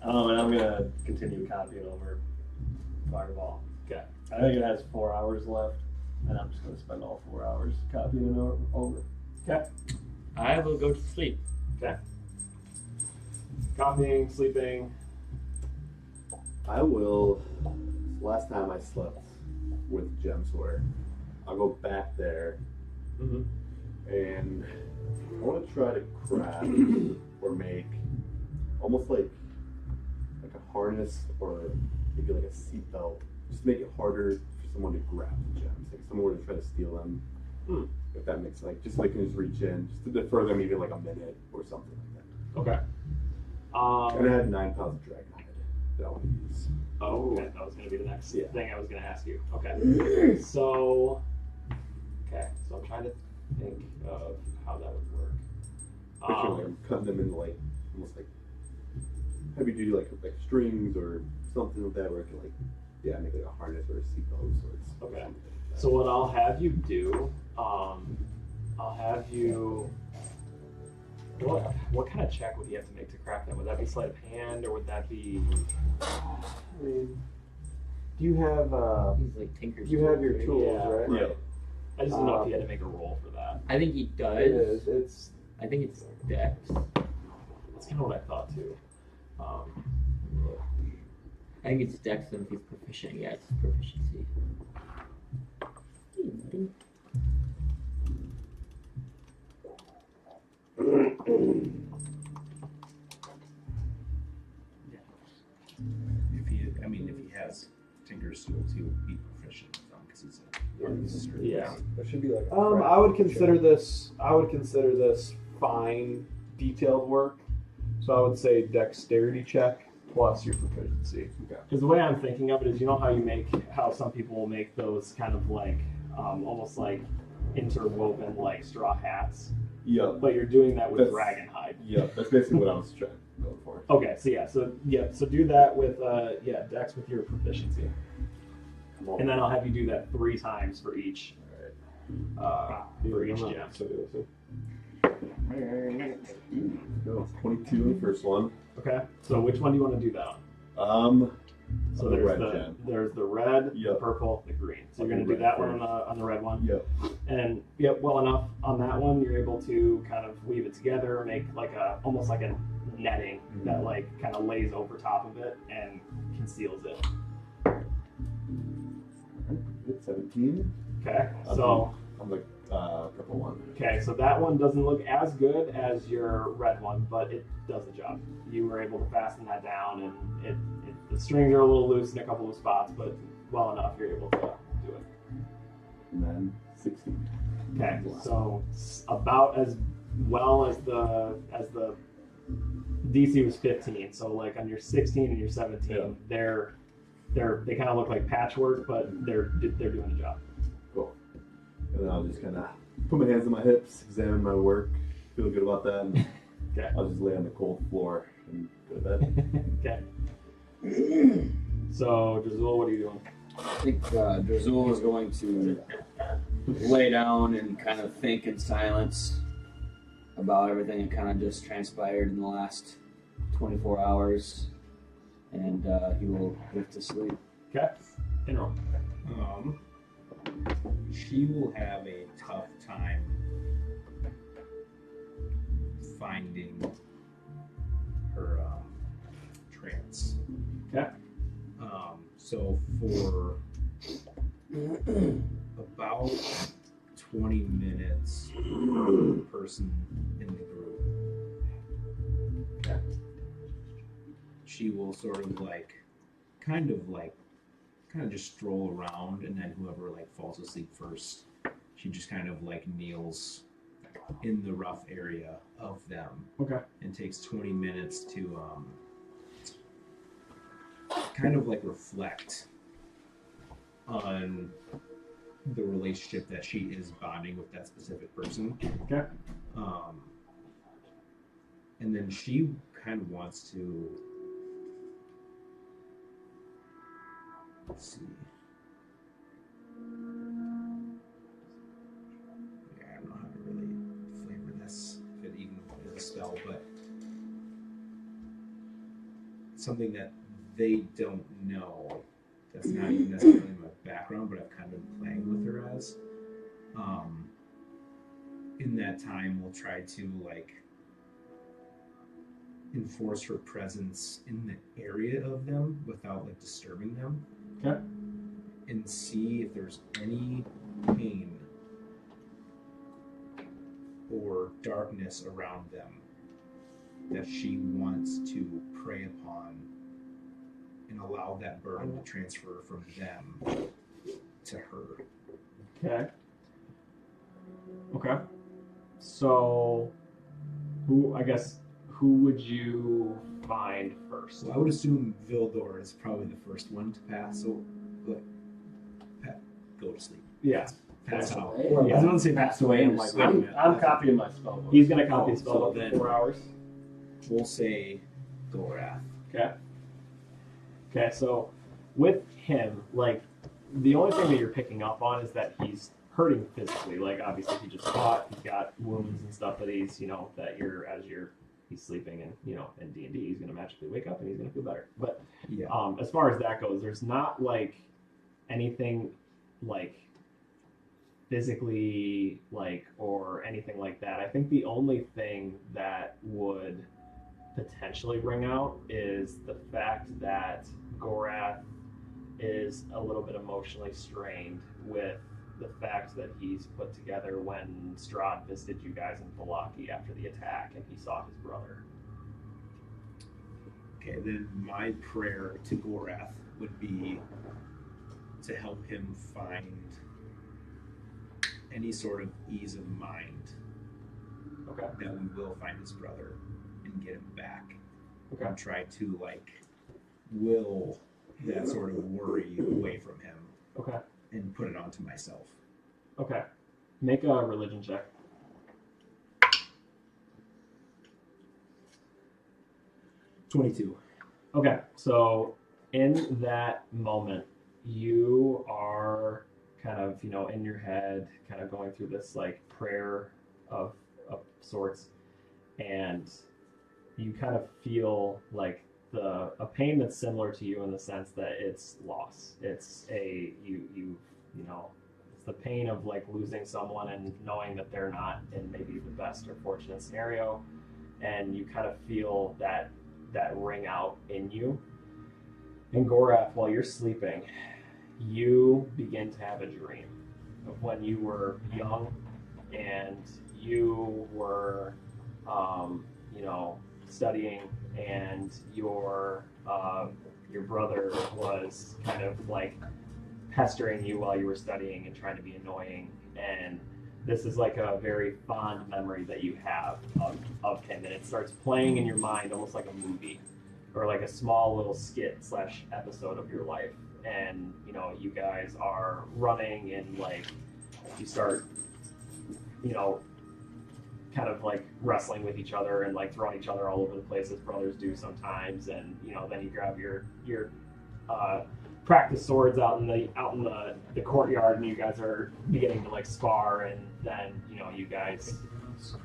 And I'm going to continue copying over Fireball. Okay. I think it has 4 hours left, and I'm just going to spend all 4 hours copying it over. Okay. I will go to sleep. Okay. Copying, sleeping. I will. Last time I slept with Gemsware, I'll go back there and I want to try to craft or make almost like a harness or maybe like a seatbelt, just to make it harder for someone to grab the gems. Like if someone were to try to steal them, if that makes like just so they can just reach in, just to defer them maybe like a minute or something like that. Okay. And I had 9 pounds of dragon hide that I want to use. Oh, okay. That was going to be the next thing I was going to ask you. Okay. So I'm trying to think of how that would work. Picture like I'm cutting them into like almost like heavy duty like strings or something like that where it can like Yeah, make it a harness or a seatbelt of sorts. Okay. So what I'll have you do, I'll have you. What kind of check would you have to make to craft that? Would that be sleight of hand, or would that be? I mean, do you have He's like Tinker's. you have your right? tools, Yeah. right? Right. I just don't know if you had to make a roll for that. I think he does. It is. It's I think it's Dex. That's kind of what I thought too. I think it's Dex, and if he's proficient, yeah, it's proficiency. Hey, buddy. If he has Tinker's tools, he would be proficient with them because he's a artist. Yeah. That should be like. I would consider this. I would consider this fine, detailed work. So I would say dexterity check plus your proficiency. Because the way I'm thinking of it is, you know how some people will make those kind of like almost like interwoven like straw hats, Yep. but you're doing that with That's- dragon hide. Yep. That's basically what I was trying to go for. Okay, so do that with Dex with your proficiency, Come on. and then I'll have you do that 3 times for each for each gem. So do this. Go 22 in the first one. Okay, so which one do you want to do that on? So the there's red the gem. there's the red, the Yep. purple, the green. So you're On gonna the do red that one first. on the red one. Yep. And well enough on that one, you're able to kind of weave it together, make like almost like a netting that like kind of lays over top of it and conceals it. It's 17. Okay, so on the purple one. okay, so that one doesn't look as good as your red one, but it does the job. You were able to fasten that down, and the strings are a little loose in a couple of spots, but well enough you're able to do it. And then 16. Okay, so about as well as the DC was 15. So like on your 16 and your 17, they kind of look like patchwork, but they're doing the job. Cool. And then I'll just kind of put my hands on my hips, examine my work, feel good about that, and Okay. I'll just lay on the cold floor and go to bed. Okay. So Drazul, what are you doing? I think Drazul is going to lay down and kind of think in silence about everything that kind of just transpired in the last 24 hours, and he will drift to sleep. Okay. Ynryll. She will have a tough time finding her trance. Okay. So for about 20 minutes per person in the group, she will sort of kind of just stroll around, and then whoever falls asleep first, she just kind of kneels in the rough area of them. Okay. And takes 20 minutes to kind of reflect on the relationship that she is bonding with that specific person. Okay. And then she kind of wants to, let's see. Yeah, I don't know how to really flavor this, if it even is a spell, but something that they don't know, that's not even necessarily in my background, but I've kind of been playing with her as. In that time, we'll try to enforce her presence in the area of them without disturbing them. Okay. And see if there's any pain or darkness around them that she wants to prey upon and allow that burden to transfer from them to her. Okay. Okay. So, who would you find first? So I would assume Vildor is probably the first one to pass. So, go to sleep. Yeah. Pass out. Yeah. I was going to say pass away. I'm copying my spell book. He's going to copy his spell So book then- for 4 hours. We'll say Gorath. Okay. Okay, so with him, like, the only thing that you're picking up on is that he's hurting physically. Like, obviously, he just fought. He's got wounds and stuff that he's, that he's sleeping, and, in D&D, he's going to magically wake up and he's going to feel better. But as far as that goes, there's not, like, anything, like, physically, like, or anything like that. I think the only thing that would potentially ring out is the fact that Gorath is a little bit emotionally strained with the fact that he's put together when Strahd visited you guys in Valaki after the attack and he saw his brother. Okay, then my prayer to Gorath would be to help him find any sort of ease of mind. Okay. That we will find his brother and get him back. Okay. And try to, like, will that sort of worry away from him. Okay. And put it onto myself. Okay. Make a religion check. 22. Okay, so in that moment, you are kind of, in your head, kind of going through this, like, prayer of sorts, and you kind of feel like a pain that's similar to you in the sense that it's loss. It's it's the pain of, like, losing someone and knowing that they're not in maybe the best or fortunate scenario, and you kind of feel that ring out in you. And Gorath, while you're sleeping, you begin to have a dream of when you were young and you were, studying, and your brother was kind of, like, pestering you while you were studying and trying to be annoying. And this is like a very fond memory that you have of him, and it starts playing in your mind almost like a movie or like a small little skit / episode of your life. And you guys are running, and, like, you start kind of, like, wrestling with each other and, like, throwing each other all over the place as brothers do sometimes. And then you grab your practice swords out in the courtyard, and you guys are beginning to, like, spar, and then you guys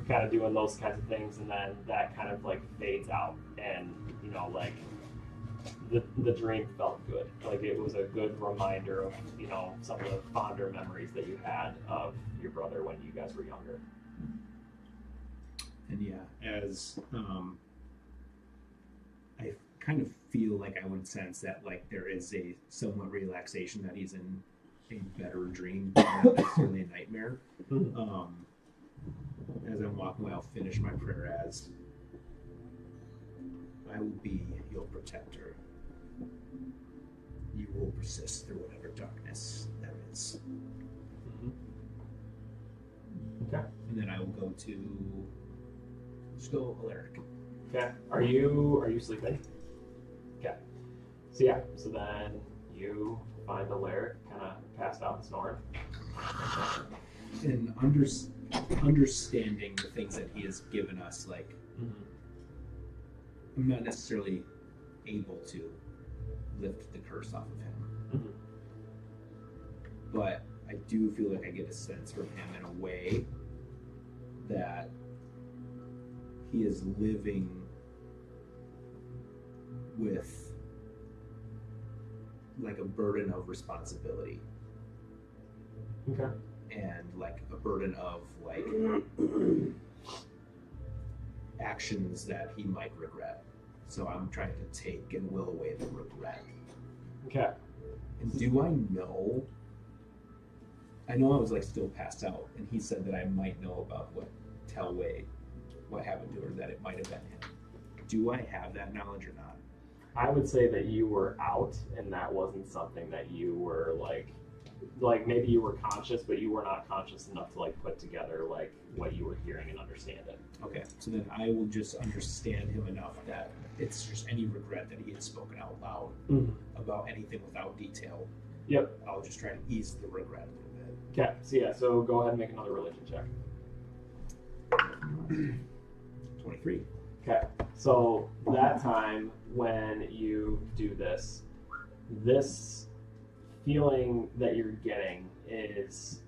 kind of doing those kinds of things, and then that kind of, like, fades out, and like, the dream felt good. Like, it was a good reminder of some of the fonder memories that you had of your brother when you guys were younger. And as I kind of feel like I would sense that, like, there is a somewhat relaxation that he's in a better dream than necessarily a nightmare. As I'm walking away, I'll finish my prayer as, I will be your protector. You will persist through whatever darkness there is. Okay. And then I will go to Alaric. Okay. Are you sleeping? Okay. So then you find Alaric kind of passed out and snoring. And understanding the things that he has given us, like, I'm not necessarily able to lift the curse off of him. But I do feel like I get a sense from him in a way that he is living with, like, a burden of responsibility. Okay. And, like, a burden of, like, actions that he might regret. So I'm trying to take and will away the regret. Okay. And do I know I was, like, still passed out, and he said that I might know about what happened to her, that it might have been him. Do I have that knowledge or not? I would say that you were out, and that wasn't something that you were, like maybe you were conscious, but you were not conscious enough to, like, put together, like, what you were hearing and understand it. Okay, so then I will just understand him enough that it's just any regret that he had spoken out loud about anything without detail. Yep. I'll just try to ease the regret a little bit. Okay, so go ahead and make another religion check. 23. Okay, so that time when you do this, this feeling that you're getting is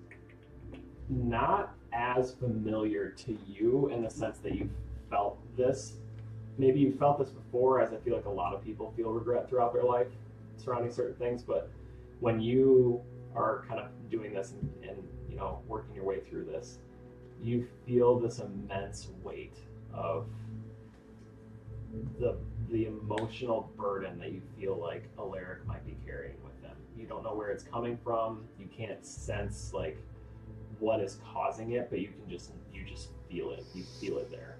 not as familiar to you in the sense that you've felt this. Maybe you felt this before, as I feel like a lot of people feel regret throughout their life surrounding certain things, but when you are kind of doing this and you know, working your way through this, you feel this immense weight of the emotional burden that you feel like Alaric might be carrying with them. You don't know where it's coming from. You can't sense like what is causing it, but you just feel it. You feel it there.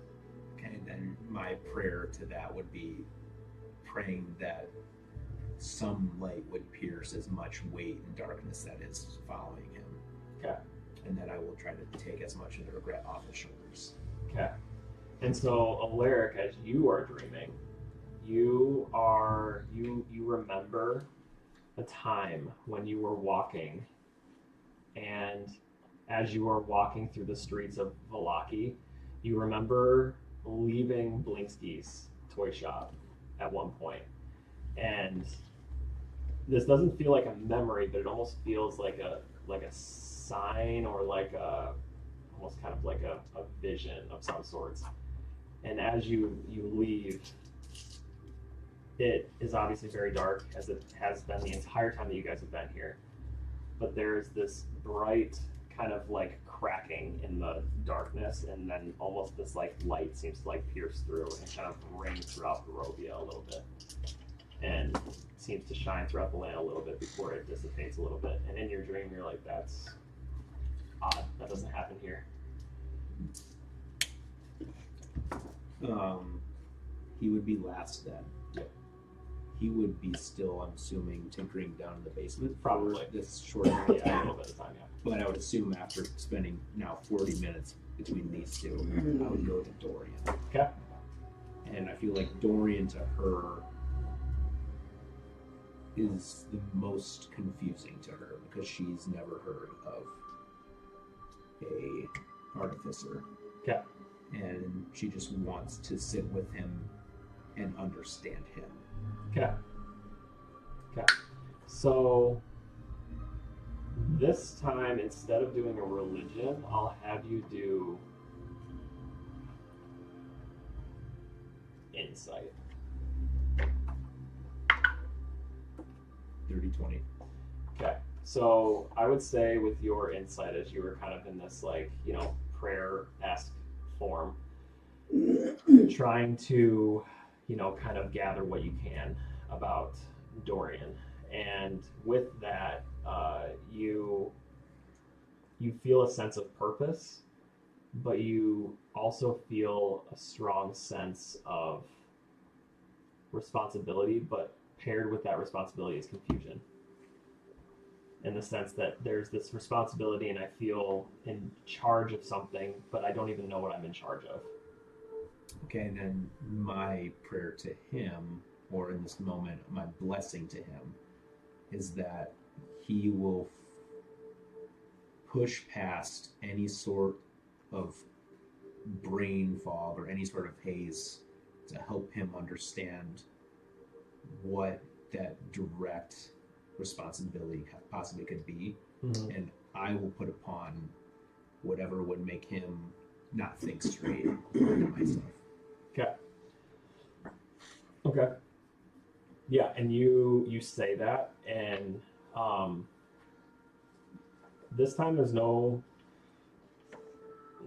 Okay, then my prayer to that would be praying that some light would pierce as much weight and darkness that is following him. Okay. And that I will try to take as much of the regret off his shoulders. Okay. And so Alaric, as you are dreaming, you remember a time when you were walking, and as you were walking through the streets of Vallaki, you remember leaving Blinsky's toy shop at one point. And this doesn't feel like a memory, but it almost feels like a sign, or like a almost kind of like a vision of some sorts. And as you leave, it is obviously very dark, as it has been the entire time that you guys have been here. But there's this bright kind of like cracking in the darkness, and then almost this like light seems to like pierce through and kind of ring throughout Barovia a little bit, and seems to shine throughout the land a little bit before it dissipates a little bit. And in your dream, you're like, that's odd. That doesn't happen here. He would be last then. Yep. He would be still, I'm assuming, tinkering down in the basement. Probably. For this short amount of Yeah, a time. little bit of time, yeah. But I would assume after spending now 40 minutes between these two, I would go to Dorian. Okay. And I feel like Dorian to her is the most confusing to her, because she's never heard of a artificer. Okay. And she just wants to sit with him and understand him. Okay. Okay. So this time, instead of doing a religion, I'll have you do insight. 30-20. Okay. So I would say with your insight, as you were kind of in this like, you know, prayer-esque form, trying to, you know, kind of gather what you can about Dorian. And with that, you feel a sense of purpose, but you also feel a strong sense of responsibility, but paired with that responsibility is confusion. In the sense that there's this responsibility and I feel in charge of something, but I don't even know what I'm in charge of. Okay, then my prayer to him, or in this moment, my blessing to him, is that he will push past any sort of brain fog or any sort of haze to help him understand what that direct responsibility possibly could be. Mm-hmm. And I will put upon whatever would make him not think straight to myself. Okay. Okay. Yeah, and you say that, and this time there's no,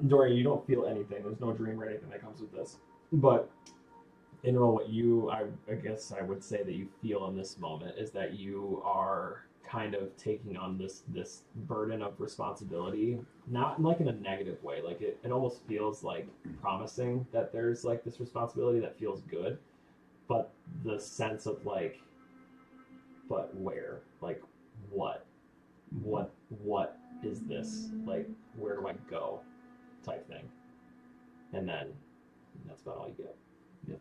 Dorian, you don't feel anything. There's no dream or anything that comes with this. But Ynryll, what you, I guess I would say that you feel in this moment is that you are kind of taking on this burden of responsibility, not like in a negative way. Like it almost feels like promising that there's like this responsibility that feels good, but the sense of like, but where? Like what is this? Like, where do I go? Type thing. And then that's about all you get. Yep.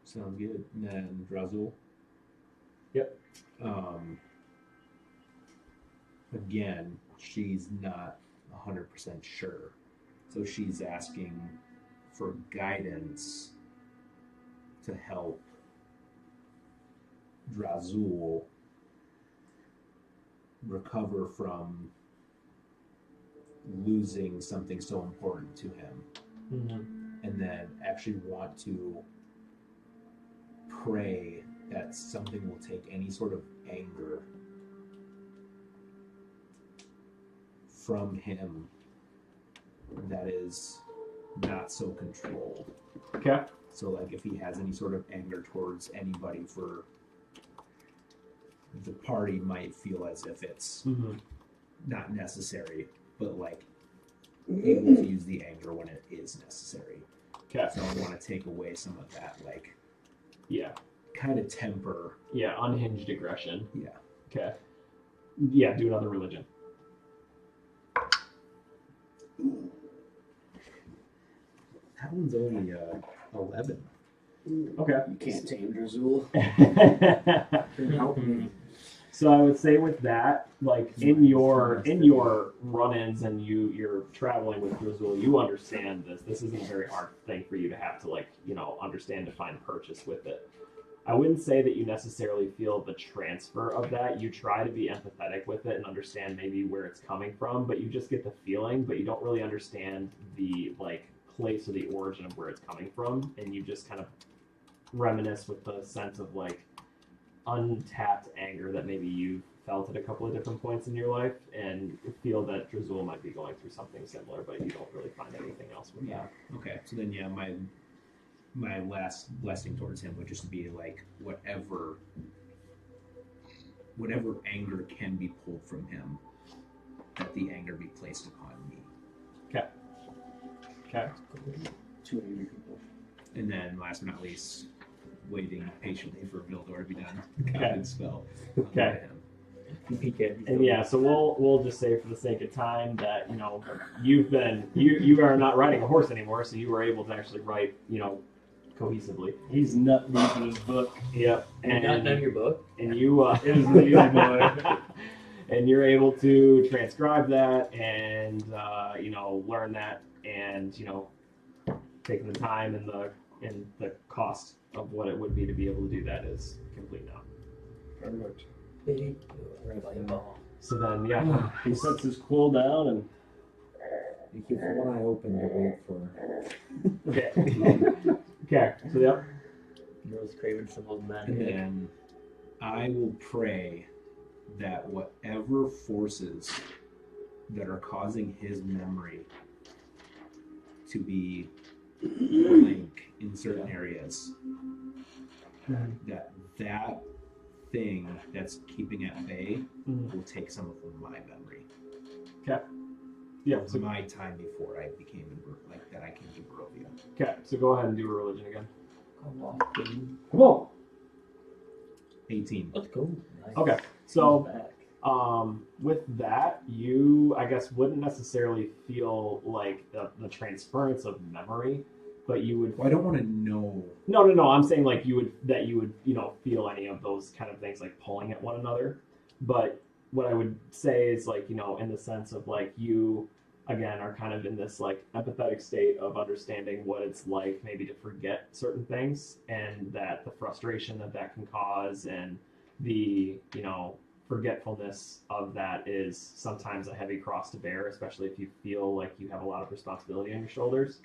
Sounds good. And then Drazul. Yep. Again, she's not 100% sure. So she's asking for guidance to help Drazul recover from losing something so important to him, and then actually want to pray that something will take any sort of anger from him that is not so controlled. Okay. So like if he has any sort of anger towards anybody, for the party might feel as if it's not necessary, but like able to use the anger when it is necessary. Okay. So I want to take away some of that, like, Yeah. kind of temper. Yeah, unhinged aggression. Yeah. Okay. Yeah, do another religion. That one's only 11. Okay. You can't tame Drazul. Help me. So I would say with that, like in your run-ins and you're traveling with Drazul, you understand this. This isn't a very hard thing for you to have to understand to find purchase with it. I wouldn't say that you necessarily feel the transfer of that. You try to be empathetic with it and understand maybe where it's coming from, but you just get the feeling, but you don't really understand the place or the origin of where it's coming from, and you just kind of reminisce with the sense of untapped anger that maybe you felt at a couple of different points in your life, and feel that Drazul might be going through something similar, but you don't really find anything else with that. Okay. So then, yeah, my last blessing towards him would just be whatever anger can be pulled from him, that the anger be placed upon me. Okay. Okay. 2 angry people. And then, last but not least, waiting patiently for Vildor to be done. Okay. Good spell. Okay. And yeah, so we'll just say for the sake of time that you are not riding a horse anymore, so you were able to actually write cohesively. He's nut deep in his book. Yep. And not done your book. And you It was really good, boy. and you're able to transcribe that and learn that, and taking the time and the cost of what it would be to be able to do that is complete now. Perfect. So then, yeah, He sets his quill down and You keep one eye open to wait for. okay. Okay. So yep. Girls craving some old man. And then I will pray that whatever forces that are causing his memory to be blank in certain areas, that thing that's keeping it at bay will take some of my memory. Okay. Yeah. So my time before I became that I came to Barovia. Okay. So go ahead and do a religion again. Come on. 18. Let's go. Nice. Okay. So with that, you I guess wouldn't necessarily feel like the transference of memory, but you would. Well, I don't want to know. No. I'm saying you would feel any of those kind of things like pulling at one another. But what I would say is in the sense of you again are kind of in this empathetic state of understanding what it's like maybe to forget certain things, and that the frustration that can cause, and the forgetfulness of that is sometimes a heavy cross to bear, especially if you feel like you have a lot of responsibility on your shoulders.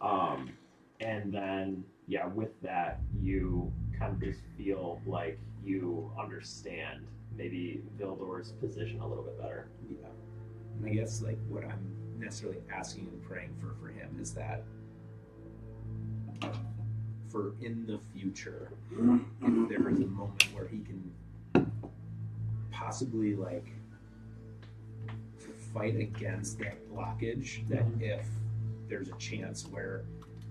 And then, yeah, with that, you kind of just feel like you understand maybe Vildor's position a little bit better. Yeah. And I guess what I'm necessarily asking and praying for him is that for in the future, if there is a moment where he can possibly fight against that blockage, that if there's a chance where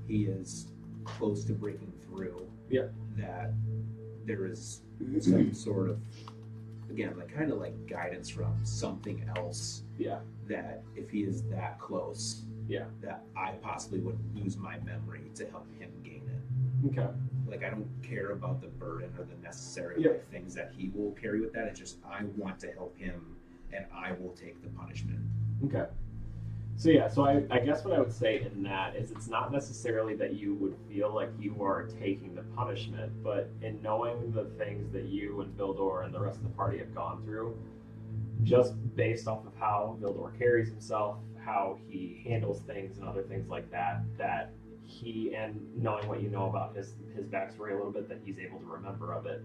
he is close to breaking through, that there is some sort of, again, kind of guidance from something else, that if he is that close, that I possibly would lose my memory to help him gain it. Okay. I don't care about the burden or the necessary things that he will carry with that. It's just I want to help him, and I will take the punishment. Okay. So yeah, so I guess what I would say in that is it's not necessarily that you would feel like you are taking the punishment, but in knowing the things that you and Vildor and the rest of the party have gone through, just based off of how Vildor carries himself, how he handles things and other things like that, that he, and knowing what you know about his backstory a little bit, that he's able to remember of it,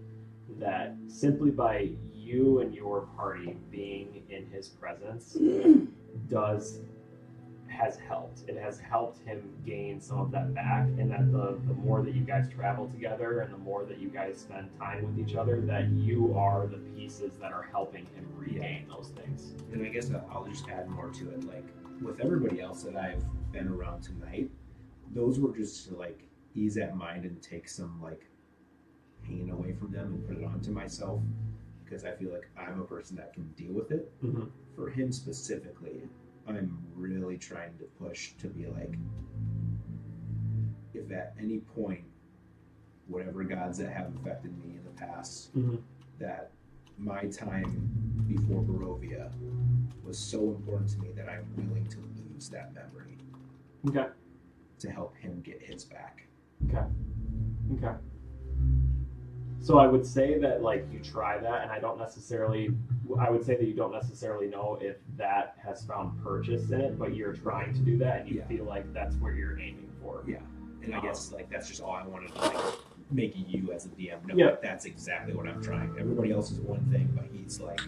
that simply by you and your party being in his presence has helped. It has helped him gain some of that back, and that the more that you guys travel together and the more that you guys spend time with each other, that you are the pieces that are helping him regain those things. And I guess I'll just add more to it. Like, with everybody else that I've been around tonight, those were just to like ease that mind and take some like pain away from them and put it onto myself, because I feel like I'm a person that can deal with it. Mm-hmm. For him specifically, I'm really trying to push to be like, if at any point, whatever gods that have affected me in the past, that my time before Barovia was so important to me that I'm willing to lose that memory. Okay. To help him get his back. Okay. Okay. So I would say that like you try that, and I would say that you don't necessarily know if that has found purchase in it, but you're trying to do that, and you feel like that's where you're aiming for. Yeah. And I guess like that's just all I wanted to like make you as a DM know. Yeah. That that's exactly what I'm trying. Everybody else is one thing, but he's like,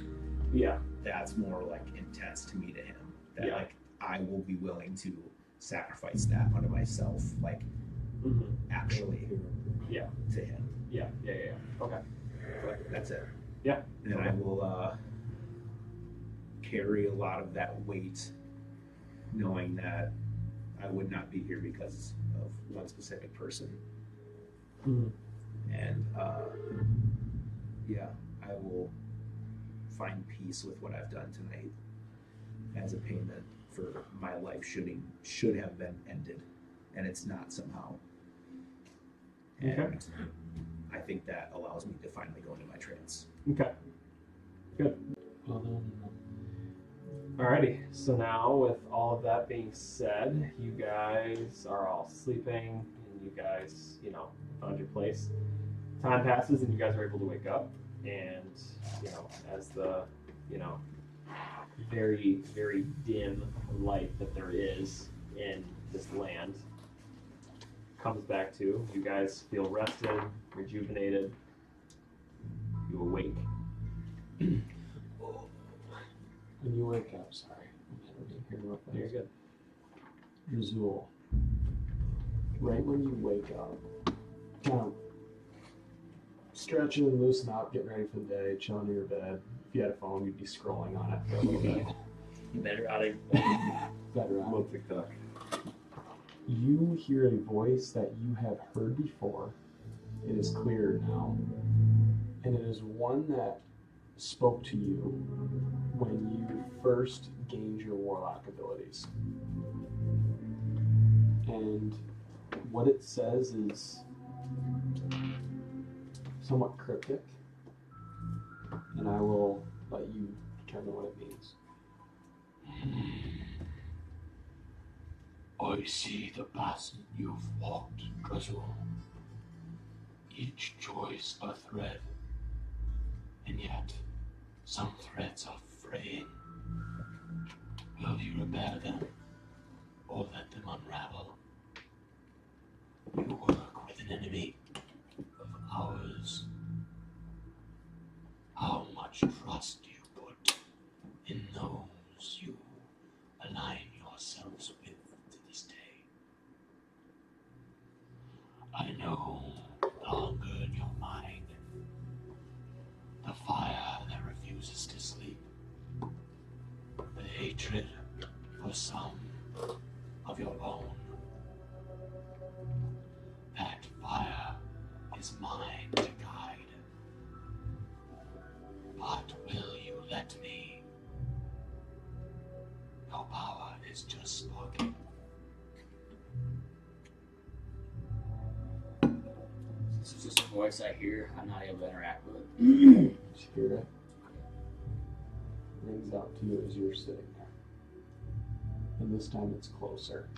that's more like intense to me to him. That like I will be willing to sacrifice that onto myself, like actually to him. Yeah. Okay. But that's it. Yeah. And I will carry a lot of that weight, knowing that I would not be here because of one specific person. And I will find peace with what I've done tonight as a payment for my life should have been ended, and it's not somehow. And I think that allows me to finally go into my trance. Okay. Good. Well then. Alrighty. So now, with all of that being said, you guys are all sleeping, and you guys, found your place. Time passes, and you guys are able to wake up, and as the very, very dim light that there is in this land comes back to, you guys feel rested, rejuvenated, you awake. When you wake up, sorry, I didn't hear real fast. You're good. Rizul, right when you wake up, kind of stretching and loosen up, getting ready for the day, chilling in your bed. If you had a phone, you'd be scrolling on it for a little bit. Better out of Better out. Love TikTok. You hear a voice that you have heard before. It is clear now. And it is one that spoke to you when you first gained your warlock abilities. And what it says is somewhat cryptic, and I will let you determine what it means. I see the path you've walked, Rizul. Each choice a thread, and yet some threads are fraying. Will you repair them, or let them unravel? You work with an enemy of ours. How much trust do you put in those you align yourselves with to this day? I know the hunger in your mind, the fire that refuses to sleep, the hatred for some of your own. That fire is mine to guide. But will you let me? Your power is just sparking. This is just a voice I hear. I'm not able to interact with it. Just hear it. Rings out to you as you're sitting there. And this time it's closer.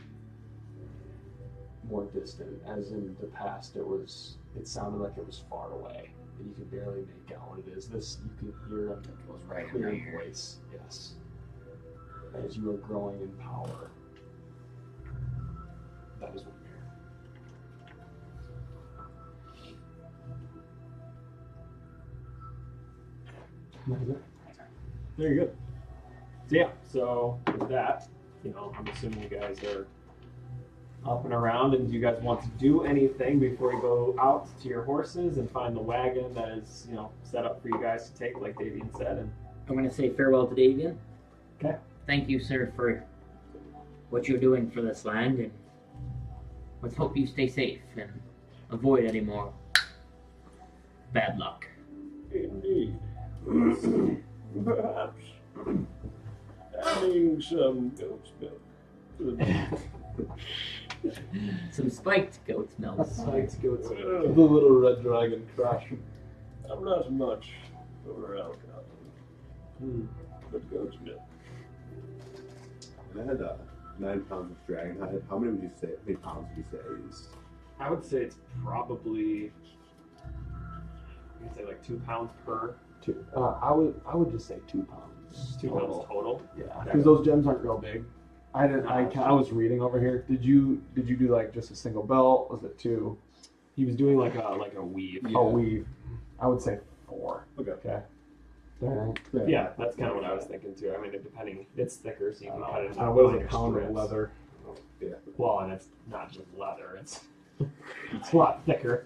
More distant. As in the past it sounded like it was far away. and you can barely make out what it is. This, you can hear a goes right in clear my ear. voice, yes, as you are growing in power. That is what you hear. Very good. So yeah, so with that, I'm assuming you guys are up and around, and do you guys want to do anything before you go out to your horses and find the wagon that is, set up for you guys to take, like Davian said? And I'm going to say farewell to Davian. Okay. Thank you, sir, for what you're doing for this land, and let's hope you stay safe and avoid any more bad luck. Indeed. Perhaps adding some goat's milk to the Some spiked goat's milk. Spiked goat's milk. The little red dragon crush. I'm not much over alcohol, but goat's milk. I had 9 pounds of dragon hide. How many pounds would you say I used? I would say it's probably, I'd say like 2 pounds per. I would just say 2 pounds. 2 pounds total. Yeah, because those gems aren't real big. I didn't. I was reading over here. Did you do like just a single belt? Was it 2? He was doing like a weave. Yeah. A weave. I would say 4. Okay. Alright. Yeah, that's kind of what I was thinking too. I mean, depending, it's thicker, so you can cut it into what is finer a pound of strips. leather? Yeah. Well, and it's not just leather; it's a lot thicker.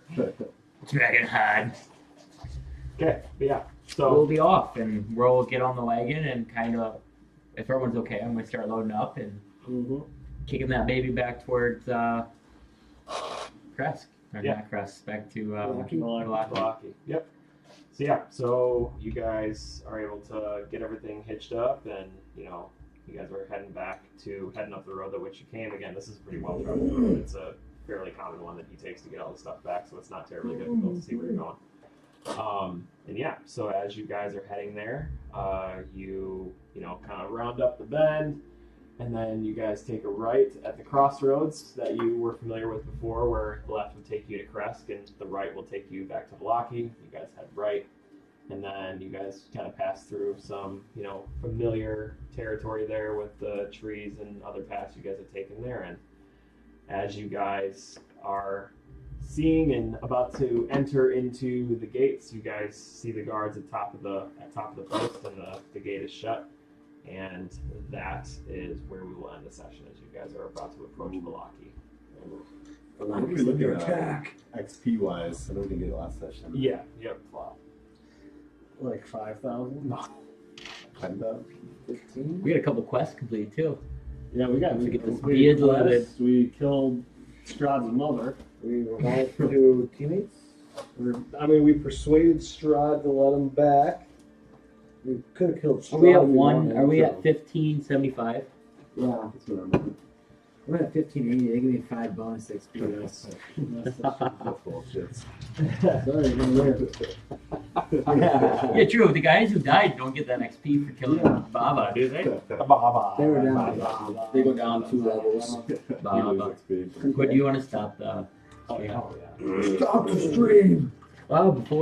Dragon hide. Okay, but yeah. We'll So be off, and we'll get on the wagon and kind of, if everyone's okay, I'm going to start loading up and kicking that baby back towards Kresk. Or not Kresk, back to Malaki. Yep. So yeah, so you guys are able to get everything hitched up, and you guys are heading up the road that which you came. Again, this is a pretty well traveled road. It's a fairly common one that he takes to get all the stuff back, so it's not terribly difficult to see where you're going. And yeah, so as you guys are heading there, you kind of round up the bend, and then you guys take a right at the crossroads that you were familiar with before, where the left would take you to Kresk and the right will take you back to Valaki. You guys head right, and then you guys kind of pass through some, familiar territory there with the trees and other paths you guys have taken there. And as you guys are seeing and about to enter into the gates, you guys see the guards at top of the post, and the gate is shut. And that is where we will end the session, as you guys are about to approach Valaki. What are we looking at? XP wise, I know we didn't get it last session. Yeah. Yep. Wow. Like 5,000? No. 10,000? 15? We got a couple quests completed too. Yeah, we got to get this completed beard loaded. quests. We killed Strahd's mother. We revived 2 teammates. We persuaded Strahd to let him back. We could have killed Strahd. Are we at if wanted, Are we so- at 1575? Yeah. That's what I'm looking. We're at 1580. They give me 5 bonus XP. That's bullshit. Sorry, it didn't work. Yeah, true. The guys who died don't get that XP for killing Baba, do they? Baba. They were down. They go down 2 levels. Baba. What do you want to stop the? Oh yeah. Stop the stream. Well, before